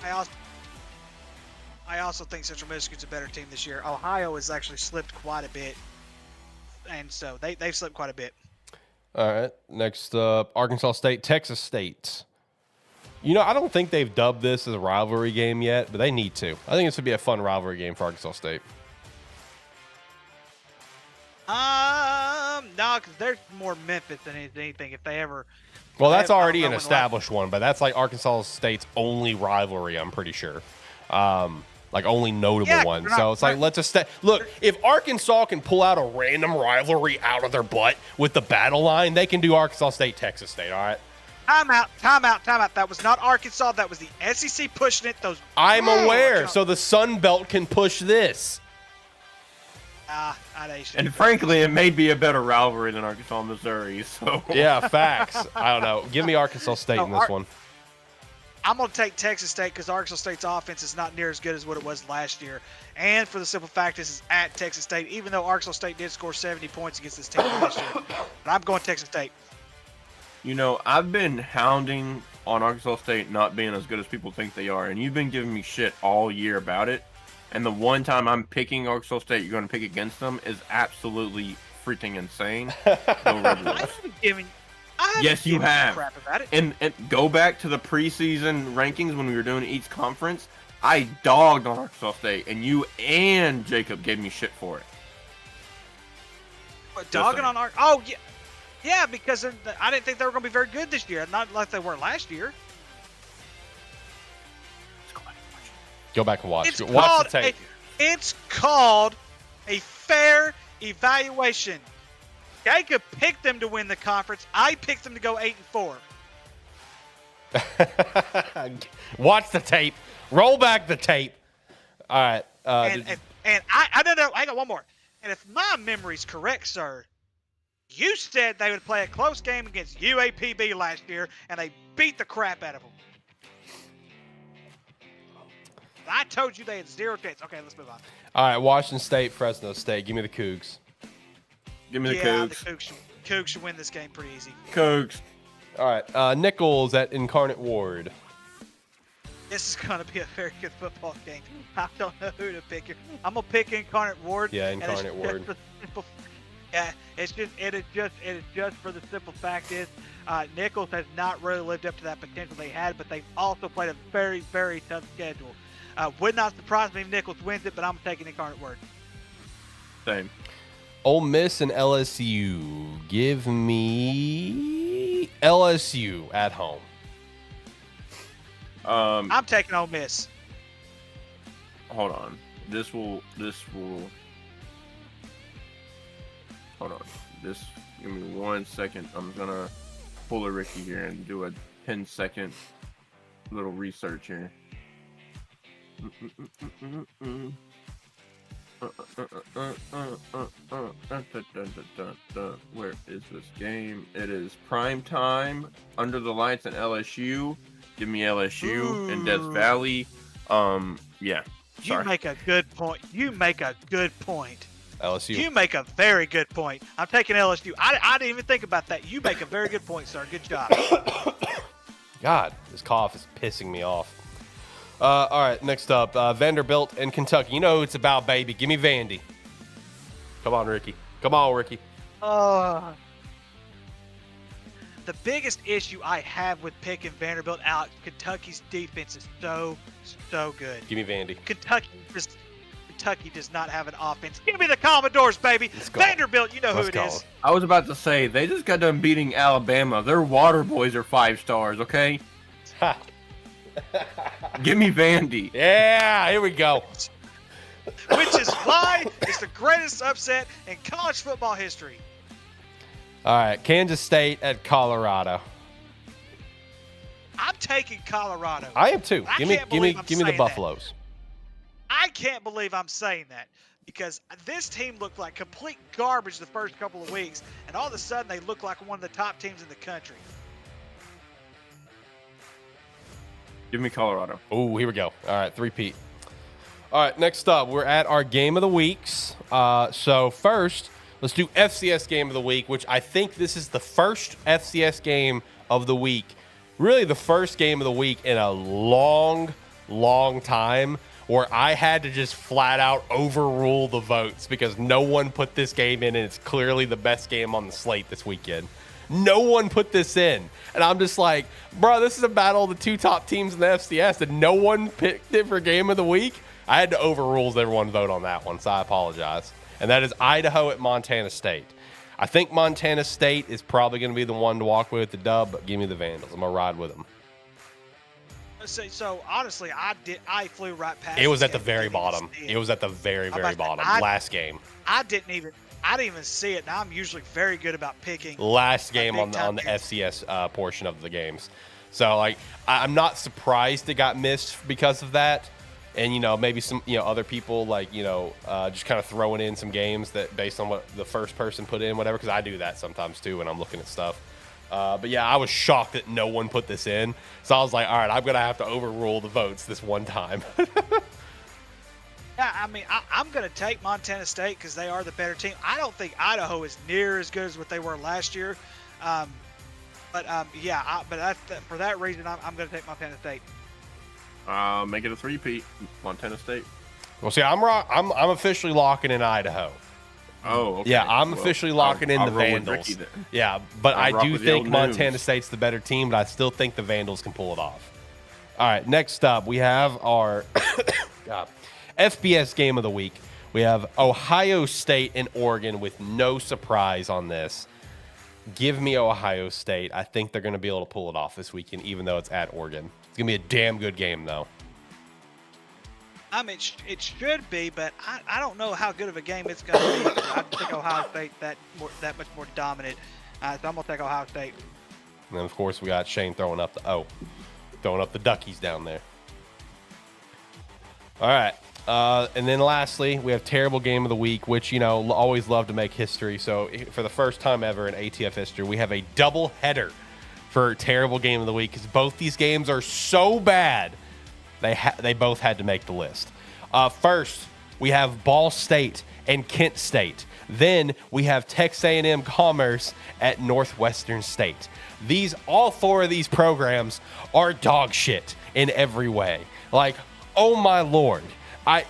I also think Central Michigan's a better team this year. Ohio has actually slipped quite a bit, and so they've slipped quite a bit. All right. Next up, Arkansas State, Texas State. You know, I don't think they've dubbed this as a rivalry game yet, but they need to. I think this would be a fun rivalry game for Arkansas State. No, because there's more Memphis than anything. If they ever. Well, that's already an established one, but that's like Arkansas State's only rivalry, I'm pretty sure. Like only notable one. So it's like, let's just look, if Arkansas can pull out a random rivalry out of their butt with the battle line, they can do Arkansas State, Texas State, all right? Time out. That was not Arkansas. That was the SEC pushing it. I'm aware. So the Sun Belt can push this. And frankly, it may be a better rivalry than Arkansas and Missouri. So yeah, facts. I don't know. Give me Arkansas State in this one. I'm going to take Texas State because Arkansas State's offense is not near as good as what it was last year. And for the simple fact, this is at Texas State, even though Arkansas State did score 70 points against this team last year. But I'm going Texas State. You know, I've been hounding on Arkansas State not being as good as people think they are, and you've been giving me shit all year about it. And the one time I'm picking Arkansas State, you're going to pick against them is absolutely freaking insane. Go Red Wolves. Yes, you have. Crap about it. And go back to the preseason rankings when we were doing each conference. I dogged on Arkansas State, and you and Jacob gave me shit for it. What, dogging on our? Oh yeah, yeah. Because I didn't think they were going to be very good this year. Not like they were last year. Go back and watch. Watch the tape. It's called a fair evaluation. Jacob picked them to win the conference. I picked them to go 8-4. Watch the tape. Roll back the tape. All right. And I don't know. Hang on, one more. And if my memory's correct, sir, you said they would play a close game against UAPB last year, and they beat the crap out of them. I told you they had 0 chance. Okay, let's move on. All right, Washington State, Fresno State. Give me the Cougs. Give me the Cougs. The Cougs should win this game pretty easy. Cougs. All right, Nichols at Incarnate Ward. This is going to be a very good football game. I don't know who to pick here. I'm going to pick Incarnate Ward. Yeah, Incarnate Ward. Yeah, it is just for the simple fact is Nichols has not really lived up to that potential they had, but they've also played a very, very tough schedule. Would not surprise me if Nichols wins it, but I'm taking Incarnate Word. Same. Ole Miss and LSU. Give me LSU at home. I'm taking Ole Miss. Hold on. This will. Hold on. Give me 1 second. I'm gonna pull a Ricky here and do a 10-second little research here. Where is this game? It is prime time under the lights at LSU. Give me LSU and Death Valley. Yeah. Sorry. You make a good point. LSU. You make a very good point. I'm taking LSU. I didn't even think about that. You make a very good point, sir. Good job. God, this cough is pissing me off. All right, next up, Vanderbilt and Kentucky. You know who it's about, baby. Give me Vandy. Come on, Ricky. The biggest issue I have with picking Vanderbilt out, Kentucky's defense is so good. Give me Vandy. Kentucky does not have an offense. Give me the Commodores, baby. Vanderbilt, you know who it is. I was about to say, they just got done beating Alabama. Their water boys are 5 stars, okay? Ha. Give me Vandy. Yeah, here we go. Which is why it's the greatest upset in college football history. All right, Kansas State at Colorado. taking Colorado. I am too. I Give me can't believe I'm the saying that. Buffaloes. I can't believe I'm saying that because this team looked like complete garbage the first couple of weeks, and all of a sudden they look like one of the top teams in the country. Give me Colorado. Oh, here we go. All right, three-peat. All right, next up, we're at our game of the weeks. So first, let's do FCS game of the week, which I think this is the first FCS game of the week. Really the first game of the week in a long, long time where I had to just flat out overrule the votes because no one put this game in, and it's clearly the best game on the slate this weekend. No one put this in. And I'm just like, bro, this is a battle of the two top teams in the FCS, and no one picked it for game of the week. I had to overrule everyone vote on that one, so I apologize. And that is Idaho at Montana State. I think Montana State is probably going to be the one to walk away with the dub, but give me the Vandals. I'm going to ride with them. So honestly, I flew right past. It was this at the game, very didn't even bottom. see It was at the very, very bottom. Last game. I didn't even see it. Now I'm usually very good about picking. Last game on big-time the games. FCS portion of the games. So, like, I'm not surprised it got missed because of that. And, you know, maybe some, you know, other people, like, you know, just kind of throwing in some games that based on what the first person put in, whatever, because I do that sometimes, too, when I'm looking at stuff. But, yeah, I was shocked that no one put this in. So I was like, all right, I'm going to have to overrule the votes this one time. Yeah, I mean, I'm going to take Montana State because they are the better team. I don't think Idaho is near as good as what they were last year. But for that reason, I'm going to take Montana State. Make it a three-peat. Montana State. Well, see, I'm officially locking in Idaho. Oh, okay. Yeah, I'm officially locking in the roll with Vandals. Ricky then. Yeah, but I'll I rock do with the think old Montana news. State's the better team, but I still think the Vandals can pull it off. All right, next up, we have our FBS game of the week. We have Ohio State and Oregon with no surprise on this. Give me Ohio State. I think they're going to be able to pull it off this weekend, even though it's at Oregon. It's going to be a damn good game, though. I mean, it should be, but I don't know how good of a game it's going to be. I think Ohio State that much more dominant. So I'm going to take Ohio State. And then, of course, we got Shane throwing up the duckies down there. All right. And then lastly, we have terrible game of the week, which, you know, always love to make history. So for the first time ever in ATF history, we have a double header for terrible game of the week because both these games are so bad. They both had to make the list. First, we have Ball State and Kent State. Then we have Texas A&M Commerce at Northwestern State. All four of these programs are dog shit in every way. Like, oh my Lord.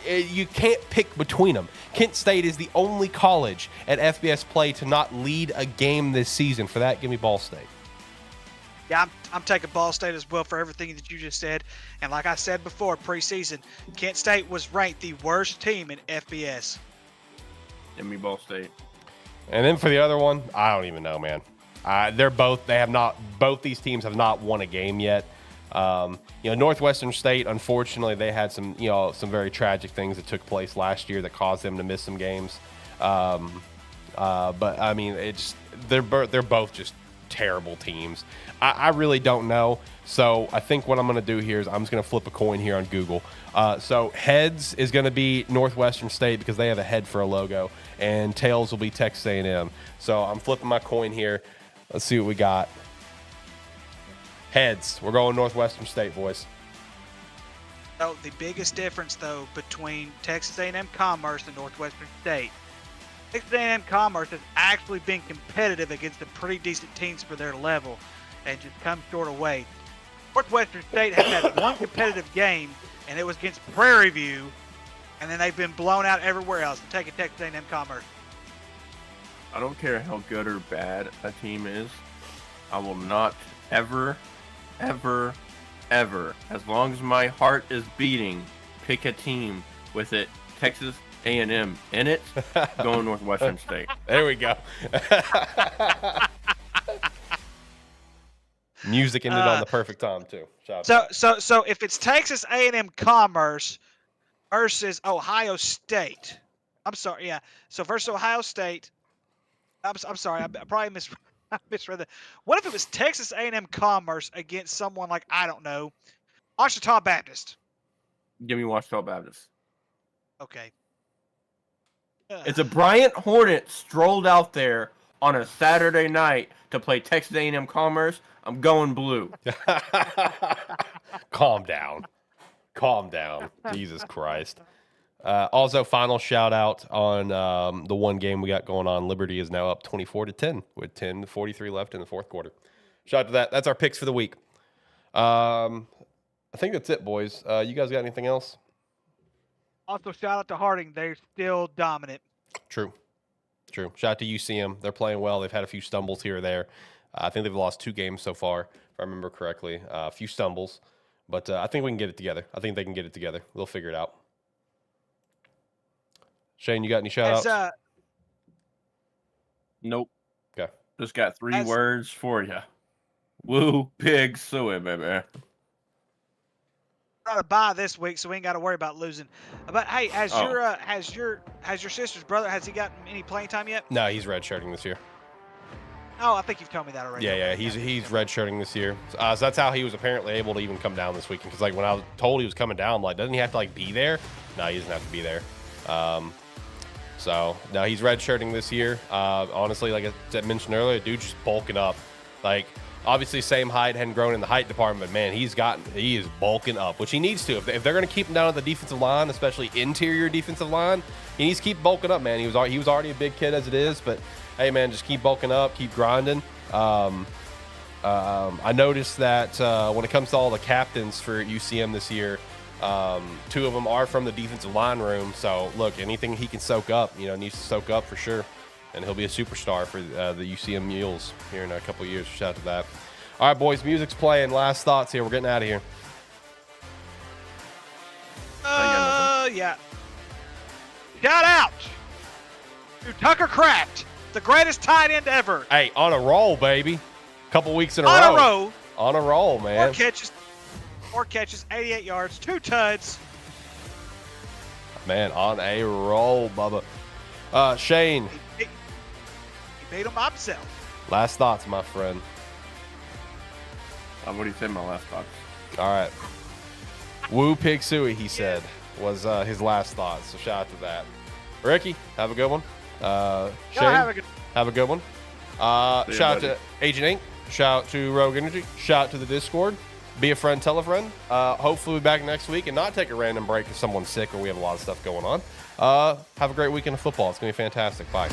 You can't pick between them. Kent State is the only college at FBS play to not lead a game this season. For that, give me Ball State. Yeah, I'm taking Ball State as well for everything that you just said. And like I said before, preseason, Kent State was ranked the worst team in FBS. Give me Ball State. And then for the other one, I don't even know, man. Both these teams have not won a game yet. Northwestern State, unfortunately, they had some very tragic things that took place last year that caused them to miss some games. But I mean, they're both just terrible teams. I really don't know. So I think what I'm going to do here is I'm just going to flip a coin here on Google. So heads is going to be Northwestern State because they have a head for a logo, and tails will be Texas A&M. So I'm flipping my coin here. Let's see what we got. Heads. We're going Northwestern State, boys. So the biggest difference, though, between Texas A&M Commerce and Northwestern State, Texas A&M Commerce has actually been competitive against some pretty decent teams for their level and just come short of weight. Northwestern State has had one competitive game, and it was against Prairie View, and then they've been blown out everywhere else. I'm taking Texas A&M Commerce. I don't care how good or bad a team is. I will not ever, as long as my heart is beating, pick a team with it Texas A&M in it, going Northwestern State. There we go. Music ended on the perfect time too. So if it's Texas A&M Commerce versus Ohio State, I'm sorry, yeah. So versus Ohio State, I'm sorry, I probably I misread that. What if it was Texas A&M Commerce against someone like, I don't know, Ouachita Baptist? Give me Ouachita Baptist. Okay. It's a Bryant Hornet strolled out there on a Saturday night to play Texas A&M Commerce. I'm going blue. Calm down. Calm down. Jesus Christ. Also, final shout out on the one game we got going on. Liberty is now up 24-10 with 10:43 left in the fourth quarter. Shout out to that. That's our picks for the week. I think that's it, boys. You guys got anything else? Also, shout out to Harding. They're still dominant. True. Shout out to UCM. They're playing well. They've had a few stumbles here or there. I think they've lost 2 games so far, if I remember correctly. A few stumbles. But I think we can get it together. I think they can get it together. They'll figure it out. Shane, you got any shout outs? Nope. Okay. Just got 3 words for you. Woo, pig, suey, baby. Got a bye this week, so we ain't got to worry about losing. But hey, has your sister's brother, has he gotten any playing time yet? No, he's redshirting this year. Oh, I think you've told me that already. Yeah, he's redshirting this year. So that's how he was apparently able to even come down this weekend. Because like when I was told he was coming down, I'm like, doesn't he have to like be there? No, he doesn't have to be there. So no, he's redshirting this year. Honestly, like I mentioned earlier, dude's just bulking up. Like obviously same height, hadn't grown in the height department, but man, he is bulking up, which he needs to. If they're going to keep him down at the defensive line, especially interior defensive line, he needs to keep bulking up, man. He was already a big kid as it is, but hey, man, just keep bulking up, keep grinding. I noticed that when it comes to all the captains for UCM this year, 2 of them are from the defensive line room. So look, anything he can soak up, needs to soak up for sure. And he'll be a superstar for the UCM Mules here in a couple of years. Shout out to that. All right, boys, music's playing. Last thoughts here. We're getting out of here. Yeah. Shout out to Tucker Kraft, the greatest tight end ever. Hey, on a roll, baby. Couple weeks in a row. On a roll, man. 4 catches, 88 yards, 2 tuds. Man, on a roll, Bubba. Shane. He beat him by himself. Last thoughts, my friend. I've already said my last thoughts. All right. Woo Pig Suey, he said, was his last thoughts. So shout out to that. Ricky, have a good one. Shane, have a good one. Shout out to Agent Inc. Shout out to Rogue Energy. Shout out to the Discord. Be a friend, tell a friend. Hopefully we'll be back next week and not take a random break if someone's sick or we have a lot of stuff going on. Have a great weekend of football. It's going to be fantastic. Bye.